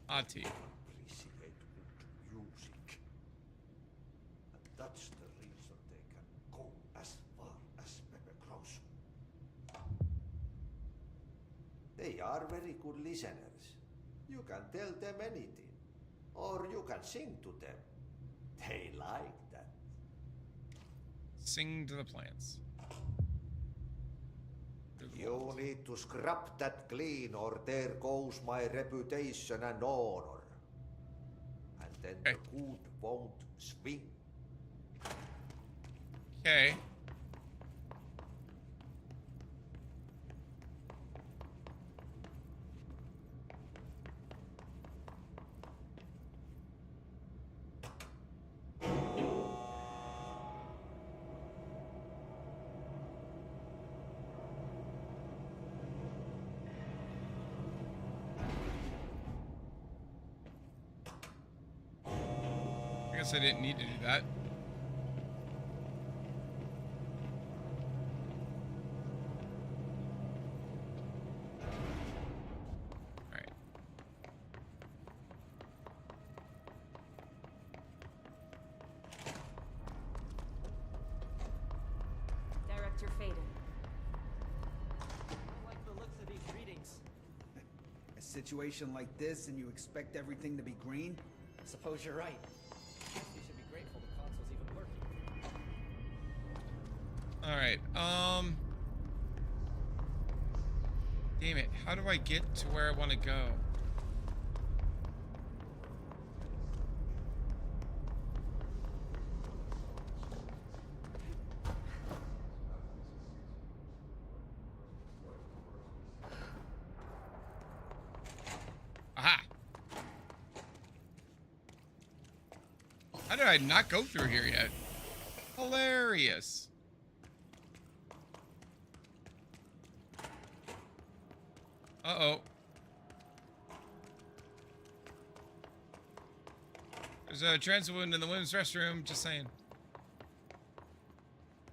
Ahti. Appreciate good music. And that's the reason they can go as far as Pepe Close. They are very good listeners. You can tell them anything, or you can sing to them. They like that. Sing to the plants. You need to scrap that clean, or there goes my reputation and honor. And then the good won't swing. Okay. I guess I didn't need to do that. All right. Director Faden. I like the looks of these readings. A situation like this and you expect everything to be green? Suppose you're right. You should be grateful the console's even working. All right. Damn it. How do I get to where I want to go? Aha. How did I not go through here yet? Hilarious. Uh-oh. There's a trans wound in the women's restroom, just saying.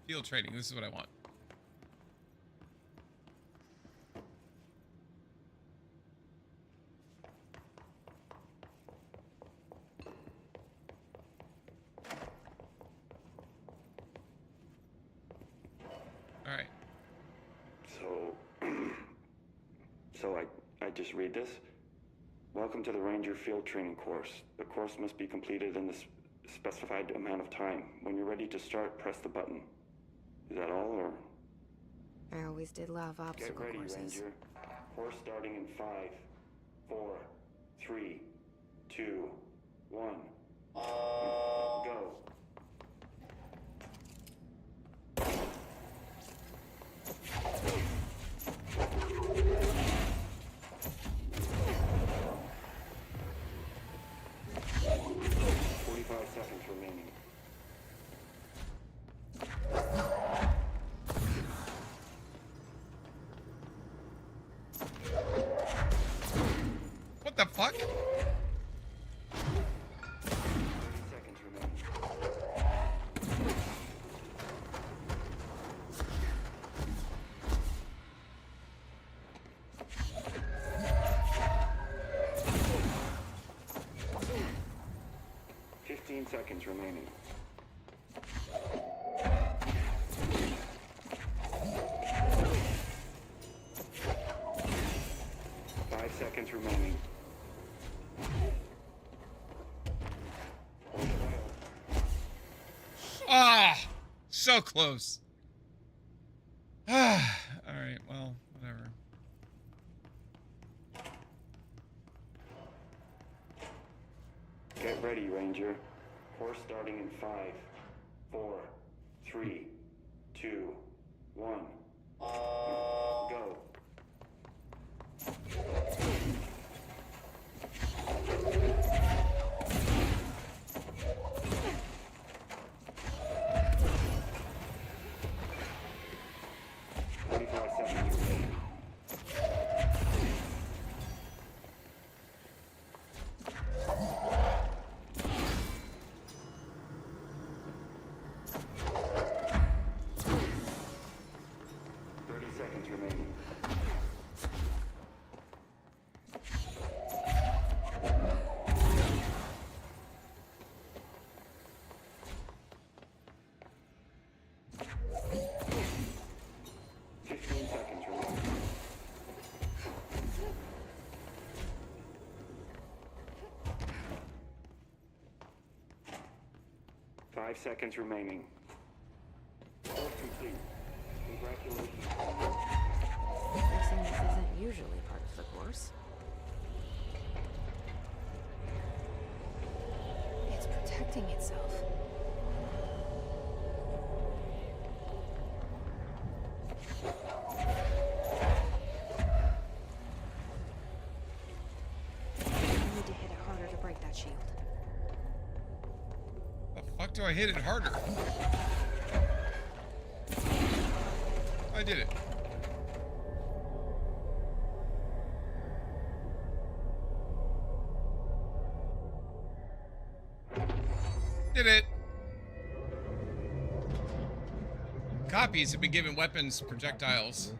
Field training, this is what I want. Alright. So I just read this. Welcome to the Ranger Field Training course. The course must be completed in the specified amount of time. When you're ready to start, press the button. Is that all, or? I always did love obstacle Get ready, courses. Ranger. Course starting in 5, 4, 3, 2, 1. Go. Seconds remaining. 15 seconds remaining. 5 seconds remaining. Ah, so close. Ah, all right. Well, whatever. Get ready, Ranger. Course starting in 5, 4, 3, 2, 1. Go. Five seconds remaining. Course complete. Congratulations. Guessing this isn't usually part of the course. It's protecting itself. I need to hit it harder to break that shield. Fuck, do I hit it harder? I did it. Did it. Copies have been given weapons, projectiles.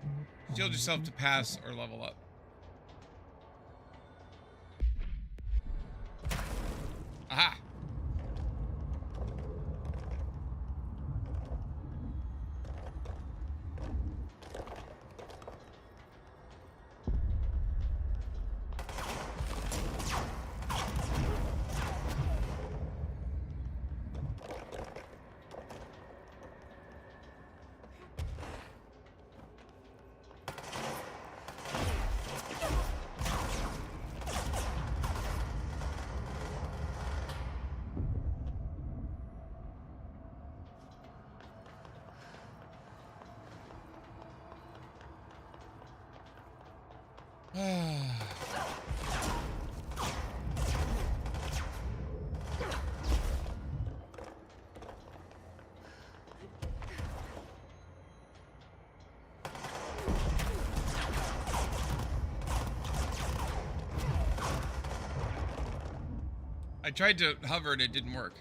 Shield yourself to pass or level up. Aha. I tried to hover and it didn't work.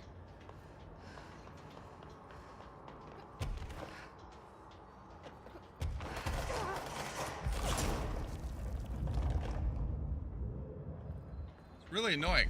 It's really annoying.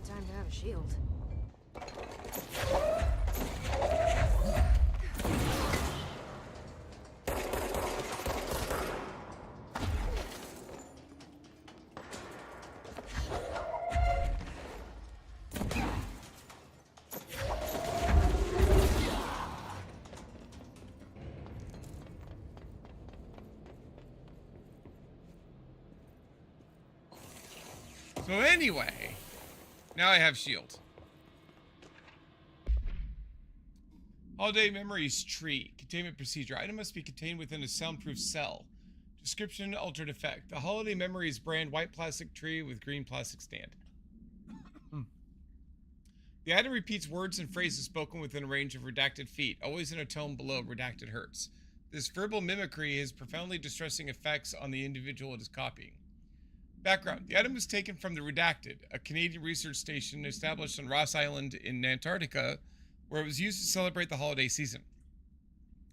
Time to have a shield. Anyway, now I have shield. Holiday Memories Tree. Containment procedure. Item must be contained within a soundproof cell. Description, altered effect. The Holiday Memories brand white plastic tree with green plastic stand. The item repeats words and phrases spoken within a range of redacted feet, always in a tone below redacted hertz. This verbal mimicry has profoundly distressing effects on the individual it is copying. Background. The item was taken from the Redacted, a Canadian research station established on Ross Island in Antarctica, where it was used to celebrate the holiday season.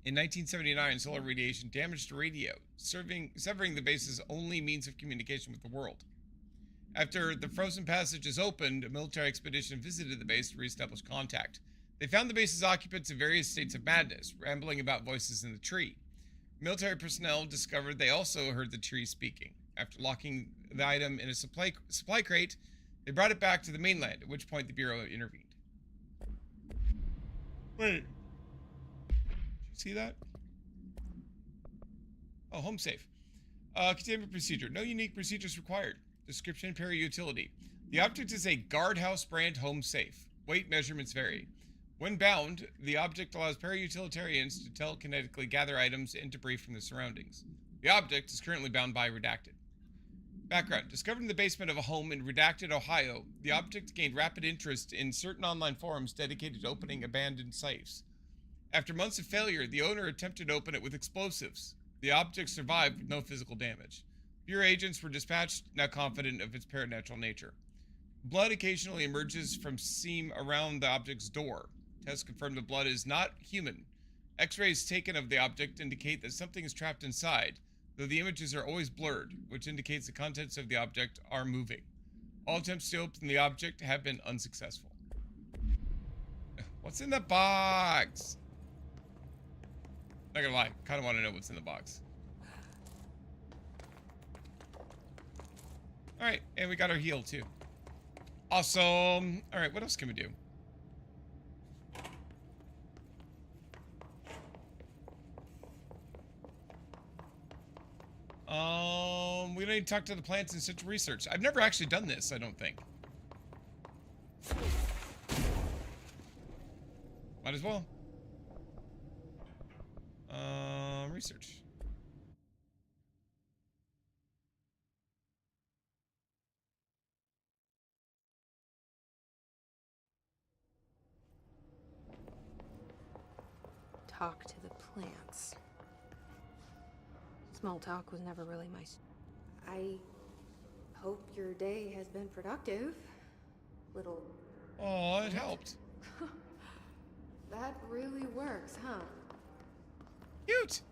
In 1979, solar radiation damaged the radio, severing the base's only means of communication with the world. After the frozen passages opened, a military expedition visited the base to reestablish contact. They found the base's occupants in various states of madness, rambling about voices in the tree. Military personnel discovered they also heard the tree speaking. After locking the item in a supply crate, they brought it back to the mainland, at which point the Bureau intervened. Wait. Did you see that? Oh, home safe. Containment procedure. No unique procedures required. Description, peri-utility. The object is a guardhouse brand home safe. Weight measurements vary. When bound, the object allows peri-utilitarians to telekinetically gather items and debris from the surroundings. The object is currently bound by Redacted. Background. Discovered in the basement of a home in Redacted, Ohio, the object gained rapid interest in certain online forums dedicated to opening abandoned safes. After months of failure, the owner attempted to open it with explosives. The object survived with no physical damage. Bureau agents were dispatched, now confident of its paranatural nature. Blood occasionally emerges from seam around the object's door. Tests confirm the blood is not human. X-rays taken of the object indicate that something is trapped inside, though the images are always blurred, which indicates the contents of the object are moving. All attempts to open the object have been unsuccessful. What's in the box? Not gonna lie, kind of want to know what's in the box. Alright, and we got our heal too. Awesome. Alright, what else can we do? We don't need to talk to the plants in Central Research. I've never actually done this, I don't think. Might as well. Research. Talk to the plants. Small talk was never really my... I hope your day has been productive. Little... Oh, it helped. That really works, huh? Cute!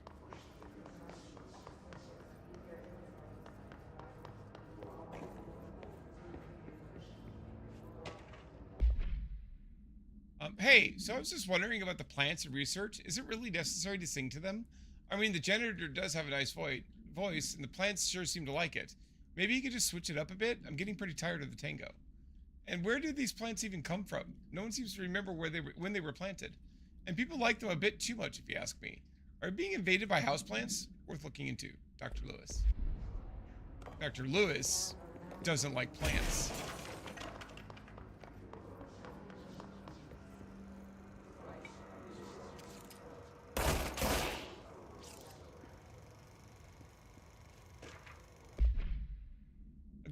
Hey, so I was just wondering about the plants and research. Is it really necessary to sing to them? I mean, the janitor does have a nice voice, and the plants sure seem to like it. Maybe you could just switch it up a bit? I'm getting pretty tired of the tango. And where did these plants even come from? No one seems to remember when they were planted. And people like them a bit too much, if you ask me. Are being invaded by houseplants? Worth looking into. Dr. Lewis. Dr. Lewis doesn't like plants.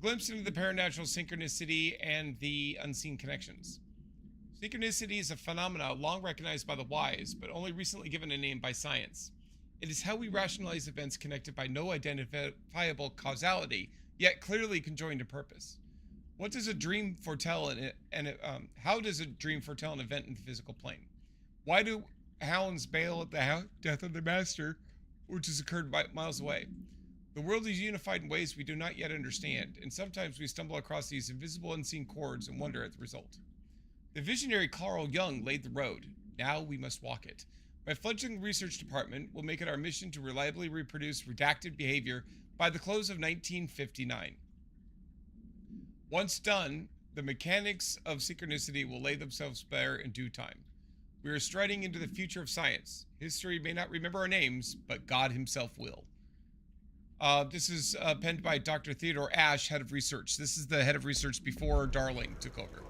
Glimpse into the paranatural synchronicity and the unseen connections. Synchronicity is a phenomenon long recognized by the wise, but only recently given a name by science. It is how we rationalize events connected by no identifiable causality, yet clearly conjoined to purpose. What does a dream foretell how does a dream foretell an event in the physical plane? Why do hounds bail at the death of their master, which has occurred miles away? The world is unified in ways we do not yet understand, and sometimes we stumble across these invisible unseen chords and wonder at the result. The visionary Carl Jung laid the road. Now we must walk it. My fledgling research department will make it our mission to reliably reproduce redacted behavior by the close of 1959. Once done, the mechanics of synchronicity will lay themselves bare in due time. We are striding into the future of science. History may not remember our names, but God himself will. This is penned by Dr. Theodore Ash, head of research. This is the head of research before Darling took over.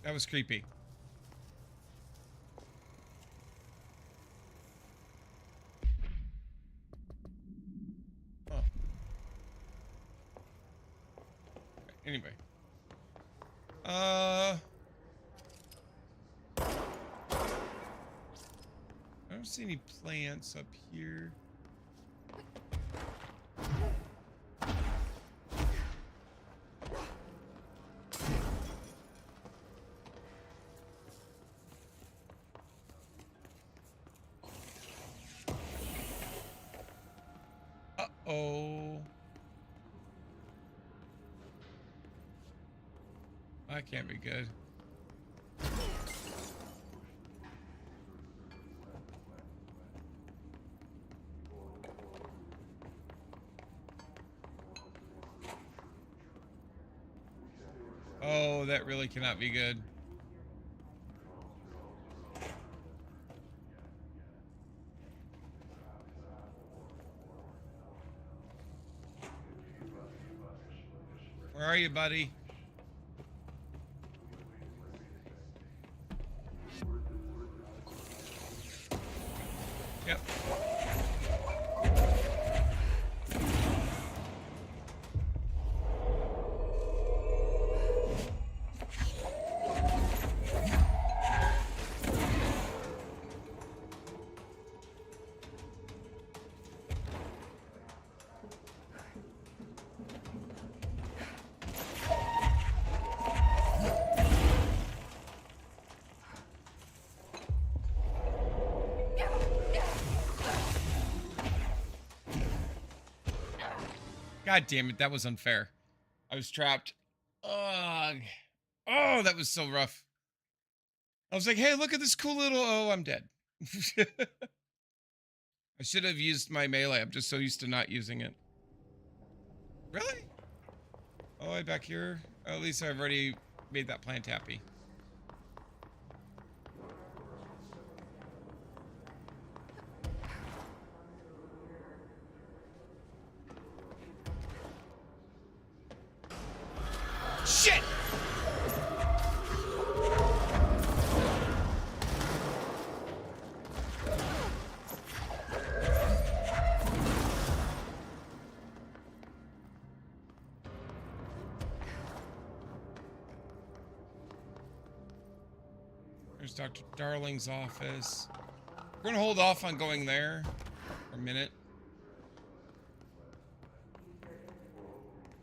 That was creepy. Oh. Anyway. I don't see any plants up here. Uh-oh. That can't be good. Oh, that really cannot be good. Where are you, buddy? Yep. God damn it, that was unfair. I was trapped. Ugh. Oh, that was so rough. I was like, hey, look at this cool little... Oh, I'm dead. I should have used my melee. I'm just so used to not using it. Really? Oh, I'm back here. Oh, at least I've already made that plant happy. Shit! There's Dr. Darling's office. We're gonna hold off on going there for a minute.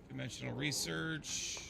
Dimensional research.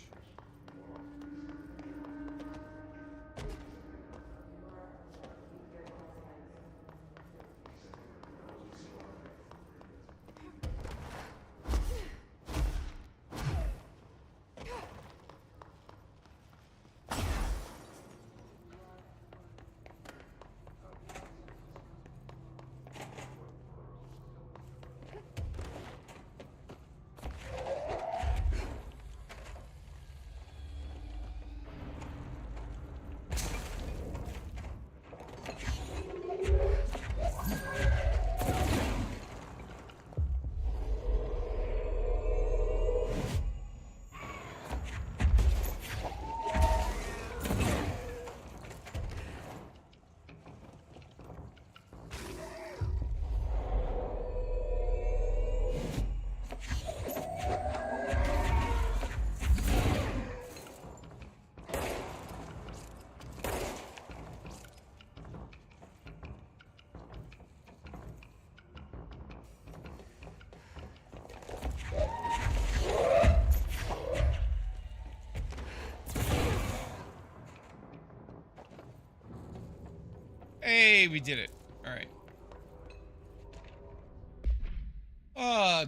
Hey, we did it. All right.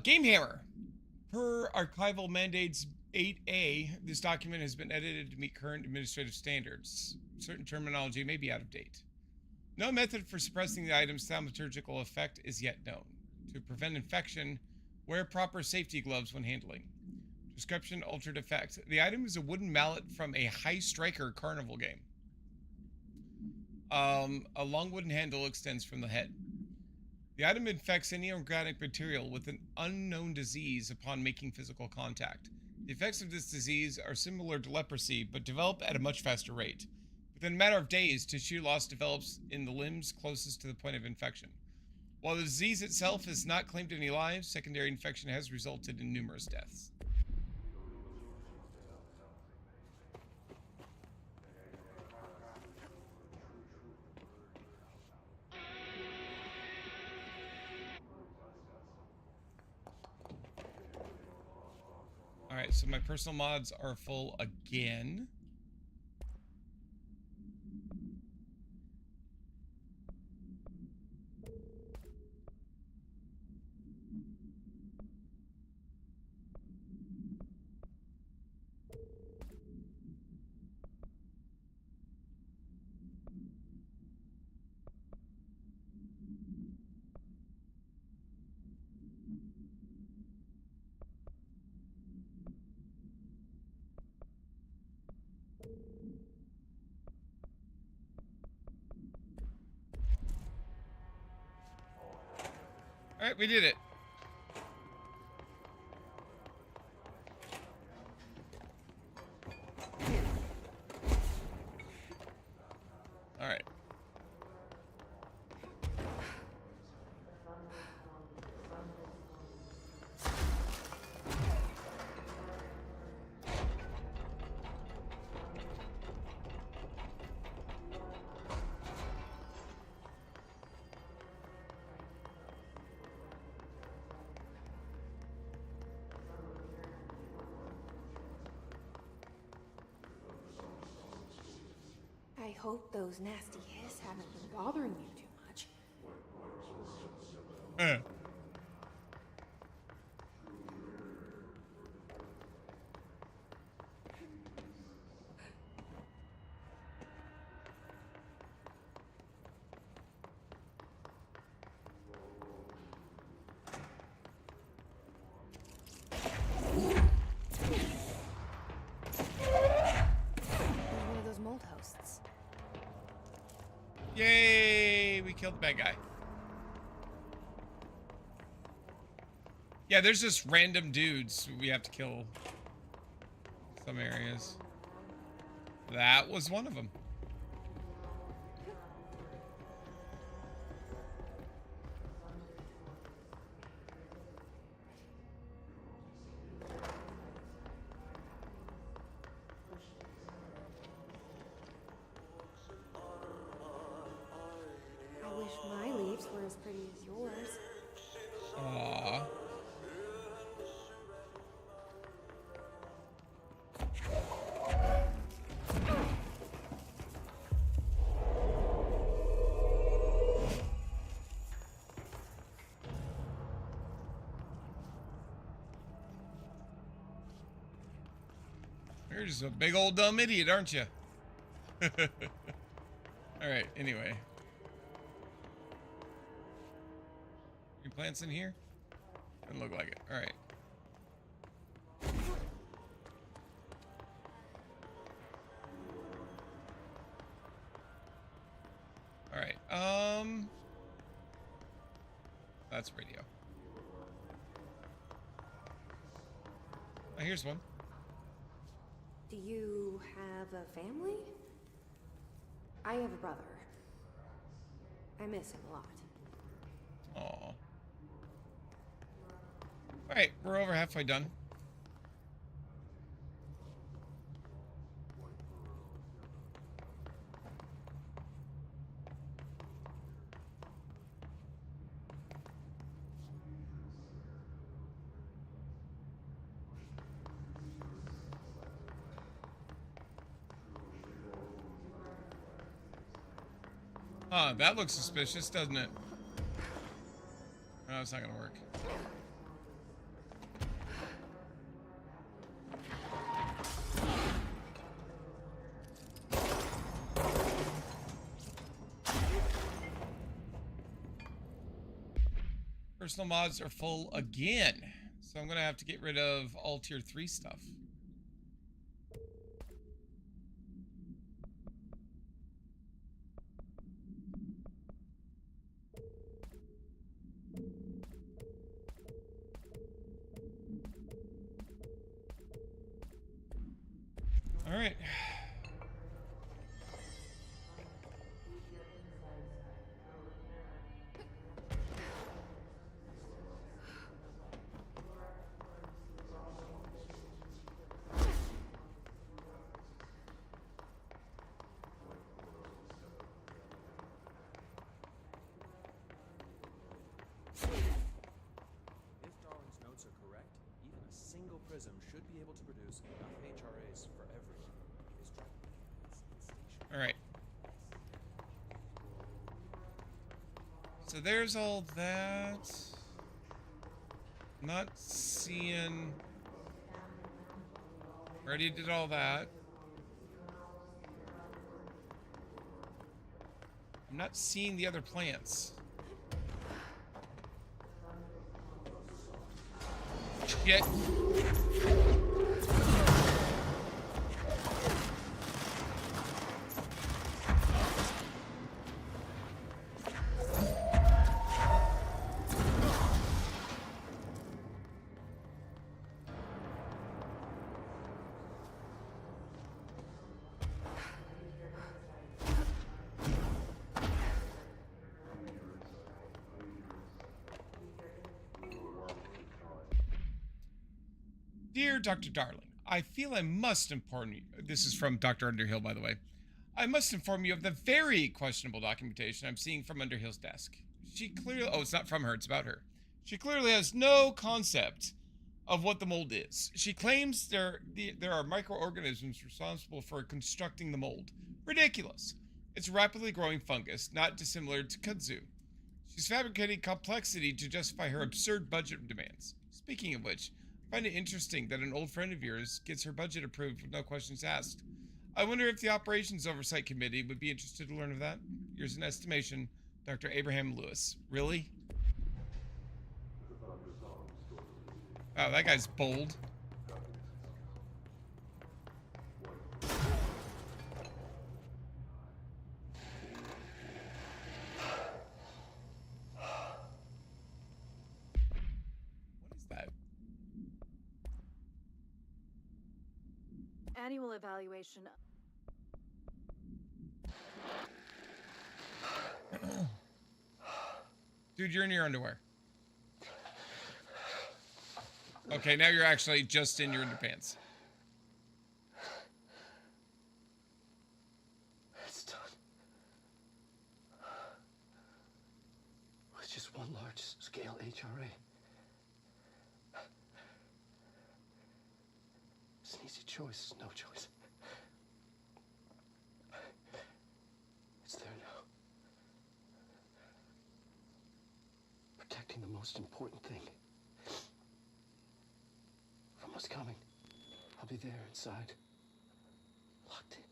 Game Hammer. Per archival mandates 8A, this document has been edited to meet current administrative standards. Certain terminology may be out of date. No method for suppressing the item's thaumaturgical effect is yet known. To prevent infection, wear proper safety gloves when handling. Description, altered effect. The item is a wooden mallet from a High Striker carnival game. A long wooden handle extends from the head. The item infects any organic material with an unknown disease upon making physical contact. The effects of this disease are similar to leprosy, but develop at a much faster rate. Within a matter of days, tissue loss develops in the limbs closest to the point of infection. While the disease itself has not claimed any lives, secondary infection has resulted in numerous deaths. Alright, so my personal mods are full again. Alright, we did it. Alright. I hope those nasty hiss haven't been bothering you too much. One of those mold hosts. Yay! We killed the bad guy. Yeah, there's just random dudes we have to kill. Some areas. That was one of them. I wish my leaves were as pretty as yours. Aww. You're just a big old dumb idiot, aren't you? Alright, anyway. Any plants in here? Doesn't look like it. Alright. Alright, that's radio. Oh, here's one. Do you have a family? I have a brother. I miss him a lot. Aw. Alright, we're over halfway done. Huh, that looks suspicious, doesn't it? No, it's not gonna work. Personal mods are full again. So I'm gonna have to get rid of all tier 3 stuff. All right. If Darling's notes are correct, even a single prism should be able to produce enough HRAs for everyone. His driving All right. So there's all that. Not seeing. Already did all that. I'm not seeing the other plants. Shit. Dear Dr. Darling, I feel I must inform you. This is from Dr. Underhill, by the way. I must inform you of the very questionable documentation I'm seeing from Underhill's desk. She clearly... Oh, it's not from her, it's about her. She clearly has no concept of what the mold is. She claims there are microorganisms responsible for constructing the mold. Ridiculous. It's a rapidly growing fungus, not dissimilar to kudzu. She's fabricating complexity to justify her absurd budget demands. Speaking of which, I find it interesting that an old friend of yours gets her budget approved with no questions asked. I wonder if the Operations Oversight Committee would be interested to learn of that. Here's an estimation, Dr. Abraham Lewis. Really? Oh, that guy's bold. What is that? Annual evaluation. Dude, you're in your underwear. Okay, now you're actually just in your underpants. It's done. It's just one large-scale HRA. It's an easy choice, no choice. It's there now. Protecting the most important thing from what's coming. I'll be there inside, locked in,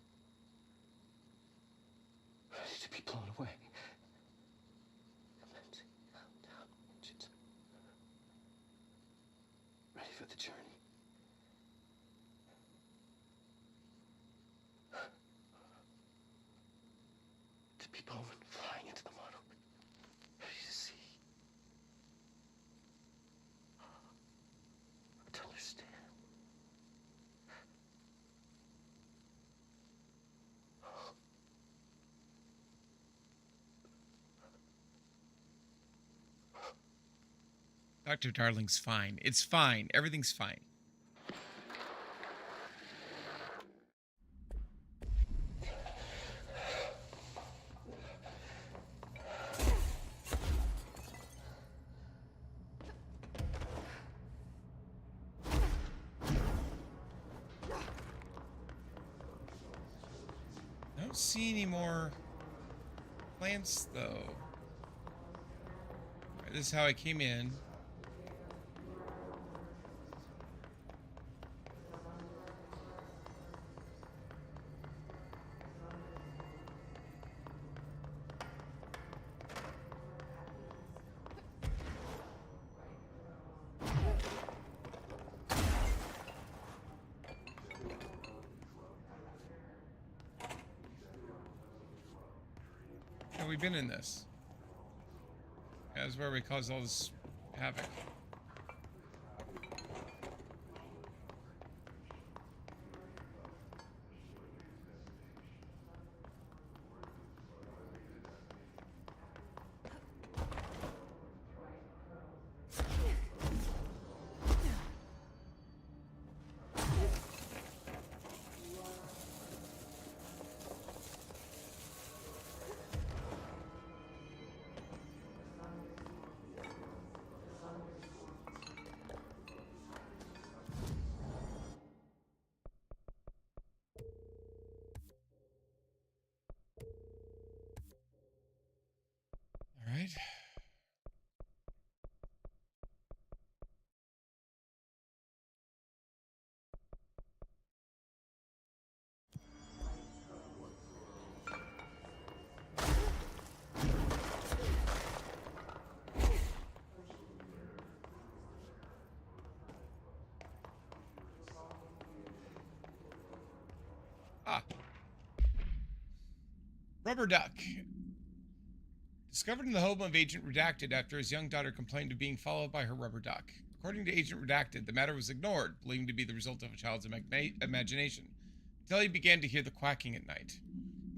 ready to be blown away. Commencing countdown engines. Ready for the journey. To be Bowman flying into the model. Ready to see. To understand. Dr. Darling's fine. It's fine. Everything's fine. I don't see any more plants, though. Alright, this is how I came in. Have we been in this? Yeah, that's where we caused all this havoc. All right. Ah. Rubber duck. Discovered in the home of Agent Redacted after his young daughter complained of being followed by her rubber duck. According to Agent Redacted, the matter was ignored, believing to be the result of a child's imagination, until he began to hear the quacking at night.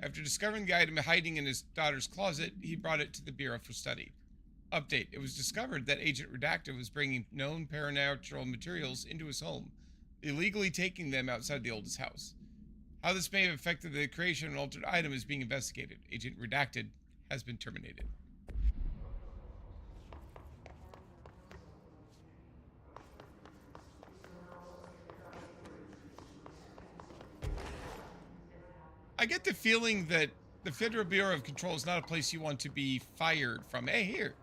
After discovering the item hiding in his daughter's closet, he brought it to the Bureau for study. Update: it was discovered that Agent Redacted was bringing known paranormal materials into his home, illegally taking them outside the oldest house. How this may have affected the creation of an altered item is being investigated. Agent Redacted has been terminated. I get the feeling that the Federal Bureau of Control is not a place you want to be fired from. Hey, here.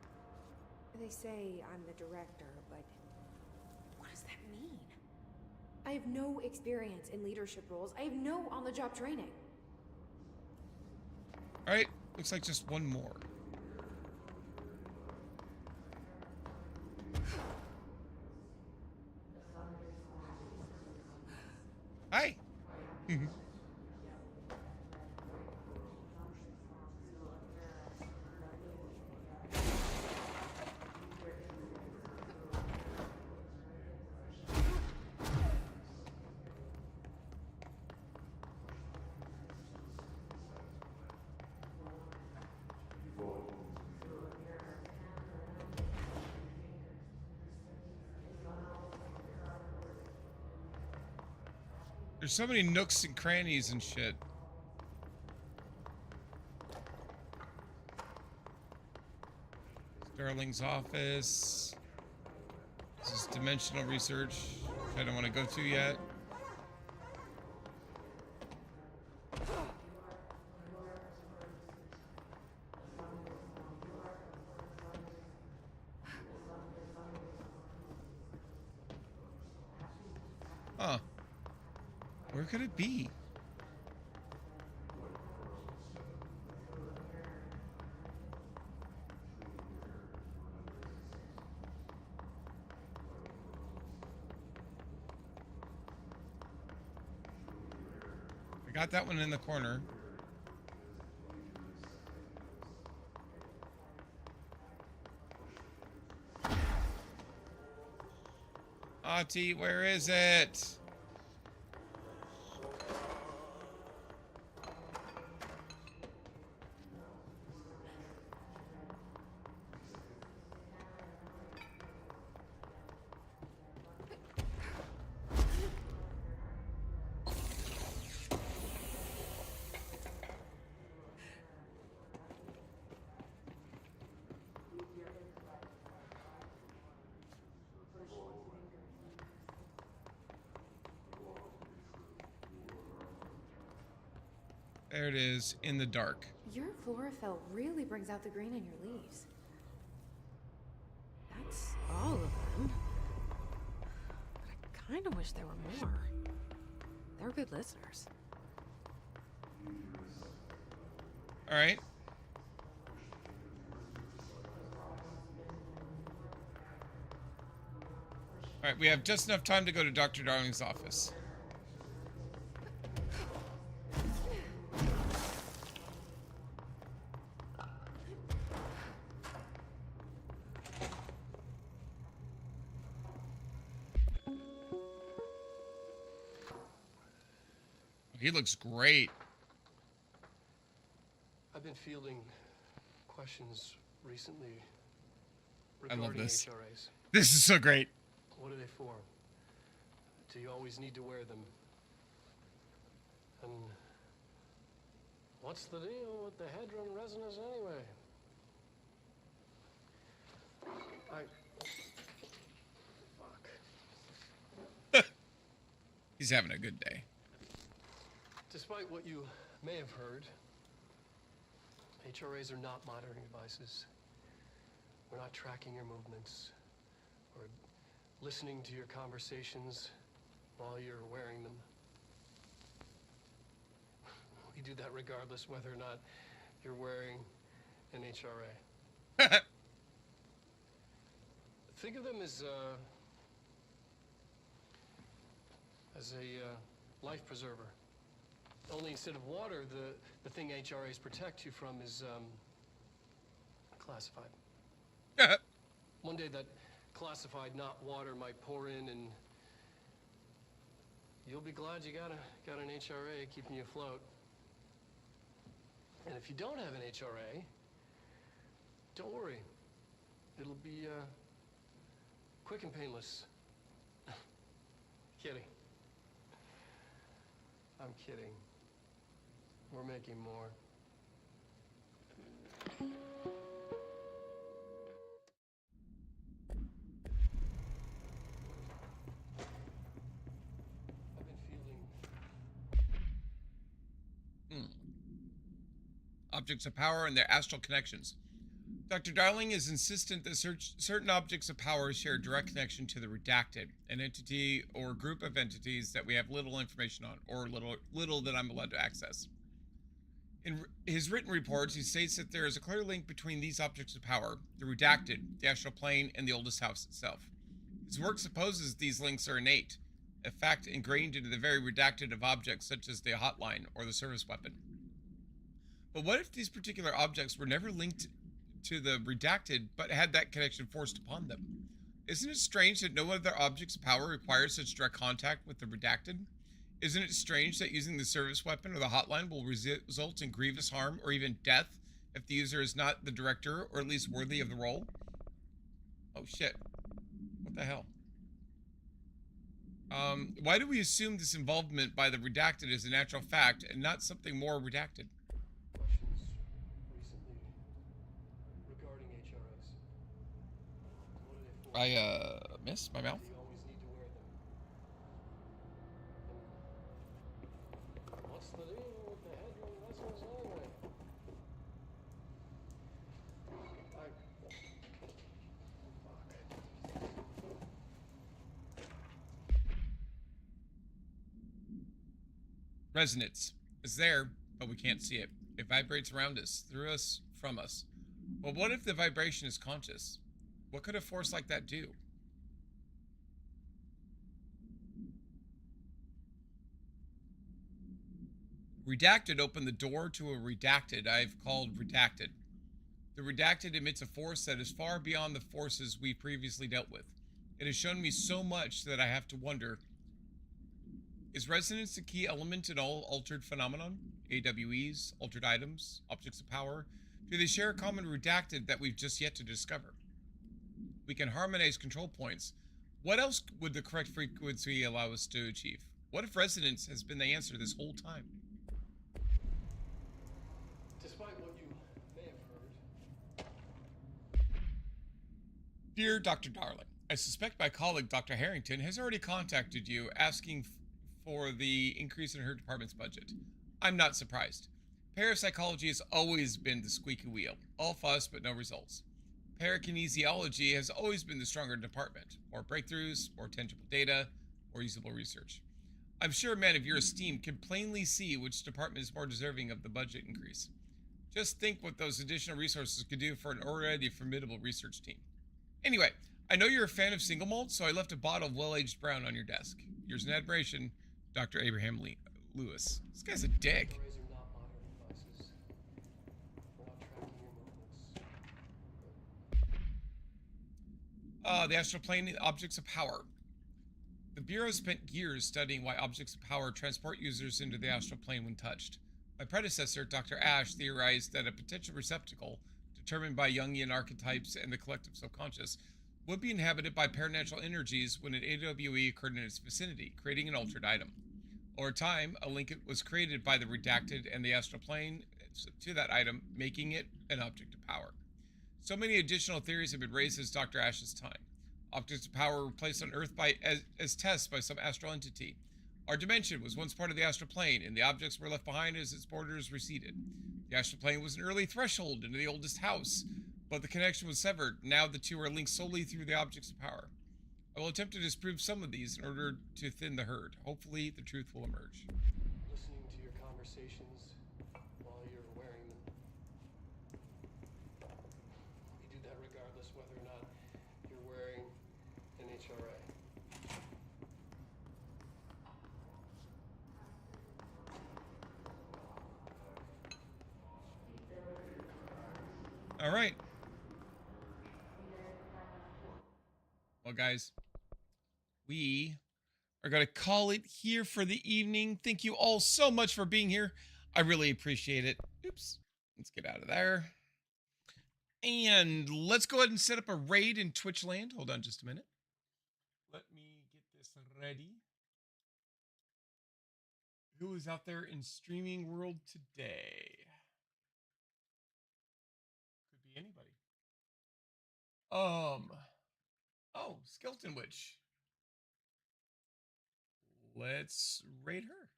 They say I'm the director, but what does that mean? I have no experience in leadership roles. I have no on-the-job training. All right. Looks like just one more. Hi. There's so many nooks and crannies and shit. Sterling's office. This is dimensional research, which I don't want to go to yet. Huh. Where could it be? I got that one in the corner. Auntie, where is it? There it is, in the dark. Your chlorophyll really brings out the green in your leaves. That's all of them. But I kind of wish there were more. They're good listeners. All right. All right, we have just enough time to go to Dr. Darling's office. He looks great. I've been fielding questions recently I regarding love this. HRAs. This is so great. What are they for? Do you always need to wear them? And what's the deal with the Hedron resonance anyway? Fuck. He's having a good day. Despite what you may have heard, HRAs are not monitoring devices. We're not tracking your movements or listening to your conversations while you're wearing them. We do that regardless whether or not you're wearing an HRA. Think of them as a life preserver. Only instead of water, the thing HRAs protect you from is classified. One day that classified, not water, might pour in, and you'll be glad you got an HRA keeping you afloat. And if you don't have an HRA, don't worry. It'll be quick and painless. Kidding. I'm kidding. We're making more. Objects of power and their astral connections. Dr. Darling is insistent that certain objects of power share a direct connection to the Redacted, an entity or group of entities that we have little information on, or little that I'm allowed to access. In his written reports, he states that there is a clear link between these objects of power, the Redacted, the astral plane, and the oldest house itself. His work supposes these links are innate, a fact ingrained into the very Redacted of objects such as the hotline or the service weapon. But what if these particular objects were never linked to the Redacted, but had that connection forced upon them? Isn't it strange that no other objects of power require such direct contact with the Redacted? Isn't it strange that using the service weapon or the hotline will result in grievous harm or even death if the user is not the director or at least worthy of the role? Oh shit. What the hell? Why do we assume this involvement by the Redacted is a natural fact and not something more redacted? I missed my mouth. What's the deal with the Hedron resonance anyway? Resonance is there, but we can't see it. It vibrates around us, through us, from us. But what if the vibration is conscious? What could a force like that do? Redacted opened the door to a Redacted I've called Redacted. The Redacted emits a force that is far beyond the forces we previously dealt with. It has shown me so much that I have to wonder, is resonance the key element in all altered phenomenon? AWEs, altered items, objects of power? Do they share a common Redacted that we've just yet to discover? We can harmonize control points. What else would the correct frequency allow us to achieve? What if resonance has been the answer this whole time? Despite what you may have heard. Dear Dr. Darling, I suspect my colleague Dr. Harrington has already contacted you asking for the increase in her department's budget. I'm not surprised. Parapsychology has always been the squeaky wheel. All fuss but no results. Parakinesiology has always been the stronger department. More breakthroughs, more tangible data, more usable research. I'm sure a man of your esteem can plainly see which department is more deserving of the budget increase. Just think what those additional resources could do for an already formidable research team. Anyway, I know you're a fan of single malt, so I left a bottle of well-aged brown on your desk. Yours in admiration, Dr. Abraham Lewis. This guy's a dick. The astral plane, objects of power. The Bureau spent years studying why objects of power transport users into the astral plane when touched. My predecessor, Dr. Ash, theorized that a potential receptacle, determined by Jungian archetypes and the collective subconscious, would be inhabited by paranatural energies when an AWE occurred in its vicinity, creating an altered item. Over time, a link was created by the redacted and the astral plane to that item, making it an object of power. So many additional theories have been raised since Dr. Ash's time. Objects of power were placed on Earth as tests by some astral entity. Our dimension was once part of the astral plane, and the objects were left behind as its borders receded. The astral plane was an early threshold into the oldest house, but the connection was severed. Now the two are linked solely through the objects of power. I will attempt to disprove some of these in order to thin the herd. Hopefully, the truth will emerge. Listening to your conversations while you're wearing them. You do that regardless whether or not you're wearing an HRA. All right. Well, guys, we are going to call it here for the evening. Thank you all so much for being here. I really appreciate it. Oops. Let's get out of there. And let's go ahead and set up a raid in Twitch land. Hold on just a minute. Let me get this ready. Who is out there in streaming world today? Could be anybody. Oh, Skeleton Witch. Let's raid her.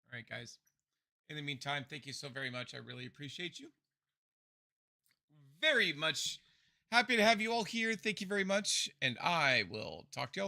All right, guys. In the meantime, thank you so very much. I really appreciate you. Very much happy to have you all here. Thank you very much. And I will talk to y'all